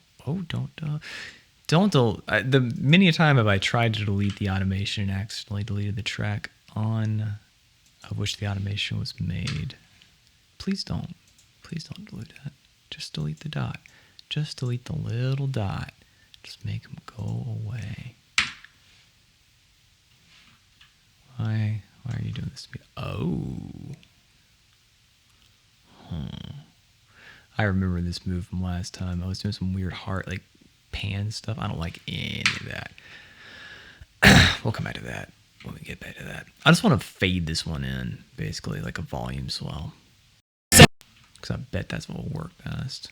S1: the many a time have I tried to delete the automation and accidentally deleted the track on of which the automation was made. Please don't delete that. Just delete the dot. Just delete the little dot. Just make them go away. Why are you doing this to me? Oh. I remember this move from last time. I was doing some weird heart, like pan stuff. I don't like any of that. We'll come back to that when we get back to that. I just want to fade this one in, basically, like a volume swell. Because I bet that's what will work best.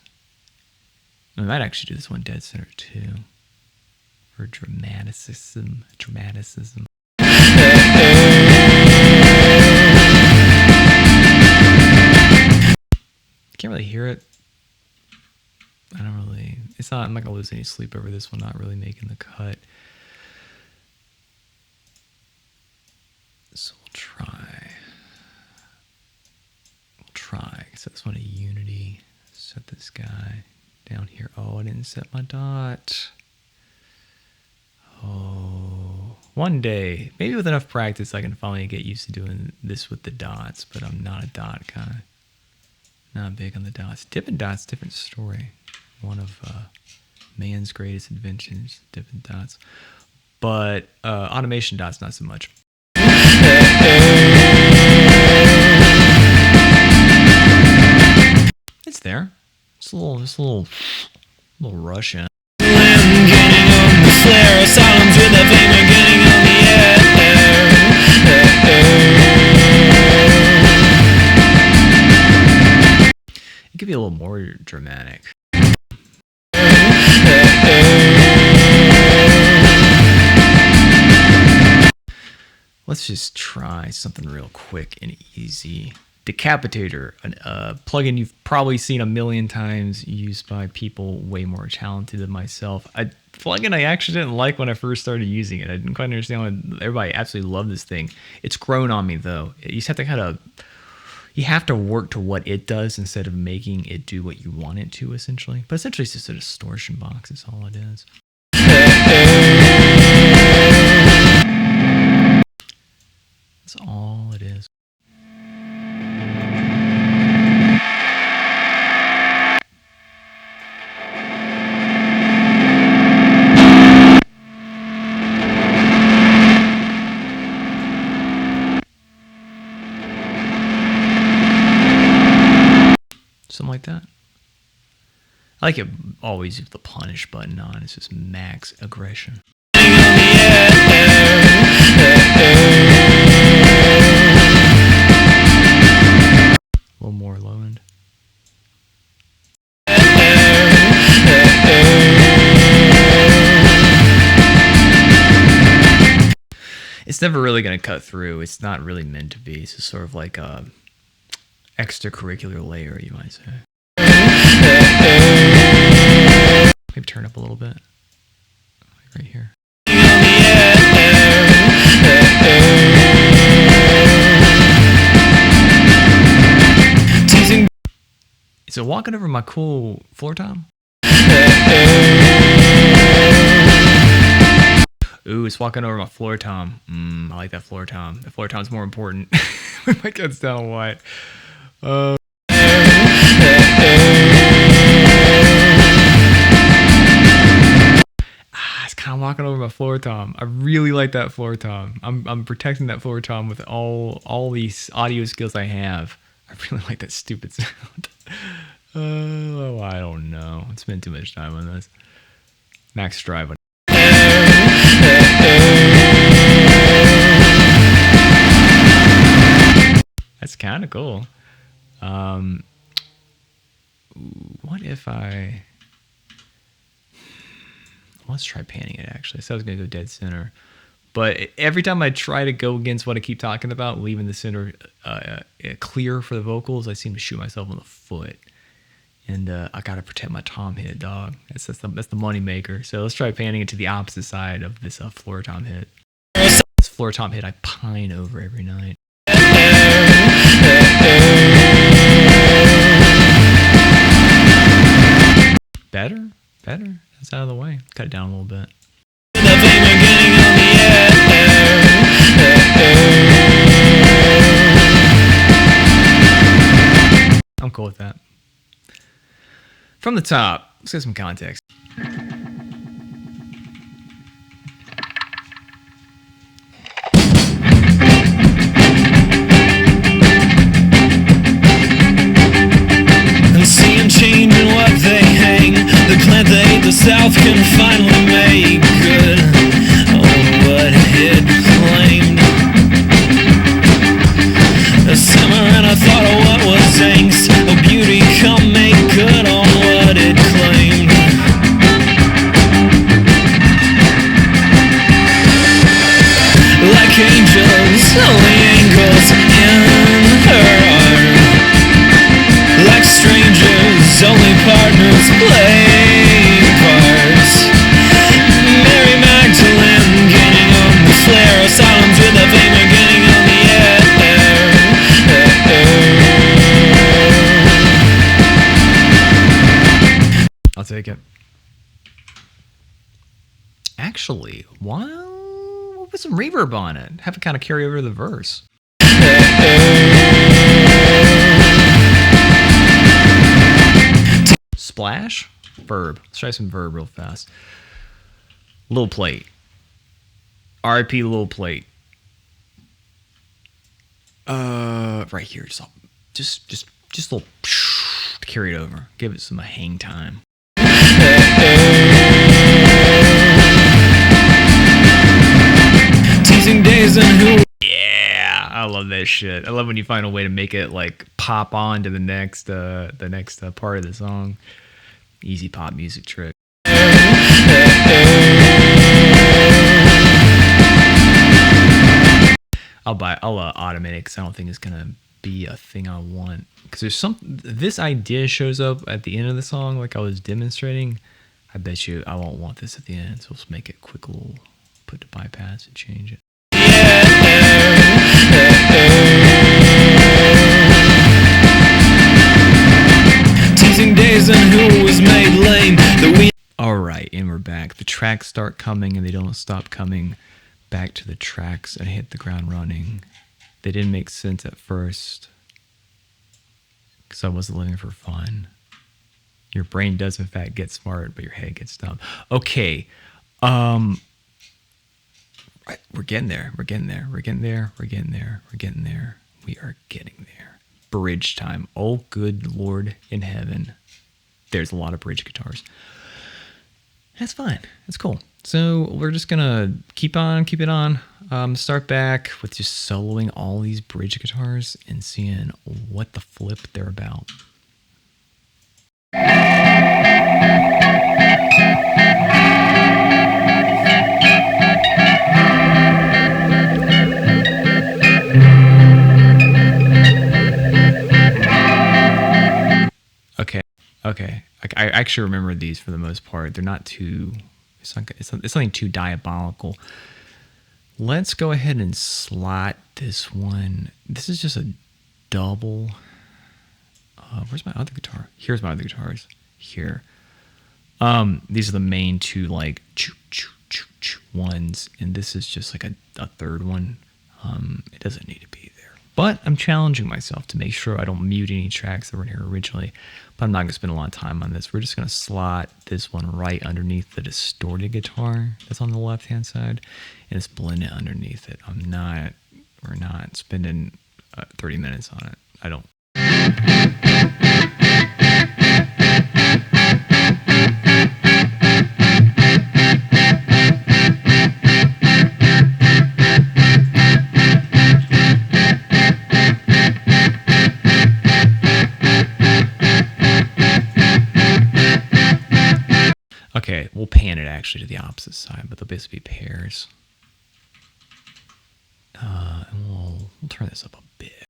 S1: I might actually do this one dead center too. For dramaticism. Can't really hear it. I'm not gonna lose any sleep over this one not really making the cut. So we'll try. Set this one to unity. Set this guy down here. Oh, I didn't set my dot. Oh, one day, maybe with enough practice, I can finally get used to doing this with the dots, but I'm not a dot guy. Not big on the dots. Dipping dots, different story. One of man's greatest inventions, dipping dots. But automation dots, not so much. It's there. It's a little rush in. It could be a little more dramatic. Let's just try something real quick and easy. Decapitator, a plugin you've probably seen a million times used by people way more talented than myself. A plugin I actually didn't like when I first started using it. I didn't quite understand why everybody absolutely loved this thing. It's grown on me though. You just have to you have to work to what it does instead of making it do what you want it to, essentially. But essentially it's just a distortion box is all it is. That's all it is. Something like that. I like it always with the punish button on. It's just max aggression. A little more low end. It's never really going to cut through. It's not really meant to be. It's just sort of like extracurricular layer, you might say. Maybe turn up a little bit. Right here. Is it walking over my cool floor tom? Ooh, it's walking over my floor tom. I like that floor tom. The floor tom's more important. My cat's down a white. It's kind of walking over my floor tom. I really like that floor tom. I'm protecting that floor tom with all these audio skills I have. I really like that stupid sound. Oh, I don't know. I spent too much time on this. Max drive. That's kind of cool. What if I... Let's try panning it, actually. So I was going to go dead center. But every time I try to go against what I keep talking about, leaving the center clear for the vocals, I seem to shoot myself in the foot. And I got to protect my tom hit, dog. That's the money maker. So let's try panning it to the opposite side of this floor tom hit. This floor tom hit I pine over every night. Better? That's out of the way. Cut it down a little bit. I'm cool with that. From the top, let's get some context. And seeing change in what they hang, the plant they the South can finally make good on what it claimed. A summer and I thought of what was angst. Oh, beauty come make good on what it claimed. Like angels, only angles in her art. Like strangers, only partners play parts. Mary Magdalene gaining on the flare. Asylums with a fame getting on the air. I'll take it. Actually, we'll put some reverb on it. Have it kind of carry over to the verse. Splash? Verb. Let's try some verb real fast. Lil plate. RIP Lil plate. Right here. Just a little carry it over. Give it some hang time. Teasing days and who? Yeah, I love that shit. I love when you find a way to make it like pop on to the next part of the song. Easy pop music trick. I'll automate it because I don't think it's gonna be a thing I want. Because there's this idea shows up at the end of the song, like I was demonstrating. I bet you I won't want this at the end, so let's make it quick little put to bypass and change it. Teasing days and who was made lame. Alright, and we're back. The tracks start coming and they don't stop coming. Back to the tracks and hit the ground running. They didn't make sense at first because I wasn't living for fun. Your brain does in fact get smart, but your head gets dumb. Okay. We're getting there. We are getting there. Bridge time. Oh, good Lord in heaven. There's a lot of bridge guitars. That's fine. That's cool. So we're just gonna keep it on. Start back with just soloing all these bridge guitars and seeing what the flip they're about. Okay, I actually remember these for the most part. They're not too. It's nothing too diabolical. Let's go ahead and slot this one. This is just a double. Where's my other guitar? Here's my other guitars. Here. These are the main two like choo choo choo choo ones, and this is just like a third one. It doesn't need to be there, but I'm challenging myself to make sure I don't mute any tracks that were in here originally. But I'm not gonna spend a lot of time on this. We're just gonna slot this one right underneath the distorted guitar that's on the left hand side, and just blend it underneath it. We're not spending 30 minutes on it. I don't. Okay, we'll pan it actually to the opposite side, but they'll basically be pairs. And we'll turn this up a bit.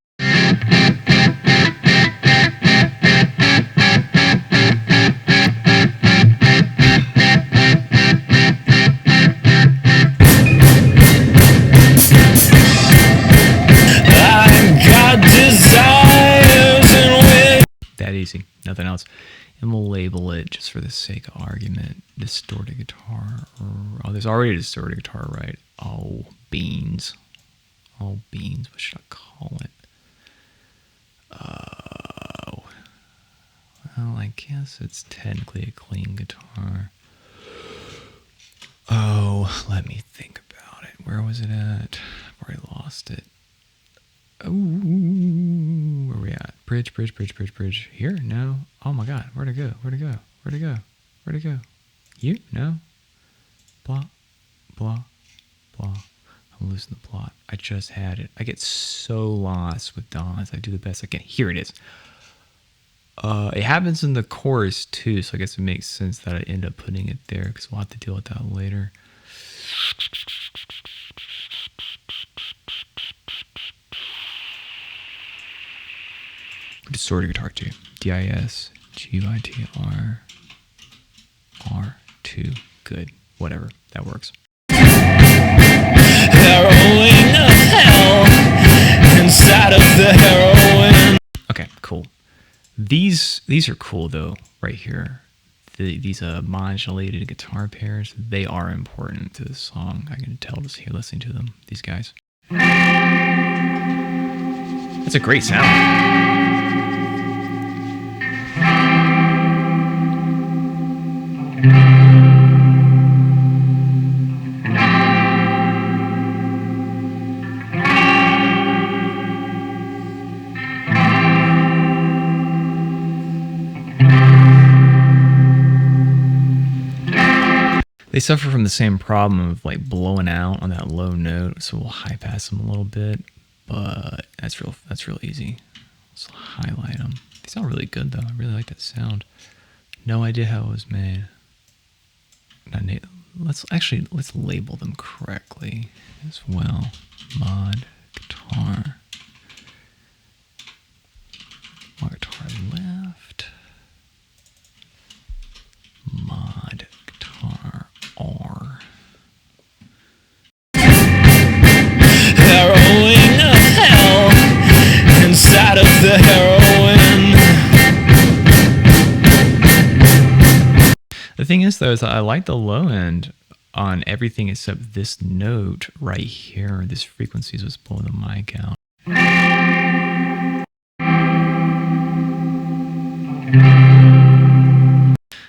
S1: That easy, nothing else. And we'll label it, just for the sake of argument, distorted guitar. Oh, there's already a distorted guitar, right? Oh, beans. Oh, beans. What should I call it? Oh. Well, I guess it's technically a clean guitar. Oh, let me think about it. Where was it at? I've already lost it. Oh, where are we at? Bridge. Here? No. Oh my God. Where'd it go? You? No. Blah, blah, blah. I'm losing the plot. I just had it. I get so lost with DAWs. I do the best I can. Here it is. It happens in the chorus too, so I guess it makes sense that I end up putting it there because we'll have to deal with that later. Distorted guitar too. DISGUITR R2. Good. Whatever. That works. Harrowing of hell inside of the heroin. Okay, cool. These are cool though, right here. These modulated guitar pairs, they are important to the song. I can tell just here listening to them. These guys. It's a great sound. They suffer from the same problem of like blowing out on that low note, so we'll high pass them a little bit, but that's real easy. Let's highlight them. They sound really good though. I really like that sound. No idea how it was made. Let's label them correctly as well. Mod guitar left. Mod guitar R. Harrowing of hell inside of the heroin. The thing is though, is I like the low end on everything except this note right here. This frequency is what's blowing the mic out.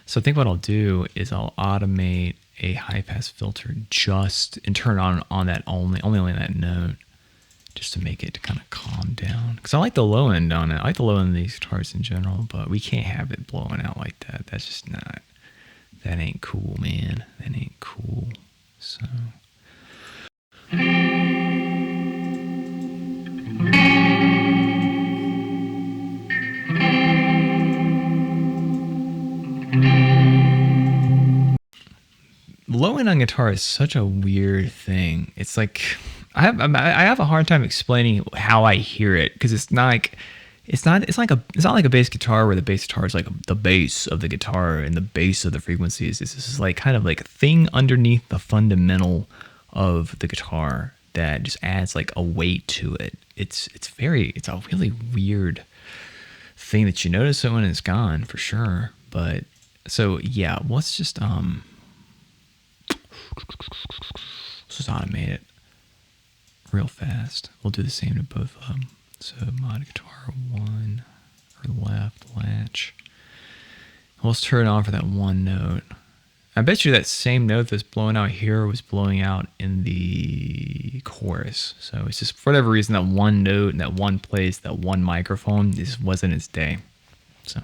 S1: So I think what I'll do is I'll automate a high pass filter and turn it on that only on that note, just to make it kind of calm down. Because I like the low end on it. I like the low end of these guitars in general, but we can't have it blowing out like that. That's just not. That ain't cool, man. That ain't cool. So. Low end on guitar is such a weird thing. It's like I have a hard time explaining how I hear it because it's not like it's not like a bass guitar where the bass guitar is like the bass of the guitar and the bass of the frequencies. This is like kind of like a thing underneath the fundamental of the guitar that just adds like a weight to it. It's a really weird thing that you notice it when it's gone for sure. But so yeah, let's just automate it real fast. We'll do the same to both of them. So mod guitar 1 or left latch. Let's turn it on for that one note. I bet you that same note that's blowing out here was blowing out in the chorus. So it's just for whatever reason that one note in that one place, that one microphone just wasn't its day. So.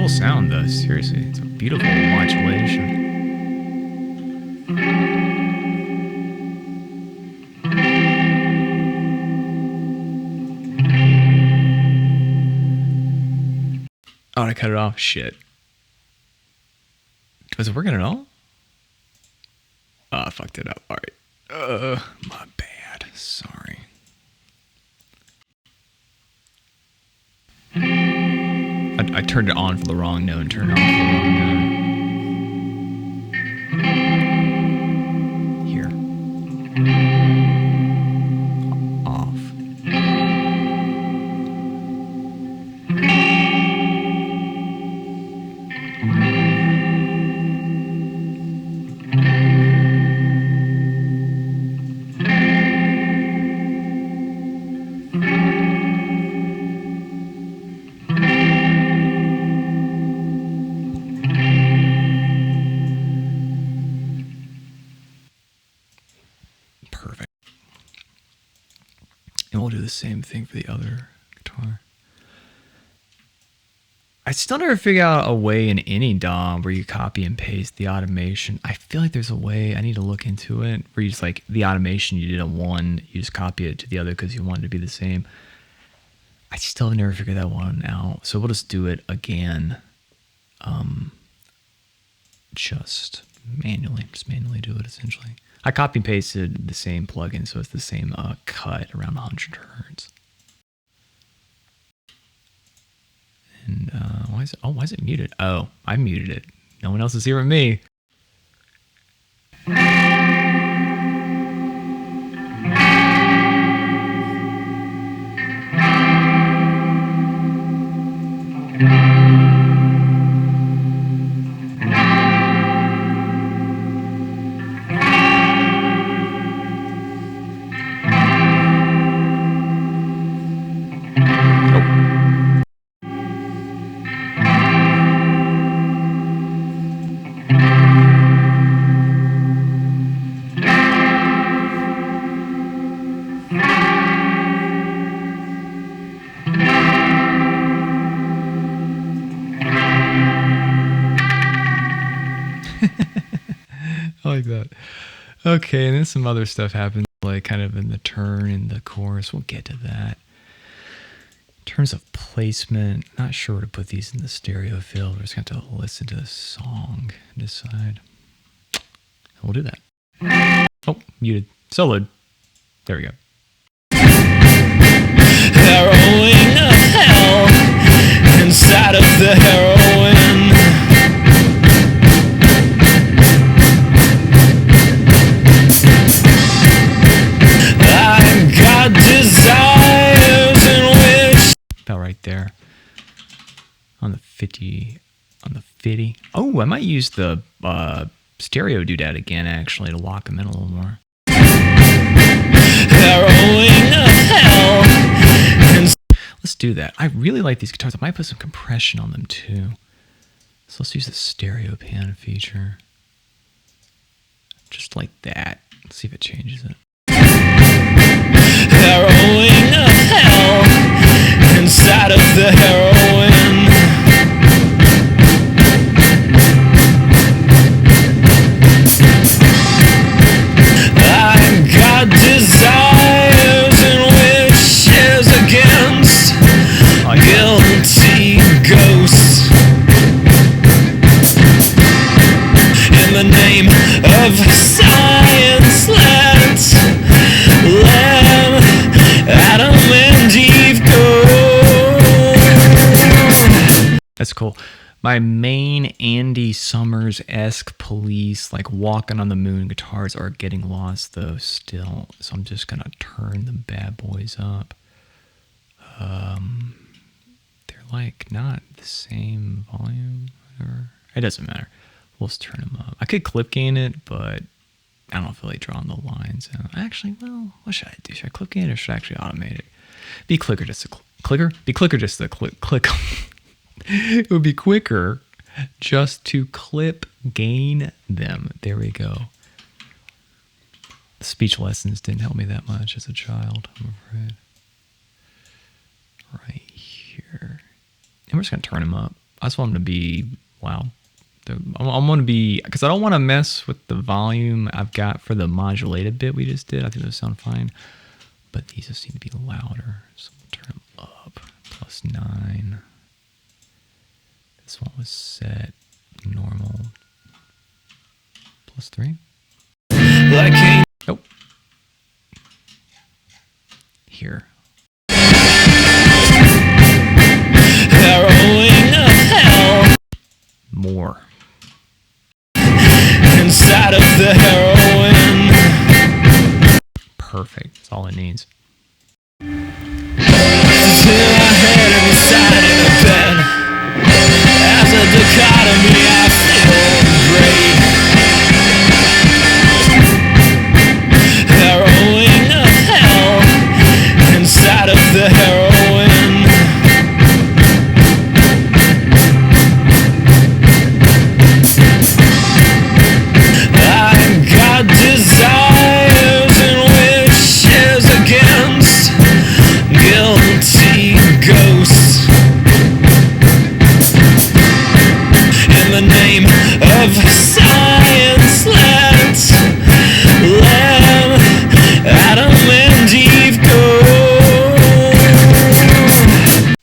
S1: Sound though, seriously, it's a beautiful modulation. Oh, I cut it off. Shit. Was it working at all? Oh, I fucked it up. All right. My bad. Sorry. I turned it on for the wrong note and turned it off for the wrong note. Here. Off. The same thing for the other guitar. I still never figure out a way in any DAW where you copy and paste the automation. I feel like there's a way, I need to look into it, where you just like the automation you did on one, you just copy it to the other because you want it to be the same. I still have never figured that one out. So we'll just do it again. Just manually do it essentially. I copy and pasted the same plugin, so it's the same cut around 100 hertz. And why is it muted? Oh, I muted it. No one else is here with me. Like that. Okay, and then some other stuff happens, like kind of in the turn in the chorus. We'll get to that. In terms of placement, not sure where to put these in the stereo field. We're just going to have to listen to the song and decide. We'll do that. Oh, muted. Soloed. There we go.
S2: Harrowing of hell inside of the heroine. Desires in which
S1: about right there on the 50 Oh, I might use the stereo doodad again actually to lock them in a little more.
S2: Harrowing of hell.
S1: Let's do that. I really like these guitars. I might put some compression on them too. So let's use the stereo pan feature just like that. Let's see if it changes it.
S2: Harrowing of hell inside of the heroine. the name of science, let's let Adam and Eve go.
S1: That's cool. My main Andy Summers-esque police, like Walking on the Moon guitars, are getting lost though still. So I'm just gonna turn the bad boys up. They're like not the same volume. Or it doesn't matter. We'll just turn them up. I could clip gain it, but I don't feel like drawing the lines out. Actually, well, what should I do? Should I clip gain it or should I actually automate it? Be clicker just a clicker? Be clicker just a click. It would be quicker just to clip gain them. There we go. The speech lessons didn't help me that much as a child, I'm afraid. Right here. And we're just going to turn them up. I just want them to be, wow. I'm going to be, because I don't want to mess with the volume I've got for the modulated bit we just did. I think those sound fine. But these just seem to be louder. So we'll turn them up. +9. This one was set normal. +3. Nope. Here.
S2: Harrowing of hell
S1: More.
S2: inside of the heroin.
S1: Perfect. That's all it needs.
S2: Till I head inside in a bed. As a dichotomy, I feel great. Harrowing of hell inside of the heroin. I've got desires and wishes against guilty ghosts. In the name of science, let's let Adam and Eve go.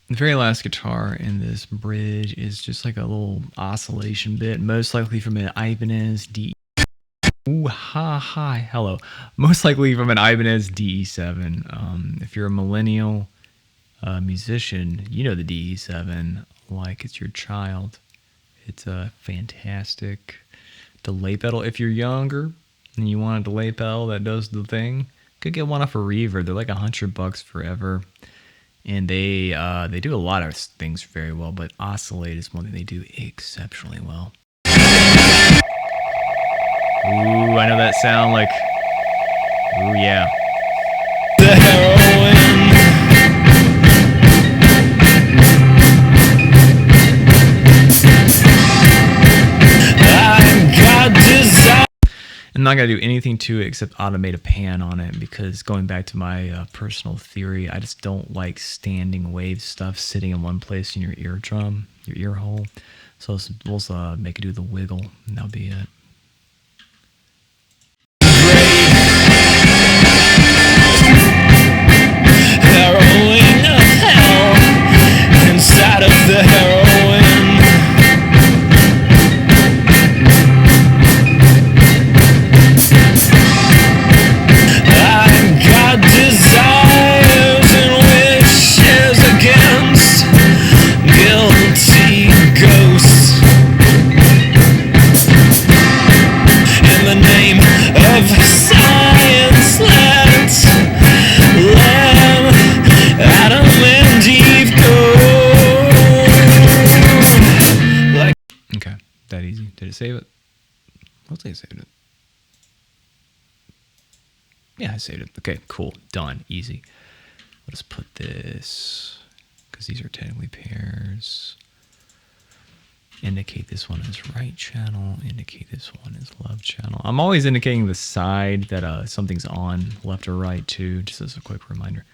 S1: The very last guitar in this bridge is just like a little oscillation bit, most likely from an Ibanez DE. Ooh, hi, hello. Most likely from an Ibanez DE7. If you're a millennial musician, you know the DE7 like it's your child. It's a fantastic delay pedal. If you're younger and you want a delay pedal that does the thing, could get one off a Reverb. They're like $100 forever. And they do a lot of things very well, but oscillate is one thing they do exceptionally well. Ooh, I know that sound like, ooh yeah.
S2: The heroin. I've got desire.
S1: I'm not going to do anything to it except automate a pan on it because going back to my personal theory, I just don't like standing wave stuff sitting in one place in your eardrum, your ear hole. So we'll make it do the wiggle and that'll be it.
S2: Harrowing of hell inside of the heroin. I've got desires and wishes against guilty ghosts. In the name of science, let's let Adam and Eve go. Like
S1: Okay, that easy. Did it save it? I'll say I saved it. Yeah, I saved it. Okay, cool. Done. Easy. Let's put this, because these are technically pairs. Indicate this one as right channel. Indicate this one as left channel. I'm always indicating the side that something's on, left or right too, just as a quick reminder.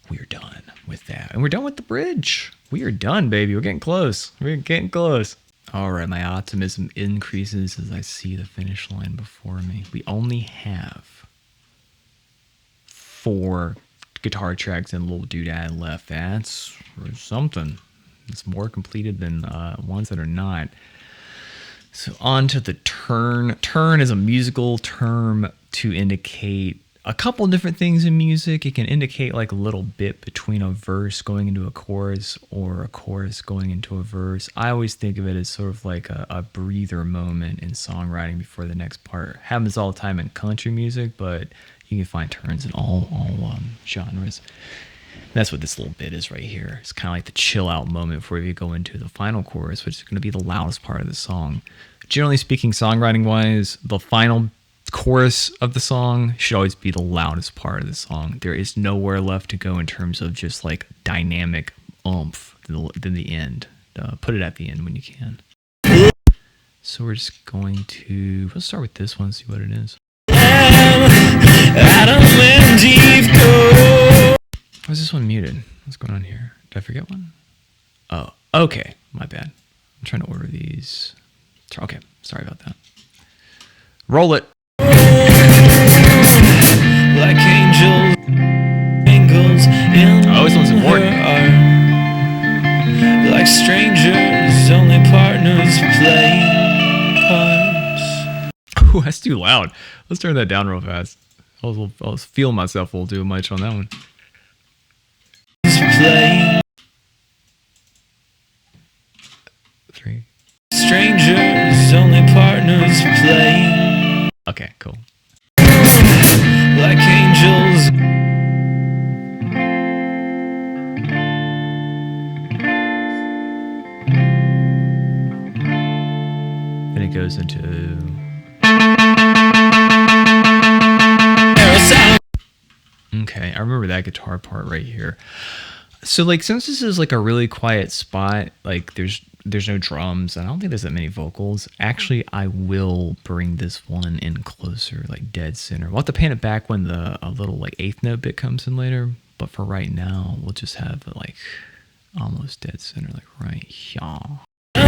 S1: We're done with that. And we're done with the bridge. We are done, baby. We're getting close. We're getting close. All right, my optimism increases as I see the finish line before me. We only have 4 guitar tracks and a little doodad left. That's something. It's more completed than ones that are not. So on to the turn. Turn is a musical term to indicate a couple different things in music. It can indicate like a little bit between a verse going into a chorus or a chorus going into a verse. I always think of it as sort of like a breather moment in songwriting before the next part. Happens all the time in country music, but you can find turns in all genres. That's what this little bit is right here. It's kind of like the chill out moment before you go into the final chorus, which is going to be the loudest part of the song. Generally speaking, songwriting wise, the final chorus of the song should always be the loudest part of the song. There is nowhere left to go in terms of just like dynamic oomph than the end. Put it at the end when you can. So we're just going to, let's start with this one, see what it is. Why is this one muted? What's going on here? Did I forget one? Oh, okay. My bad. I'm trying to order these. Okay, sorry about that. Roll it. Like angels, oh, this one's important. Like strangers, only partners play parts. Oh, that's too loud. Let's turn that down real fast. I was feeling myself a little too much on that one. Play. 3. Strangers, only partners play. Okay, cool. Like angels. Then it goes into. Okay, I remember that guitar part right here. So like, since this is like a really quiet spot, like there's no drums, and I don't think there's that many vocals. Actually, I will bring this one in closer, like dead center. We'll have to pan it back when a little like 8th note bit comes in later. But for right now, we'll just have it like almost dead center, like right here. Like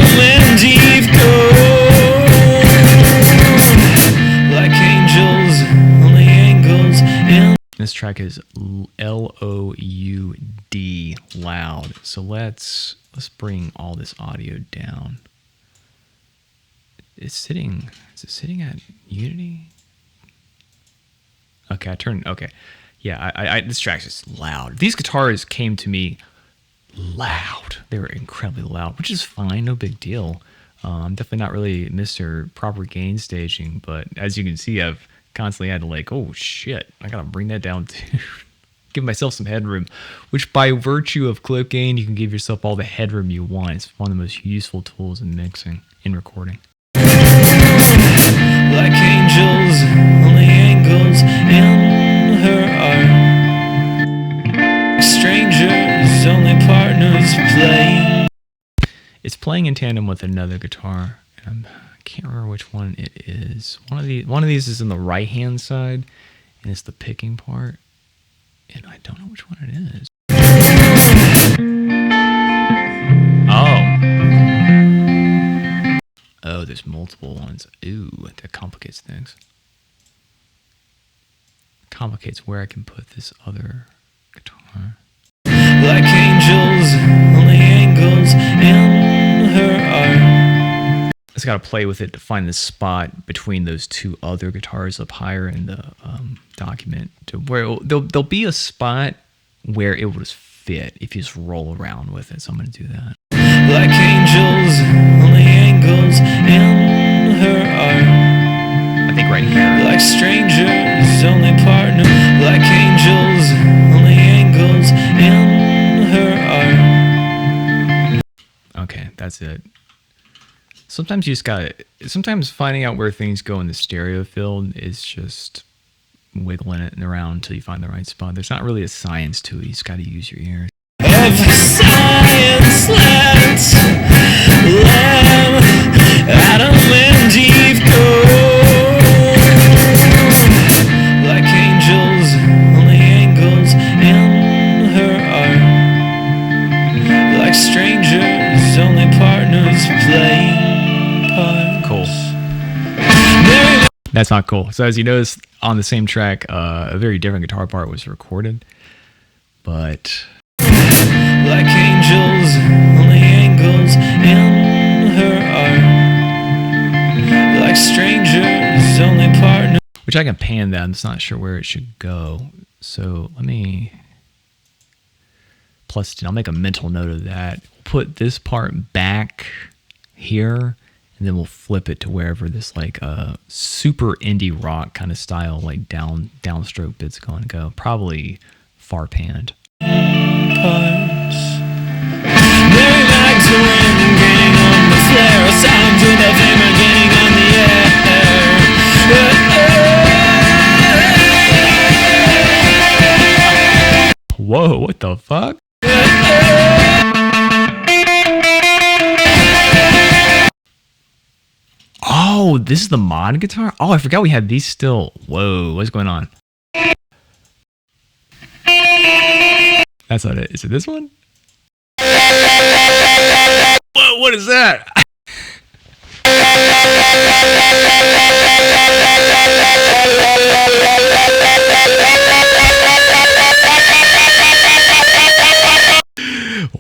S1: angels, only angles in. This track is L-O-U-D, loud. So let's bring all this audio down. Is it sitting at unity? Okay, okay. Yeah, this track's just loud. These guitars came to me loud. They were incredibly loud, which is fine, no big deal. I'm definitely not really Mr. Proper Gain Staging, but as you can see, I've constantly had to like, oh shit, I gotta bring that down too. Give myself some headroom, which by virtue of clip gain, you can give yourself all the headroom you want. It's one of the most useful tools in mixing, in recording. Like angels, only angles in her art. Strangers, only partners play. It's playing in tandem with another guitar. I can't remember which one it is. One of these is in the right hand side, and it's the picking part. And I don't know which one it is. Oh, there's multiple ones. Ooh, that complicates things. Complicates where I can put this other guitar. Like angels, only angles in her art. I just got to play with it to find the spot between those two other guitars up higher in the document, to where there'll be a spot where it will just fit if you just roll around with it. So I'm going to do that. Like angels, only angles in her art. I think right here. Like strangers, only partner. Like angels, only angles in her art. Okay, that's it. Sometimes you just gotta. Sometimes finding out where things go in the stereo field is just wiggling it around until you find the right spot. There's not really a science to it. You just gotta use your ears. Of science, let's let Adam and Eve go. Like angels, only angles in her art. Like strangers, only partners play. Cool. That's not cool. So as you notice, on the same track, a very different guitar part was recorded. But like angels, only angles in her art.
S2: like strangers, only partners.
S1: Which I can pan that. I'm just not sure where it should go. So let me plus 10. I'll make a mental note of that. Put this part back here, and then we'll flip it to wherever this like super indie rock kind of style, like downstroke bit's going to go. Probably far panned.
S2: Parts. Mary Magdalene getting on the flare, sounds with a hammer getting on the air.
S1: Whoa, what the fuck? Oh, this is the mod guitar? Oh, I forgot we had these still. Whoa, what's going on? That's not it. Is it this one? Whoa, what is that?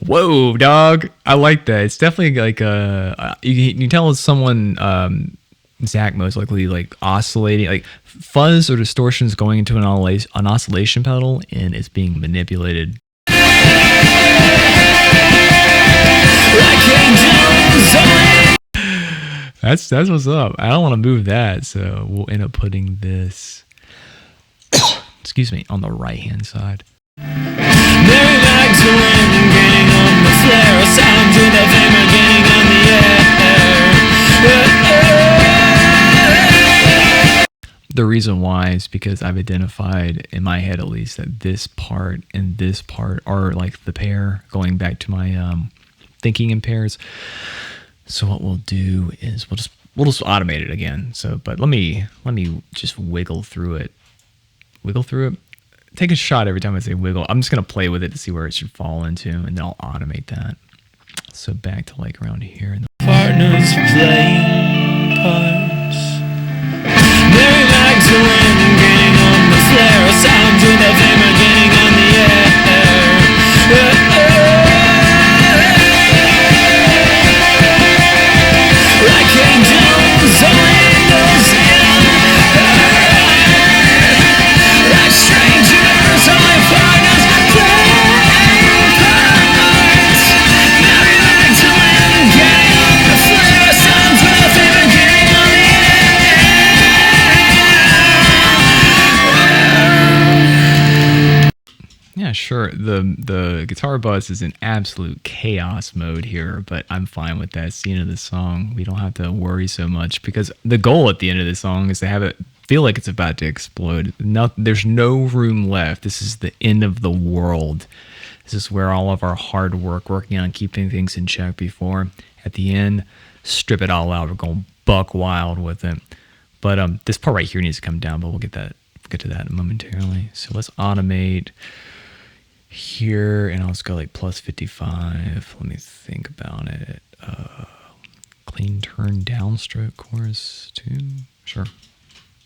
S1: Whoa, dog. I like that. It's definitely like you can tell it's someone Zach most likely like oscillating, like fuzz or distortions going into an oscillation pedal, and it's being manipulated. That's what's up. I don't want to move that, so we'll end up putting this excuse me, on the right hand side.
S2: Mary Magdalene getting on the flare, sounds with a hammer getting on the air.
S1: The reason why is because I've identified in my head, at least, that this part and this part are like the pair, going back to my thinking in pairs. So what we'll do is we'll just automate it again. So, but let me just wiggle through it. Take a shot every time I say wiggle. I'm just gonna play with it to see where it should fall into, and then I'll automate that. So back to like around here.
S2: Partners playing parts. Mary Magdalene getting on the flare, sounds with a hammer getting on the air. Like angels, only angels in like strangers, only partners playing parts. Mary Magdalene getting on the flare, sounds with a hammer getting on the air.
S1: Yeah, sure. The guitar bus is in absolute chaos mode here, but I'm fine with that. It's the end of the song. We don't have to worry so much, because the goal at the end of the song is to have it feel like it's about to explode. There's no room left. This is the end of the world. This is where all of our hard work working on keeping things in check before, at the end, strip it all out. We're going buck wild with it. But this part right here needs to come down, but we'll get to that momentarily. So let's automate here, and I'll just go like plus 55. Let me think about it. Clean turn downstroke chorus 2. Sure.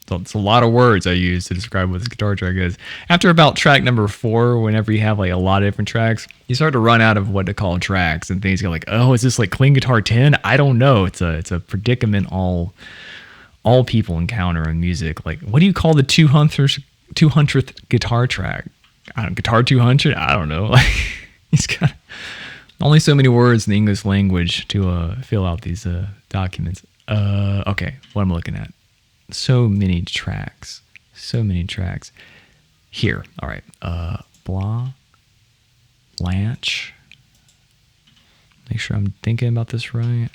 S1: So it's a lot of words I use to describe what this guitar track is. After about track number 4, whenever you have like a lot of different tracks, you start to run out of what to call tracks, and things go like, oh, is this like clean guitar 10? I don't know. It's a predicament all people encounter in music. Like, what do you call the 200th guitar track? Guitar 200? I don't know. Like, he's got only so many words in the English language to fill out these documents. Okay, what am I looking at? So many tracks. Here, all right. Blah, Blanche. Make sure I'm thinking about this right.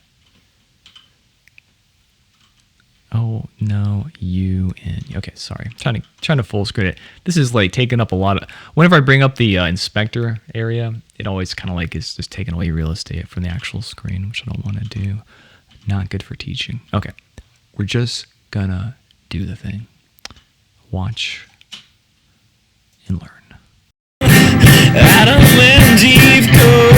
S1: Oh, no, U, N. Okay, sorry. I'm trying to full screen it. This is like taking up a lot of... Whenever I bring up the inspector area, it always kind of like is just taking away real estate from the actual screen, which I don't want to do. Not good for teaching. Okay, we're just gonna do the thing. Watch and learn.
S2: Adam and Eve go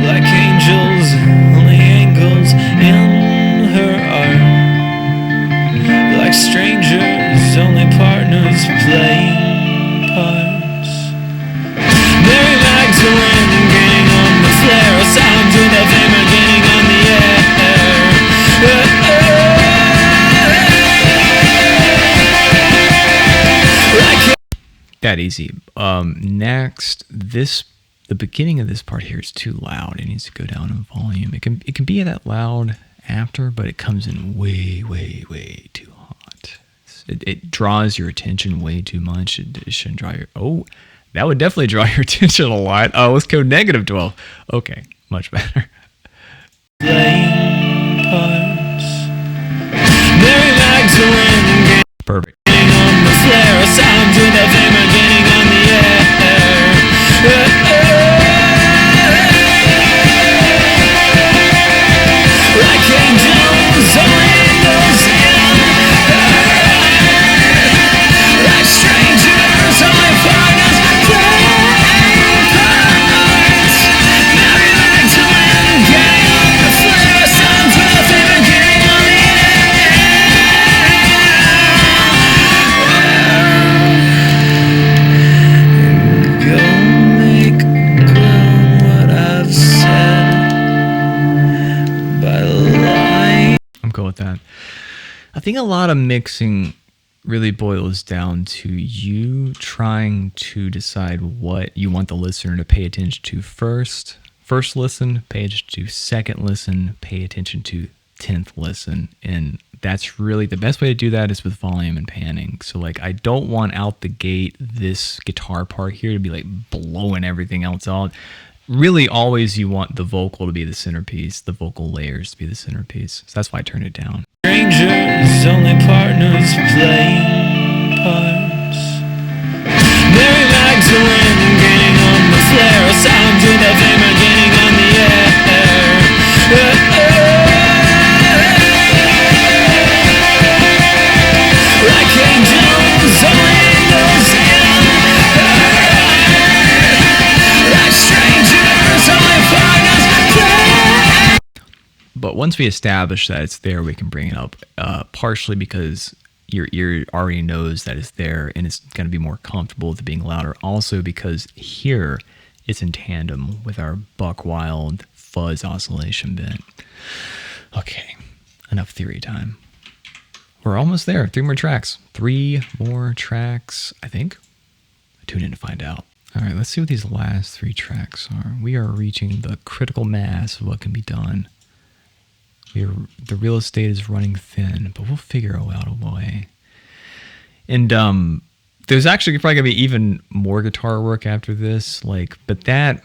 S2: like angels, only angles in her art. Like strangers, only partners playing parts. Mary Magdalene getting on the flare, sounds with a hammer getting on the air.
S1: that easy. Next, the beginning of this part here is too loud. It needs to go down in volume. It can be that loud after, but it comes in way, way, way too hot. It draws your attention way too much. It shouldn't draw your... Oh, that would definitely draw your attention a lot. Oh, let's go -12. Okay, much better. Perfect. That. I think a lot of mixing really boils down to you trying to decide what you want the listener to pay attention to first listen, pay attention to second listen, pay attention to 10th listen. And that's really the best way to do that is with volume and panning. So like, I don't want out the gate this guitar part here to be like blowing everything else out. Really, always you want the vocal to be the centerpiece, the vocal layers to be the centerpiece. So that's why I turned it down.
S2: Strangers, only partners playing parts. Mary Magdalene getting on the flare, a sound to the flame are getting on the air. Like angels, only those in.
S1: But once we establish that it's there, we can bring it up, partially because your ear already knows that it's there and it's going to be more comfortable with it being louder. Also because here it's in tandem with our buck wild fuzz oscillation bit. Okay, enough theory time. We're almost there. 3 more tracks. 3 more tracks, I think. Tune in to find out. All right, let's see what these last 3 tracks are. We are reaching the critical mass of what can be done. The real estate is running thin, but we'll figure out a way. And there's actually probably gonna be even more guitar work after this, but that's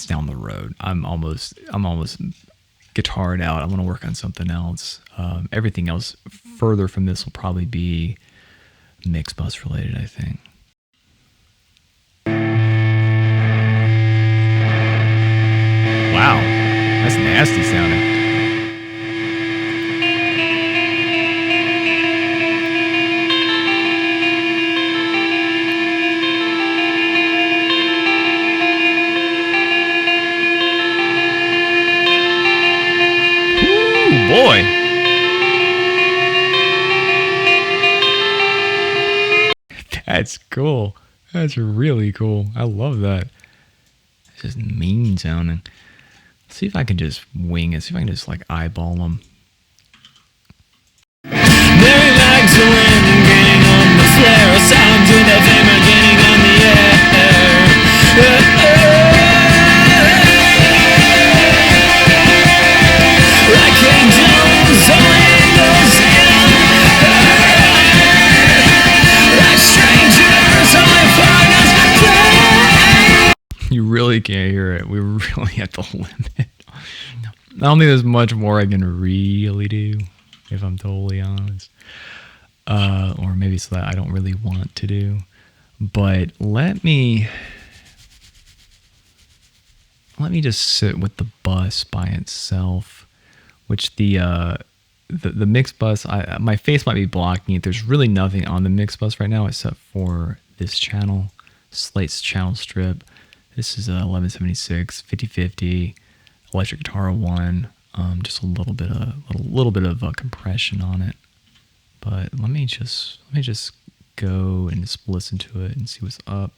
S1: down the road. I'm almost guitared out. I want to work on something else. Everything else further from this will probably be mix bus related, I think. Wow, that's nasty sounding. Ooh, boy. That's cool. That's really cool. I love that. It's just mean sounding. See if I can just wing it. See if I can just eyeball them.
S2: Mary Magdalene getting on the flare, a sound to the flame are getting on the air. Like angels, only those in. Like strangers, only partners play.
S1: You really can't hear it. We really at the limit. I don't think there's much more I can really do, if I'm totally honest. Or maybe it's that I don't really want to do. But let me just sit with the bus by itself, which the mix bus, my face might be blocking it. There's really nothing on the mix bus right now except for this channel, Slate's channel strip. This is a 1176 5050 electric guitar 1. Just a little bit of compression on it. But let me just go and just listen to it and see what's up.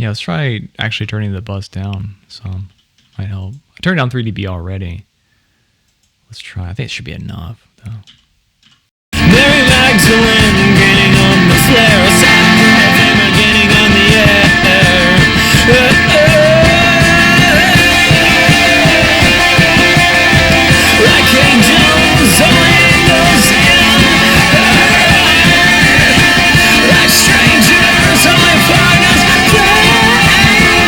S1: Yeah, let's try actually turning the bus down some. Might help. I turned down 3dB already. Let's try. I think it should be enough, though.
S2: Mary Magdalene gaining on the flare, a sound of him gaining on the air. Like angels, only angels in. Like strangers, only partners playing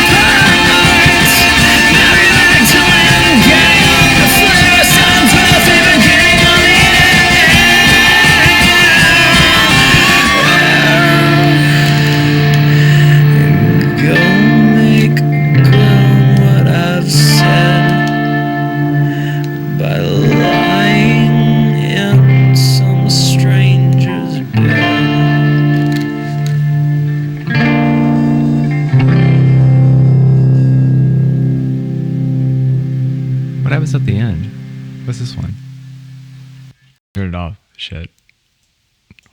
S2: parts. Mary Magdalene gaining on the flare, a sound of him gaining on the air. Go make good what I've said by lying in some stranger's bed.
S1: What happens at the end? What's this one? Turn it off. Shit.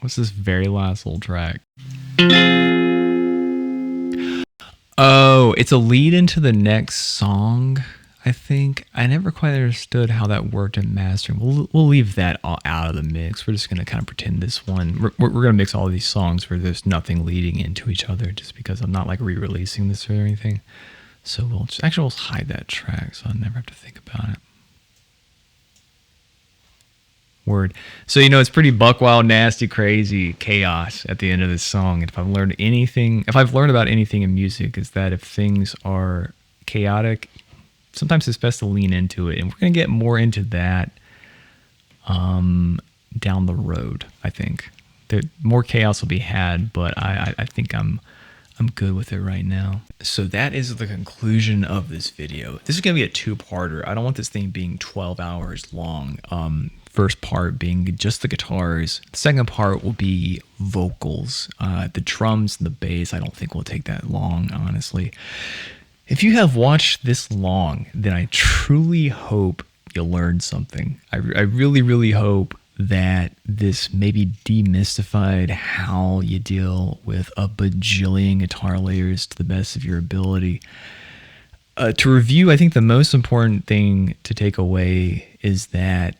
S1: What's this very last little track? Oh, it's a lead into the next song, I think. I never quite understood how that worked in mastering. We'll leave that all out of the mix. We're just going to kind of pretend this one. We're going to mix all of these songs where there's nothing leading into each other just because I'm not like re-releasing this or anything. So we'll hide that track so I'll never have to think about it. Word. So, it's pretty buck wild, nasty, crazy chaos at the end of this song. And if I've learned about anything in music, is that if things are chaotic, sometimes it's best to lean into it. And we're going to get more into that down the road, I think. More chaos will be had, but I think I'm good with it right now. So that is the conclusion of this video. This is going to be a two-parter. I don't want this thing being 12 hours long. First part being just the guitars. The second part will be vocals. The drums and the bass, I don't think will take that long, honestly. If you have watched this long, then I truly hope you learned something. I really, really hope that this maybe demystified how you deal with a bajillion guitar layers to the best of your ability. To review, I think the most important thing to take away is that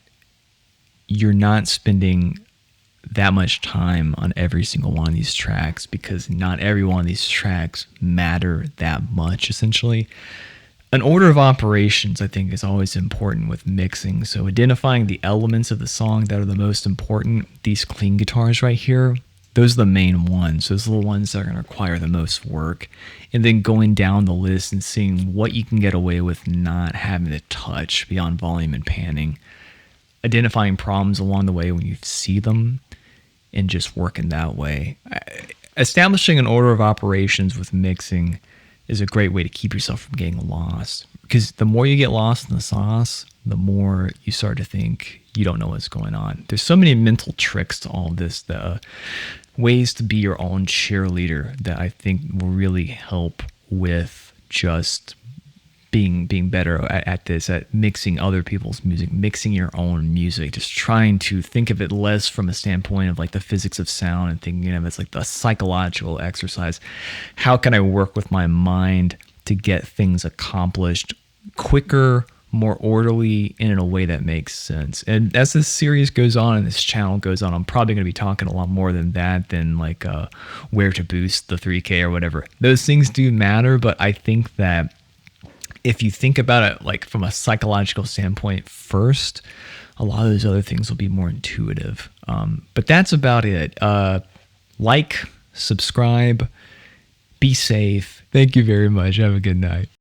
S1: you're not spending that much time on every single one of these tracks because not every one of these tracks matter that much, essentially. An order of operations, I think, is always important with mixing. So identifying the elements of the song that are the most important, these clean guitars right here, those are the main ones. Those are the ones that are going to require the most work. And then going down the list and seeing what you can get away with not having to touch beyond volume and panning. Identifying problems along the way when you see them and just working that way. Establishing an order of operations with mixing is a great way to keep yourself from getting lost. Because the more you get lost in the sauce, the more you start to think you don't know what's going on. There's so many mental tricks to all this, the ways to be your own cheerleader that I think will really help with just being better at this, at mixing other people's music, mixing your own music, just trying to think of it less from a standpoint of like the physics of sound and thinking of it as like the psychological exercise. How can I work with my mind to get things accomplished quicker, more orderly, and in a way that makes sense? And as this series goes on and this channel goes on, I'm probably going to be talking a lot more than that, than like where to boost the 3K or whatever. Those things do matter, but I think that if you think about it like from a psychological standpoint first, a lot of those other things will be more intuitive. But that's about it. Like, subscribe, be safe. Thank you very much. Have a good night.